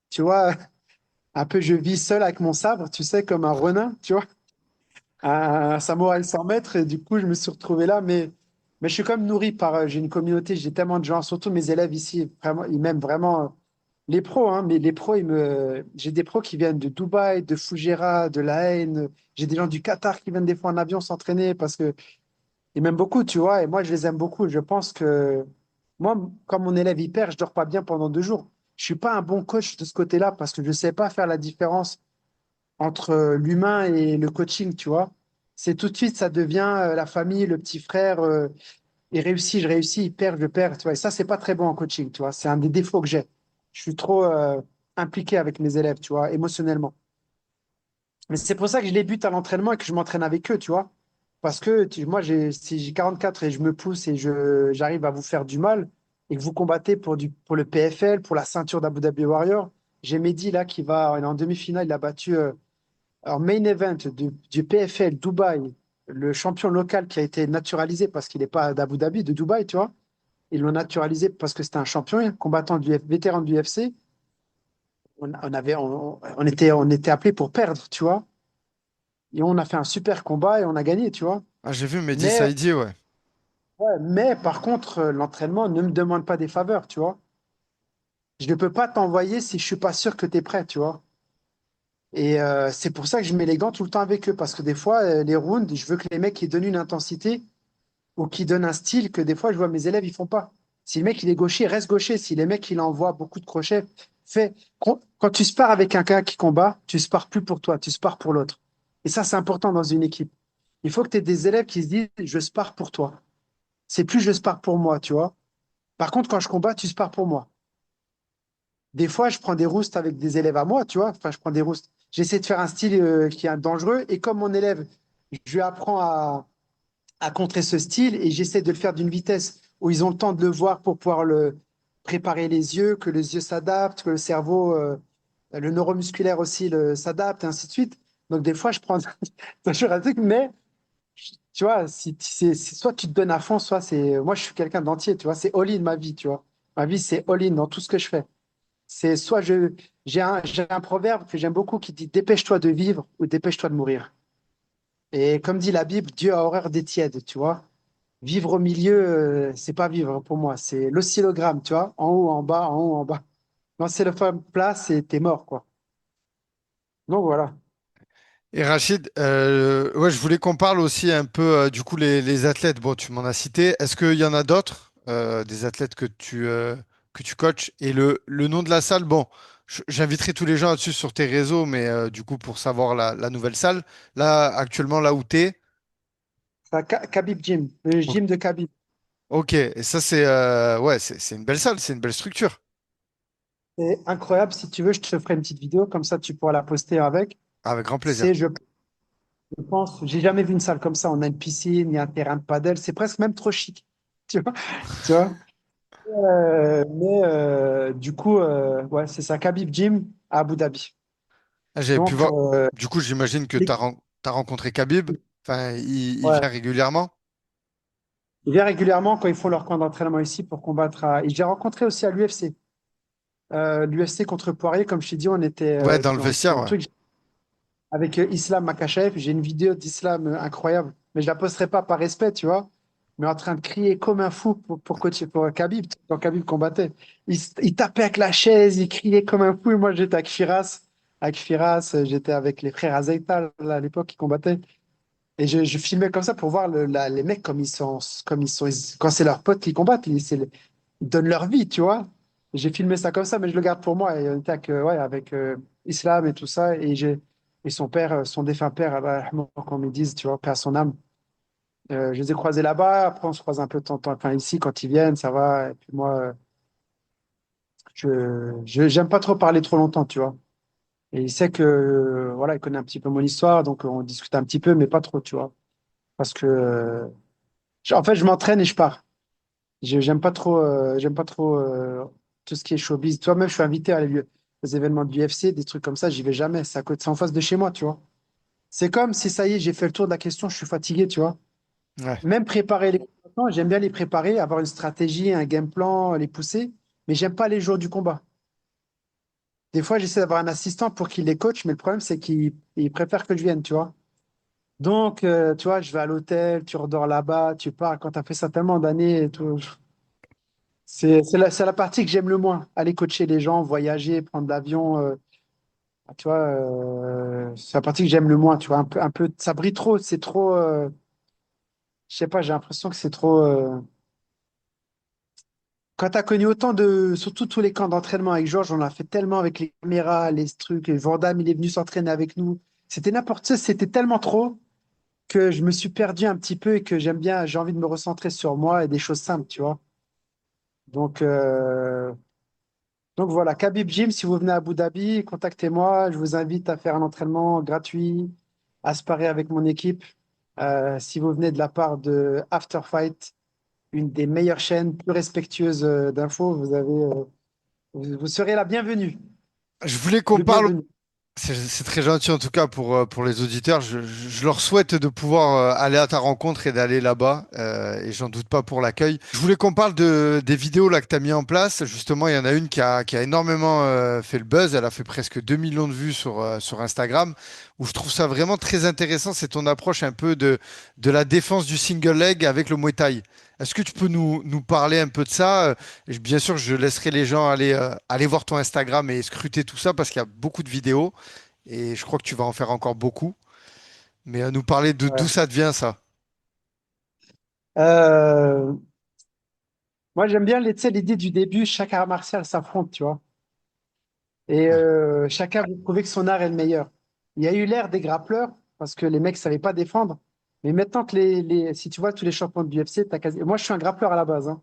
tu vois, un peu, je vis seul avec mon sabre, tu sais, comme un renin, tu vois, un samouraï sans maître. Et du coup, je me suis retrouvé là. Mais Mais je suis quand même nourri par, j'ai une communauté, j'ai tellement de gens, surtout mes élèves ici, vraiment, ils m'aiment vraiment. Les pros, hein, mais les pros, j'ai des pros qui viennent de Dubaï, de Fougera, de La Haine. J'ai des gens du Qatar qui viennent des fois en avion s'entraîner parce que ils m'aiment beaucoup, tu vois, et moi, je les aime beaucoup. Je pense que moi, quand mon élève y perd, je dors pas bien pendant 2 jours. Je suis pas un bon coach de ce côté-là parce que je sais pas faire la différence entre l'humain et le coaching, tu vois. C'est tout de suite, ça devient la famille, le petit frère. Il réussit, je réussis, il perd, je perds, tu vois. Et ça, c'est pas très bon en coaching, tu vois. C'est un des défauts que j'ai. Je suis trop impliqué avec mes élèves, tu vois, émotionnellement. Mais c'est pour ça que je les bute à l'entraînement et que je m'entraîne avec eux, tu vois. Parce que moi, si j'ai 44 et je me pousse et j'arrive à vous faire du mal et que vous combattez pour le PFL, pour la ceinture d'Abu Dhabi Warrior, j'ai Mehdi là qui va, il est en demi-finale, il a battu alors main event du PFL Dubaï, le champion local qui a été naturalisé parce qu'il n'est pas d'Abu Dhabi, de Dubaï, tu vois. Ils l'ont naturalisé parce que c'était un champion, un combattant vétéran du UFC. On était appelé pour perdre, tu vois. Et on a fait un super combat et on a gagné, tu vois. Ah, j'ai vu Mehdi Mais, Saïdi, ouais. ouais, mais par contre, l'entraînement ne me demande pas des faveurs, tu vois. Je ne peux pas t'envoyer si je suis pas sûr que tu es prêt, tu vois. Et c'est pour ça que je mets les gants tout le temps avec eux, parce que des fois, les rounds, je veux que les mecs ils donnent une intensité ou qu'ils donnent un style que des fois, je vois mes élèves, ils font pas. Si le mec il est gaucher, reste gaucher. Si les mecs il envoie beaucoup de crochets, fais. Quand tu spares avec un gars qui combat, tu spares plus pour toi, tu spares pour l'autre. Et ça, c'est important dans une équipe. Il faut que tu aies des élèves qui se disent, je spare pour toi. C'est plus je spare pour moi, tu vois. Par contre, quand je combats, tu spares pour moi. Des fois, je prends des roustes avec des élèves à moi, tu vois. Enfin, je prends des roustes. J'essaie de faire un style qui est dangereux. Et comme mon élève, je lui apprends à contrer ce style et j'essaie de le faire d'une vitesse où ils ont le temps de le voir pour pouvoir le préparer les yeux, que les yeux s'adaptent, que le cerveau, le neuromusculaire aussi s'adapte, et ainsi de suite. Donc, des fois, je prends toujours un truc, mais tu vois, si, soit tu te donnes à fond, soit c'est. Moi, je suis quelqu'un d'entier, tu vois. C'est all-in ma vie, tu vois. Ma vie, c'est all-in dans tout ce que je fais. C'est soit j'ai un proverbe que j'aime beaucoup qui dit dépêche-toi de vivre ou dépêche-toi de mourir. Et comme dit la Bible, Dieu a horreur des tièdes, tu vois. Vivre au milieu, c'est pas vivre pour moi, c'est l'oscillogramme, tu vois. En haut, en bas, en haut, en bas. Non, c'est le femme plat, c'est t'es mort, quoi. Donc voilà. Et Rachid, ouais, je voulais qu'on parle aussi un peu, du coup, les athlètes. Bon, tu m'en as cité. Est-ce qu'il y en a d'autres, des athlètes que tu coaches? Et le nom de la salle, bon, j'inviterai tous les gens là-dessus sur tes réseaux, mais du coup, pour savoir la nouvelle salle, là, actuellement, là où t'es. C'est Khabib Gym, le gym de Khabib. Ok, et ça, c'est ouais, c'est une belle salle, c'est une belle structure. C'est incroyable. Si tu veux, je te ferai une petite vidéo, comme ça tu pourras la poster avec. Avec grand plaisir. C'est, je pense, j'ai jamais vu une salle comme ça. On a une piscine, il y a un terrain de padel, c'est presque même trop chic. Tu vois? Tu vois? Mais du coup, ouais, c'est ça, Khabib Gym à Abu Dhabi. Ah, j'avais pu Donc, voir. Du coup, j'imagine que tu l'équipe, as rencontré Khabib. Enfin, il ouais, vient régulièrement. il vient régulièrement quand ils font leur camp d'entraînement ici pour combattre à. Et j'ai rencontré aussi à l'UFC. L'UFC contre Poirier, comme je t'ai dit, on était Ouais, dans le dans vestiaire, le ouais. truc avec Islam Makhachev. J'ai une vidéo d'Islam incroyable, mais je la posterai pas par respect, tu vois. Mais en train de crier comme un fou pour coacher pour Khabib, quand Khabib combattait. Il tapait avec la chaise, il criait comme un fou. Et moi, j'étais avec Firas. Avec Firas, j'étais avec les frères Azaital là, à l'époque qui combattaient. Et je filmais comme ça pour voir les mecs comme ils sont, quand c'est leurs potes qui combattent, ils donnent leur vie, tu vois. J'ai filmé ça comme ça, mais je le garde pour moi. Et on était avec, ouais, avec Islam et tout ça. Et son père, son défunt père, Allah yarhamou, qu'on me dise, tu vois, père à son âme. Je les ai croisés là-bas. Après, on se croise un peu de temps en temps. Enfin, ici, quand ils viennent, ça va. Et puis moi, j'aime pas trop parler trop longtemps, tu vois. Et il sait que, voilà, il connaît un petit peu mon histoire, donc on discute un petit peu, mais pas trop, tu vois. Parce que, en fait, je m'entraîne et je pars. J'aime pas trop tout ce qui est showbiz. Toi-même, je suis invité à aux événements du UFC, des trucs comme ça, j'y vais jamais. C'est à côté, c'est en face de chez moi, tu vois. C'est comme si ça y est, j'ai fait le tour de la question, je suis fatigué, tu vois. Ouais. Même préparer les combattants, j'aime bien les préparer, avoir une stratégie, un game plan, les pousser, mais j'aime pas les jours du combat. Des fois, j'essaie d'avoir un assistant pour qu'il les coach, mais le problème, c'est qu'il préfère que je vienne, tu vois. Donc, tu vois, je vais à l'hôtel, tu redors là-bas, tu pars quand tu as fait ça tellement d'années et tout. C'est la partie que j'aime le moins. Aller coacher les gens, voyager, prendre l'avion. Tu vois, c'est la partie que j'aime le moins. Tu vois, un peu, ça brille trop. C'est trop. Je sais pas, j'ai l'impression que c'est trop. Quand tu as connu autant de. Surtout tous les camps d'entraînement avec Georges, on a fait tellement avec les caméras, les trucs. Et Vandame, il est venu s'entraîner avec nous. C'était n'importe quoi. C'était tellement trop que je me suis perdu un petit peu et que j'aime bien. J'ai envie de me recentrer sur moi et des choses simples, tu vois. Donc, euh, donc voilà, Khabib Gym, si vous venez à Abu Dhabi, contactez-moi. Je vous invite à faire un entraînement gratuit, à sparer avec mon équipe. Si vous venez de la part de After Fight, une des meilleures chaînes, plus respectueuses d'infos, vous serez la bienvenue. Je voulais qu'on Le parle. bienvenu. C'est très gentil en tout cas pour les auditeurs. Je leur souhaite de pouvoir aller à ta rencontre et d'aller là-bas. Et j'en doute pas pour l'accueil. Je voulais qu'on parle des vidéos là que tu as mis en place. Justement, il y en a une qui a énormément fait le buzz. Elle a fait presque 2 millions de vues sur Instagram. Où je trouve ça vraiment très intéressant. C'est ton approche un peu de la défense du single leg avec le Muay Thai. Est-ce que tu peux nous parler un peu de ça? Bien sûr, je laisserai les gens aller voir ton Instagram et scruter tout ça parce qu'il y a beaucoup de vidéos. Et je crois que tu vas en faire encore beaucoup. Mais à nous parler de d'où Ouais. ça devient ça. Euh, Moi, j'aime bien tu sais, l'idée du début, chaque art martial s'affronte, tu vois. Et Ouais. chacun veut prouver que son art est le meilleur. Il y a eu l'ère des grappleurs, parce que les mecs ne savaient pas défendre. Mais maintenant que si tu vois tous les champions de l'UFC, moi je suis un grappleur à la base, hein.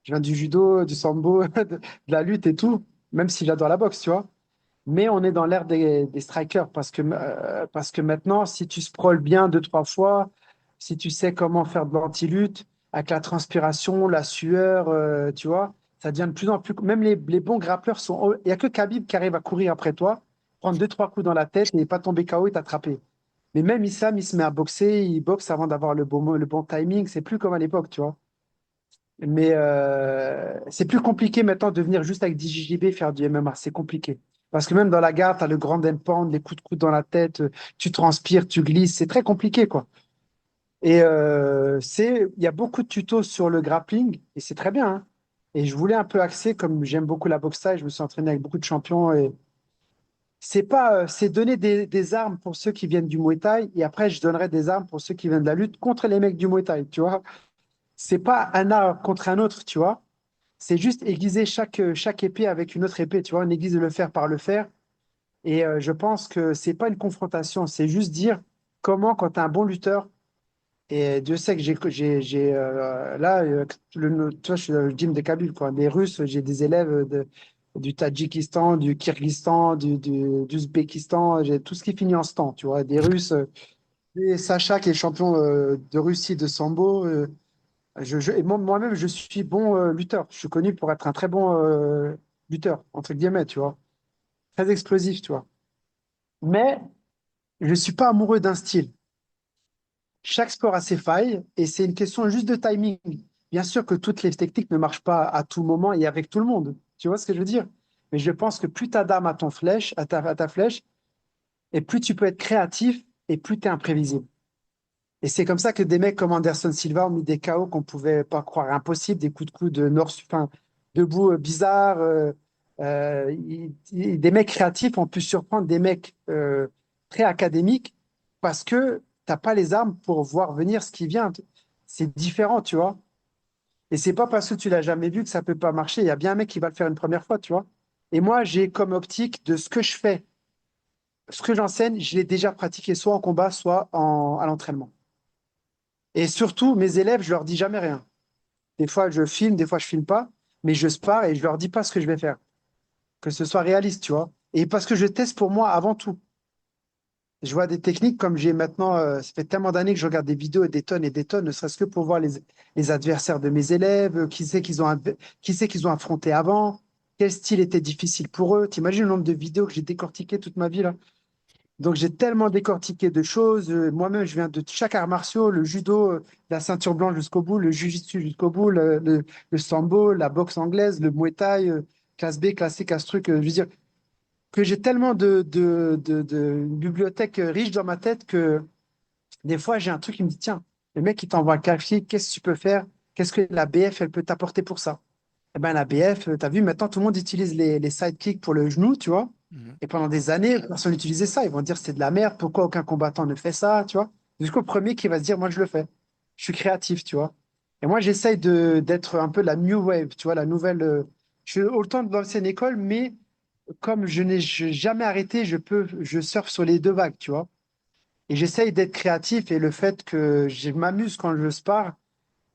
Je viens du judo, du sambo, de la lutte et tout, même si j'adore la boxe, tu vois. Mais on est dans l'ère des strikers, parce que maintenant, si tu sprawls bien deux, trois fois, si tu sais comment faire de l'anti-lutte, avec la transpiration, la sueur, tu vois, ça devient de plus en plus. Même les bons grappleurs sont. Il n'y a que Khabib qui arrive à courir après toi, prendre deux, trois coups dans la tête et pas tomber KO et t'attraper. Mais même Issam, il se met à boxer, il boxe avant d'avoir le bon timing. C'est plus comme à l'époque, tu vois. Mais c'est plus compliqué maintenant de venir juste avec 10 JJB faire du MMA. C'est compliqué. Parce que même dans la gare, tu as le grand impact, les coups de coude dans la tête, tu transpires, tu glisses. C'est très compliqué, quoi. Et il y a beaucoup de tutos sur le grappling et c'est très bien, hein. Et je voulais un peu axer, comme j'aime beaucoup la boxe thaï, je me suis entraîné avec beaucoup de champions. Et c'est pas, c'est donner des armes pour ceux qui viennent du Muay Thai et après, je donnerai des armes pour ceux qui viennent de la lutte contre les mecs du Muay Thai, tu vois. C'est pas un art contre un autre, tu vois. C'est juste aiguiser chaque épée avec une autre épée, tu vois. On aiguise le fer par le fer. Et je pense que c'est pas une confrontation, c'est juste dire comment, quand tu es un bon lutteur, et Dieu sait que là, tu vois, je suis dans le gym de Kabylie, quoi. Des Russes, j'ai des élèves du Tadjikistan, du Kirghizistan, d'Ouzbékistan, j'ai tout ce qui finit en stan, tu vois. Des Russes, et Sacha qui est champion de Russie de sambo. Et moi-même, je suis bon lutteur. Je suis connu pour être un très bon lutteur, entre guillemets, tu vois. Très explosif, tu vois. Mais je ne suis pas amoureux d'un style. Chaque sport a ses failles et c'est une question juste de timing. Bien sûr que toutes les techniques ne marchent pas à tout moment et avec tout le monde. Tu vois ce que je veux dire? Mais je pense que plus ta dame à ton flèche, à ta flèche, et plus tu peux être créatif et plus tu es imprévisible. Et c'est comme ça que des mecs comme Anderson Silva ont mis des KO qu'on pouvait pas croire impossibles, des coups de coude enfin, debout bizarres. Des mecs créatifs ont pu surprendre des mecs très académiques parce que t'as pas les armes pour voir venir ce qui vient. C'est différent, tu vois. Et c'est pas parce que tu l'as jamais vu que ça peut pas marcher. Il y a bien un mec qui va le faire une première fois, tu vois. Et moi, j'ai comme optique de ce que je fais, ce que j'enseigne, je l'ai déjà pratiqué soit en combat, soit à l'entraînement. Et surtout, mes élèves, je leur dis jamais rien. Des fois, je filme, des fois, je filme pas, mais je spare et je leur dis pas ce que je vais faire. Que ce soit réaliste, tu vois. Et parce que je teste pour moi avant tout. Je vois des techniques comme j'ai maintenant, ça fait tellement d'années que je regarde des vidéos et des tonnes, ne serait-ce que pour voir les adversaires de mes élèves, qui c'est qu'ils ont affronté avant, quel style était difficile pour eux. T'imagines le nombre de vidéos que j'ai décortiquées toute ma vie là? Donc j'ai tellement décortiqué de choses. Moi-même, je viens de chaque art martial, le judo, la ceinture blanche jusqu'au bout, le jiu-jitsu jusqu'au bout, le sambo, la boxe anglaise, le muay thai, classe B, classe C, classe truc. Je veux dire que j'ai tellement une bibliothèque riche dans ma tête que Des fois, j'ai un truc qui me dit, tiens, le mec, il t'envoie un calcul, qu'est-ce que tu peux faire? Qu'est-ce que la BF, elle peut t'apporter pour ça? Eh ben, la BF, tu as vu, maintenant, tout le monde utilise les sidekicks pour le genou, tu vois. Mhm. Et pendant des années, personne n'utilisait ça. Ils vont dire, c'est de la merde, pourquoi aucun combattant ne fait ça, tu vois. Jusqu'au premier qui va se dire, moi, je le fais. Je suis créatif, tu vois. Et moi, j'essaye d'être un peu la new wave, tu vois, la nouvelle. Je suis autant de l'ancienne école, mais comme je n'ai jamais arrêté, je surfe sur les deux vagues, tu vois. Et j'essaye d'être créatif et le fait que je m'amuse quand je spar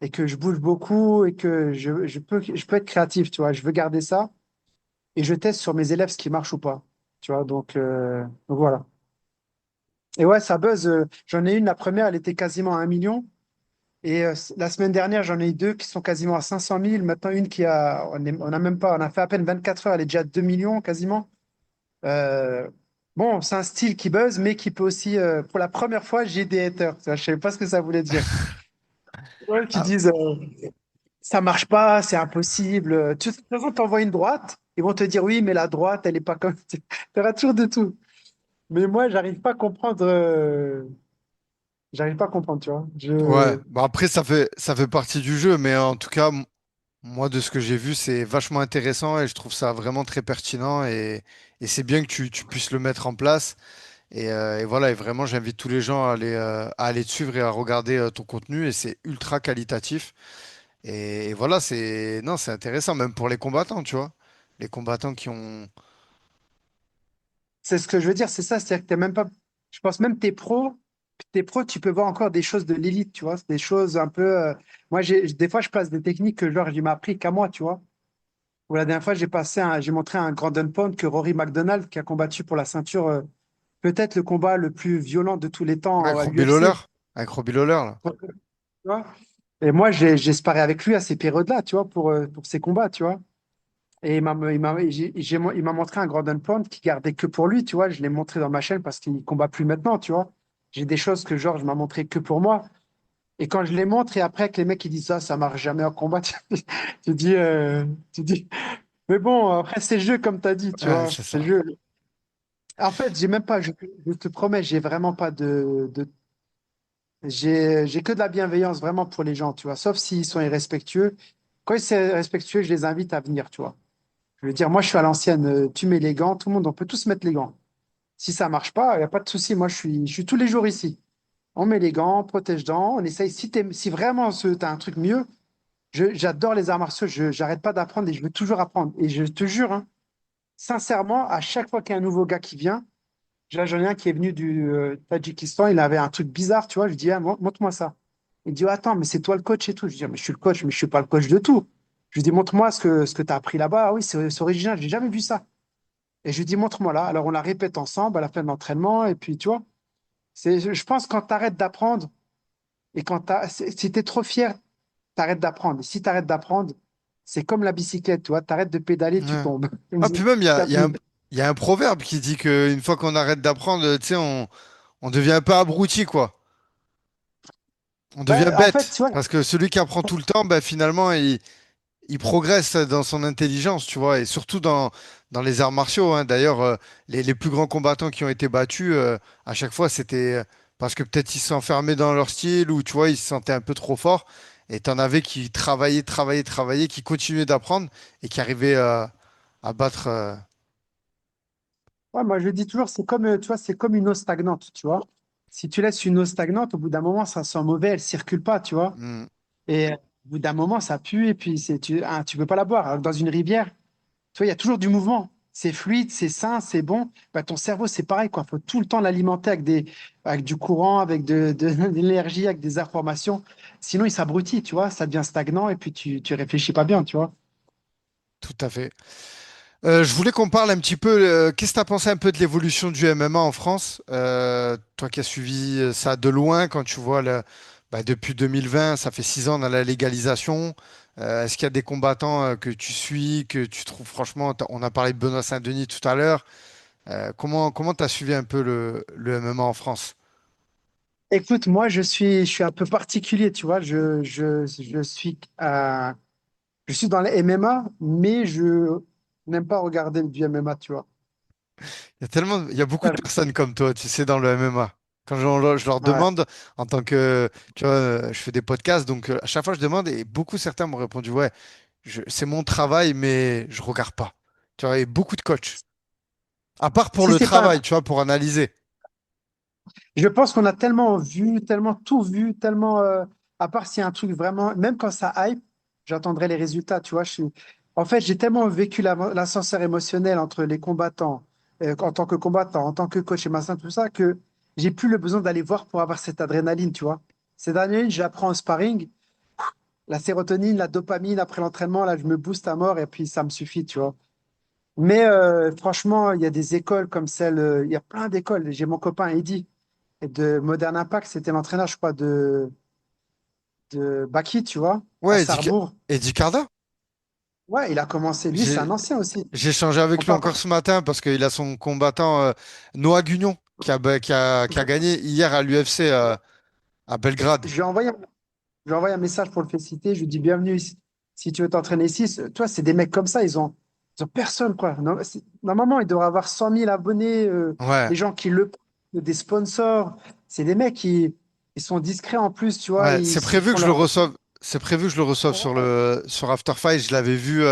et que je bouge beaucoup et que je peux être créatif, tu vois. Je veux garder ça et je teste sur mes élèves ce qui marche ou pas, tu vois. Donc voilà. Et ouais, ça buzz. J'en ai une, la première, elle était quasiment à 1 million. Et la semaine dernière, j'en ai eu deux qui sont quasiment à 500 000. Maintenant, une on a même pas, on a fait à peine 24 heures, elle est déjà à 2 millions quasiment. Euh, bon, c'est un style qui buzz, mais qui peut aussi, pour la première fois, j'ai des haters. Tu vois, je ne savais pas ce que ça voulait dire. Ouais, qui Ah, disent ça marche pas, c'est impossible. De toute façon, tu envoies une droite, ils vont te dire oui, mais la droite, elle est pas comme. Tu auras toujours de tout. Mais moi, j'arrive pas à comprendre. J'arrive pas à comprendre, tu vois. ouais. Bon, après, ça fait partie du jeu, mais en tout cas, moi, de ce que j'ai vu, c'est vachement intéressant et je trouve ça vraiment très pertinent et c'est bien que tu puisses le mettre en place. Et voilà, et vraiment, j'invite tous les gens à aller te suivre et à regarder ton contenu et c'est ultra qualitatif. Et voilà, non, c'est intéressant, même pour les combattants, tu vois. Les combattants qui ont. C'est ce que je veux dire, c'est ça. C'est-à-dire que t'es même pas. Je pense même t'es pro, tu peux voir encore des choses de l'élite, tu vois. C'est des choses un peu. Moi, des fois, je passe des techniques que genre, il m'a appris qu'à moi, tu vois. Ou la dernière fois, j'ai montré un grand pound que Rory McDonald, qui a combattu pour la ceinture, peut-être le combat le plus violent de tous les temps Avec à Robbie Lawler. l'UFC. Avec Robbie Lawler, là. Et moi, j'ai sparé avec lui à ces périodes-là, tu vois, pour ces combats, tu vois. Et il m'a montré un Gordon Pound qui gardait que pour lui, tu vois. Je l'ai montré dans ma chaîne parce qu'il combat plus maintenant, tu vois. J'ai des choses que Georges m'a montré que pour moi. Et quand je les montre, et après que les mecs ils disent ça, ça marche jamais en combat, tu dis, tu dis. Mais bon, après, c'est le jeu, comme tu as dit, tu Ouais, vois. c'est C'est le ça. jeu. En fait, j'ai même pas, je te promets, j'ai vraiment pas j'ai que de la bienveillance vraiment pour les gens, tu vois. Sauf s'ils sont irrespectueux. Quand ils sont respectueux, je les invite à venir, tu vois. Je veux dire, moi, je suis à l'ancienne, tu mets les gants, tout le monde, on peut tous mettre les gants. Si ça marche pas, il n'y a pas de souci. Moi, je suis tous les jours ici. On met les gants, protège-dents, on essaye. Si vraiment tu as un truc mieux, j'adore les arts martiaux, j'arrête pas d'apprendre et je veux toujours apprendre. Et je te jure, hein, sincèrement, à chaque fois qu'il y a un nouveau gars qui vient, là, j'en ai un qui est venu du Tadjikistan, il avait un truc bizarre, tu vois. Je dis, ah, montre-moi ça. Il dit, oh, attends, mais c'est toi le coach et tout. Je dis, ah, mais je suis le coach, mais je suis pas le coach de tout. Je lui dis, montre-moi ce que tu as appris là-bas. Ah oui, c'est original, j'ai jamais vu ça. Et je lui dis, montre-moi là. Alors, on la répète ensemble à la fin de l'entraînement. Et puis, tu vois, je pense quand tu arrêtes d'apprendre et si tu es trop fier, tu arrêtes d'apprendre. Et si tu arrêtes d'apprendre, c'est comme la bicyclette, tu vois, tu arrêtes de pédaler, tu Ouais. tombes. Ah, puis même, T'as plus. il y a un proverbe qui dit qu'une fois qu'on arrête d'apprendre, tu sais, on devient un peu abruti, quoi. On devient Ben, en fait, bête. tu vois, Parce que celui qui apprend tout le temps, ben, finalement, il progresse dans son intelligence, tu vois, et surtout dans les arts martiaux, hein. D'ailleurs, les plus grands combattants qui ont été battus, à chaque fois, c'était parce que peut-être ils s'enfermaient dans leur style ou, tu vois, ils se sentaient un peu trop forts. Et t'en avais qui travaillaient, travaillaient, travaillaient, qui continuaient d'apprendre et qui arrivaient à battre. ouais, moi je dis toujours, c'est comme, tu vois, c'est comme une eau stagnante, tu vois. Si tu laisses une eau stagnante, au bout d'un moment, ça sent mauvais, elle circule pas, tu vois. Hmm. Et au bout d'un moment, ça pue et puis tu peux pas la boire. Alors que dans une rivière, tu vois, il y a toujours du mouvement. C'est fluide, c'est sain, c'est bon. Bah, ton cerveau, c'est pareil, quoi. Il faut tout le temps l'alimenter avec du courant, avec de l'énergie, avec des informations. Sinon, il s'abrutit, tu vois. Ça devient stagnant et puis tu réfléchis pas bien, tu vois. Tout à fait. Je voulais qu'on parle un petit peu. Qu'est-ce que tu as pensé un peu de l'évolution du MMA en France? Toi qui as suivi ça de loin, quand tu vois bah, depuis 2020, ça fait 6 ans dans la légalisation. Est-ce qu'il y a des combattants que tu suis, que tu trouves franchement, on a parlé de Benoît Saint-Denis tout à l'heure. Comment tu as suivi un peu le MMA en France? Écoute, moi, je suis un peu particulier, tu vois. Je suis dans les MMA, mais je n'aime pas regarder du MMA, tu vois. Il y a beaucoup de personnes comme toi, tu sais, dans le MMA. Quand je leur Ouais. demande, en tant que, tu vois, je fais des podcasts, donc à chaque fois je demande, et beaucoup certains m'ont répondu, ouais, c'est mon travail, mais je regarde pas. Tu vois, et beaucoup de coachs. À part pour Si le c'est pas travail, tu vois, pour analyser. Je pense qu'on a tellement vu, tellement tout vu, tellement. À part s'il y a un truc vraiment. Même quand ça hype, j'attendrai les résultats. Tu vois, en fait, j'ai tellement vécu l'ascenseur émotionnel entre les combattants, en tant que combattant, en tant que coach et machin, tout ça, que j'ai plus le besoin d'aller voir pour avoir cette adrénaline. Tu vois, cette adrénaline, je la prends en sparring. La sérotonine, la dopamine après l'entraînement, là, je me booste à mort et puis ça me suffit. Tu vois. Mais franchement, il y a des écoles comme celle. Il y a plein d'écoles. J'ai mon copain Eddy et de Modern Impact, c'était l'entraîneur, je crois, de Baki, tu vois, à Ouais, Sarrebourg. Eddie Carda. Ouais, il a commencé. Lui, c'est J'ai un ancien aussi. j'ai échangé On avec lui parle encore pas. ce matin parce qu'il a son combattant Noah Gugnon qui a gagné hier à l'UFC à Belgrade. Je lui ai envoyé, je lui ai envoyé un message pour le féliciter. Je lui dis bienvenue ici. Si tu veux t'entraîner ici, toi, c'est des mecs comme ça, ils ont personne, quoi. Normalement, ils devraient avoir 100 000 abonnés, Ouais, des gens qui des sponsors. C'est des mecs ils sont discrets en plus, tu vois, ouais, c'est ils prévu font que je le leur. reçoive. C'est prévu que je le reçoive sur After Fight. Je l'avais vu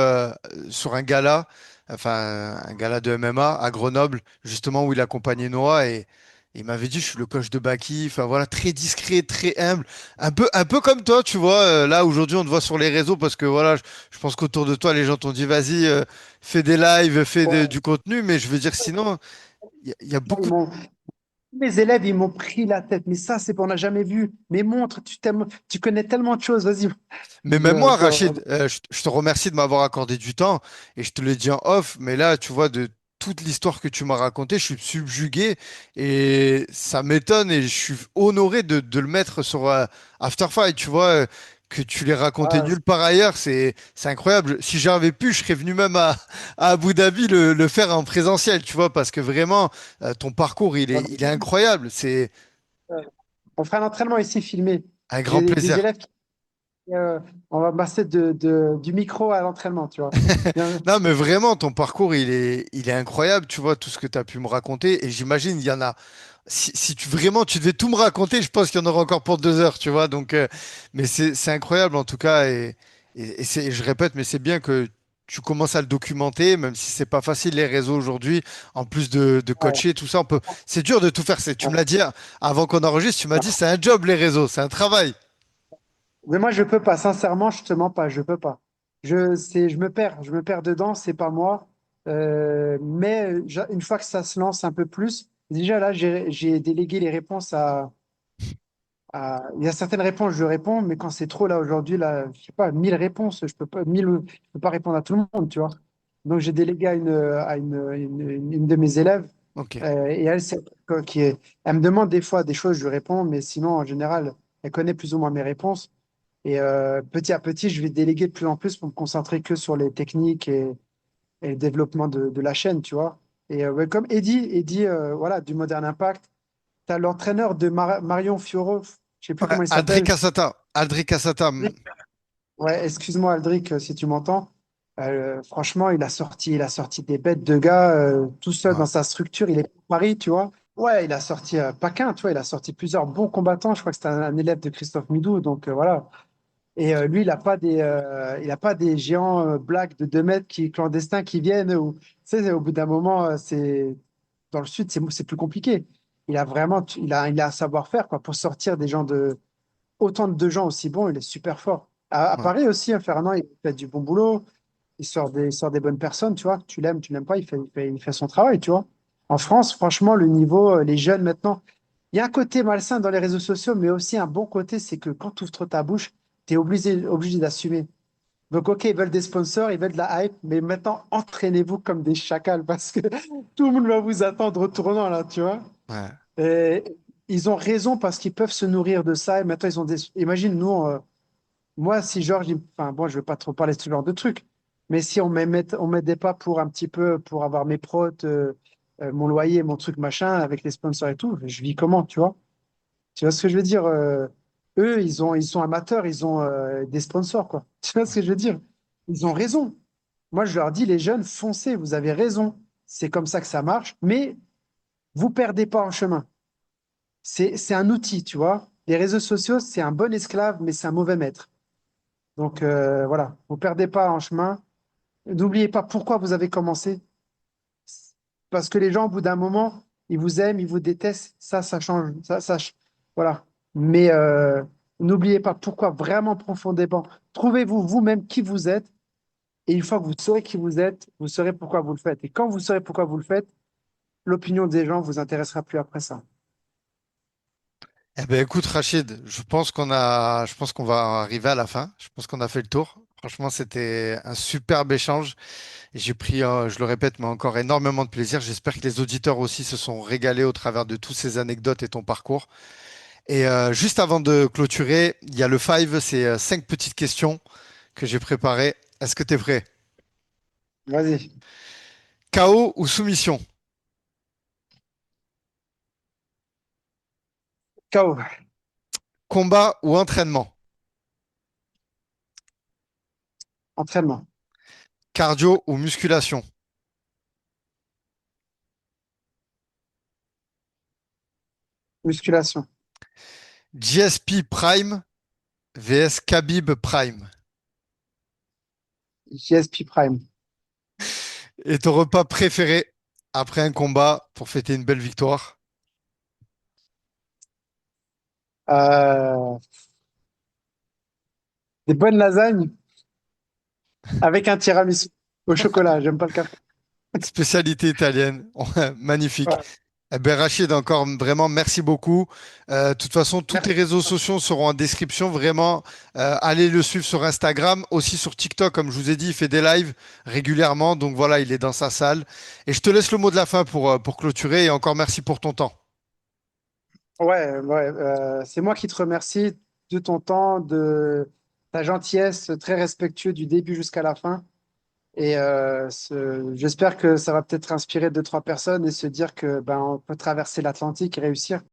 sur un gala, enfin un gala de MMA à Grenoble, justement où il accompagnait Noah et il m'avait dit je suis le coach de Baki. Enfin voilà, très discret, très humble, un peu comme toi, tu vois. Là aujourd'hui on te voit sur les réseaux parce que voilà, je pense qu'autour de toi les gens t'ont dit vas-y, fais des lives, Ouais. du contenu, mais je veux dire sinon il y a Ils beaucoup. m'ont Mes élèves, ils m'ont pris la tête. Mais ça, c'est qu'on n'a jamais vu. Mais montre, tu connais tellement de choses. Vas-y. Mais même moi, Je dois- Rachid, je te remercie de m'avoir accordé du temps et je te l'ai dit en off, mais là, tu vois, de toute l'histoire que tu m'as racontée, je suis subjugué et ça m'étonne et je suis honoré de le mettre sur After Fight, tu vois, que tu l'aies raconté Ah, nulle part ailleurs, c'est incroyable. Si j'avais pu, je serais venu même à Abu Dhabi le faire en présentiel, tu vois, parce que vraiment, ton parcours, il est incroyable. C'est on fera un entraînement ici filmé. un grand J'ai des plaisir. élèves on va passer du micro à l'entraînement, tu vois. Bien- Non, mais vraiment, ton parcours, il est incroyable, tu vois, tout ce que tu as pu me raconter. Et j'imagine, il y en a. Si tu vraiment tu devais tout me raconter, je pense qu'il y en aura encore pour 2 heures, tu vois. Donc, mais c'est incroyable en tout cas. Je répète, mais c'est bien que tu commences à le documenter, même si c'est pas facile les réseaux aujourd'hui. En plus de ouais, coacher, tout ça, c'est dur de tout faire. Tu me ouais. l'as dit avant qu'on enregistre, tu m'as dit c'est un job les réseaux, c'est un travail. Mais moi, je peux pas. Sincèrement, je te mens pas. Je peux pas. Je me perds dedans. C'est pas moi. Mais une fois que ça se lance un peu plus, déjà là, j'ai délégué les réponses il y a certaines réponses, je réponds, mais quand c'est trop, là, aujourd'hui, là, je sais pas, 1000 réponses, je peux pas répondre à tout le monde, tu vois. Donc, j'ai délégué une de mes élèves, Ok. et elle, elle me demande des fois des choses, je lui réponds, mais sinon, en général, elle connaît plus ou moins mes réponses. Et petit à petit, je vais déléguer de plus en plus pour me concentrer que sur les techniques et le développement de la chaîne, tu vois. Et ouais, comme Eddie, voilà, du Modern Impact, tu as l'entraîneur de Marion Fiorot, je sais plus Ouais, comment il Aldric s'appelle. Cassata. Aldric Cassata. Ouais, excuse-moi, Aldric, si tu m'entends. Franchement, il a sorti des bêtes de gars tout seul Ouais. dans sa structure. Il est à Paris, tu vois. Ouais, il a sorti pas qu'un, tu vois, il a sorti plusieurs bons combattants. Je crois que c'était un élève de Christophe Midou, donc voilà. Et lui, il a pas des géants black de 2 mètres clandestins qui viennent. Tu sais, au bout d'un moment, dans le sud, c'est plus compliqué. Il a un savoir-faire quoi pour sortir des gens autant de gens aussi bons. Il est super fort. À Ouais. Paris aussi, hein, Fernand, il fait du bon boulot. Il sort des bonnes personnes, tu vois. Tu l'aimes pas, il fait son travail, tu vois. En France, franchement, le niveau, les jeunes maintenant, il y a un côté malsain dans les réseaux sociaux, mais aussi un bon côté, c'est que quand tu ouvres trop ta bouche, tu es obligé d'assumer. Donc, OK, ils veulent des sponsors, ils veulent de la hype, mais maintenant, entraînez-vous comme des chacals parce que tout le monde va vous attendre au tournant, là, tu vois. Ouais. Et ils ont raison parce qu'ils peuvent se nourrir de ça. Et maintenant, ils ont des. Imagine, nous, moi, si Georges, enfin, bon, je ne veux pas trop parler de ce genre de truc, mais si on m'aidait pas pour un petit peu, pour avoir mes prods, mon loyer, mon truc, machin, avec les sponsors et tout, je vis comment, tu vois? Tu vois ce que je veux dire? Eux, ils sont amateurs, ils ont des sponsors, quoi. Tu vois ce que je veux dire? Ils ont raison. Moi, je leur dis, les jeunes, foncez, vous avez raison. C'est comme ça que ça marche, mais vous perdez pas en chemin. c'est un outil, tu vois. Les réseaux sociaux, c'est un bon esclave, mais c'est un mauvais maître. Donc voilà, vous perdez pas en chemin. N'oubliez pas pourquoi vous avez commencé. Parce que les gens, au bout d'un moment, ils vous aiment, ils vous détestent. Ça change. Voilà. Mais n'oubliez pas pourquoi vraiment profondément. Trouvez-vous vous-même qui vous êtes. Et une fois que vous saurez qui vous êtes, vous saurez pourquoi vous le faites. Et quand vous saurez pourquoi vous le faites, l'opinion des gens vous intéressera plus après ça. Eh ben, écoute, Rachid, je pense qu'on va arriver à la fin. Je pense qu'on a fait le tour. Franchement, c'était un superbe échange. Et j'ai pris, je le répète, mais encore énormément de plaisir. J'espère que les auditeurs aussi se sont régalés au travers de toutes ces anecdotes et ton parcours. Et juste avant de clôturer, il y a le five, c'est 5 petites questions que j'ai préparées. Est-ce que tu es prêt? Vas-y. KO ou soumission? KO. Combat ou entraînement? Entraînement. Cardio ou musculation? Musculation. GSP Prime vs Khabib Prime. JSP Prime. Et ton repas préféré après un combat pour fêter une belle victoire? Euh, des bonnes lasagnes avec un tiramisu au chocolat. J'aime pas le café. Spécialité italienne. Magnifique. Ouais. Eh ben, Rachid, encore vraiment merci beaucoup. De toute façon, tous tes Merci. réseaux sociaux seront en description. Vraiment, allez le suivre sur Instagram, aussi sur TikTok. Comme je vous ai dit, il fait des lives régulièrement. Donc voilà, il est dans sa salle. Et je te laisse le mot de la fin pour clôturer. Et encore merci pour ton temps. Ouais, c'est moi qui te remercie de ton temps, de ta gentillesse, très respectueux du début jusqu'à la fin. Et j'espère que ça va peut-être inspirer deux, trois personnes et se dire que ben, on peut traverser l'Atlantique et réussir.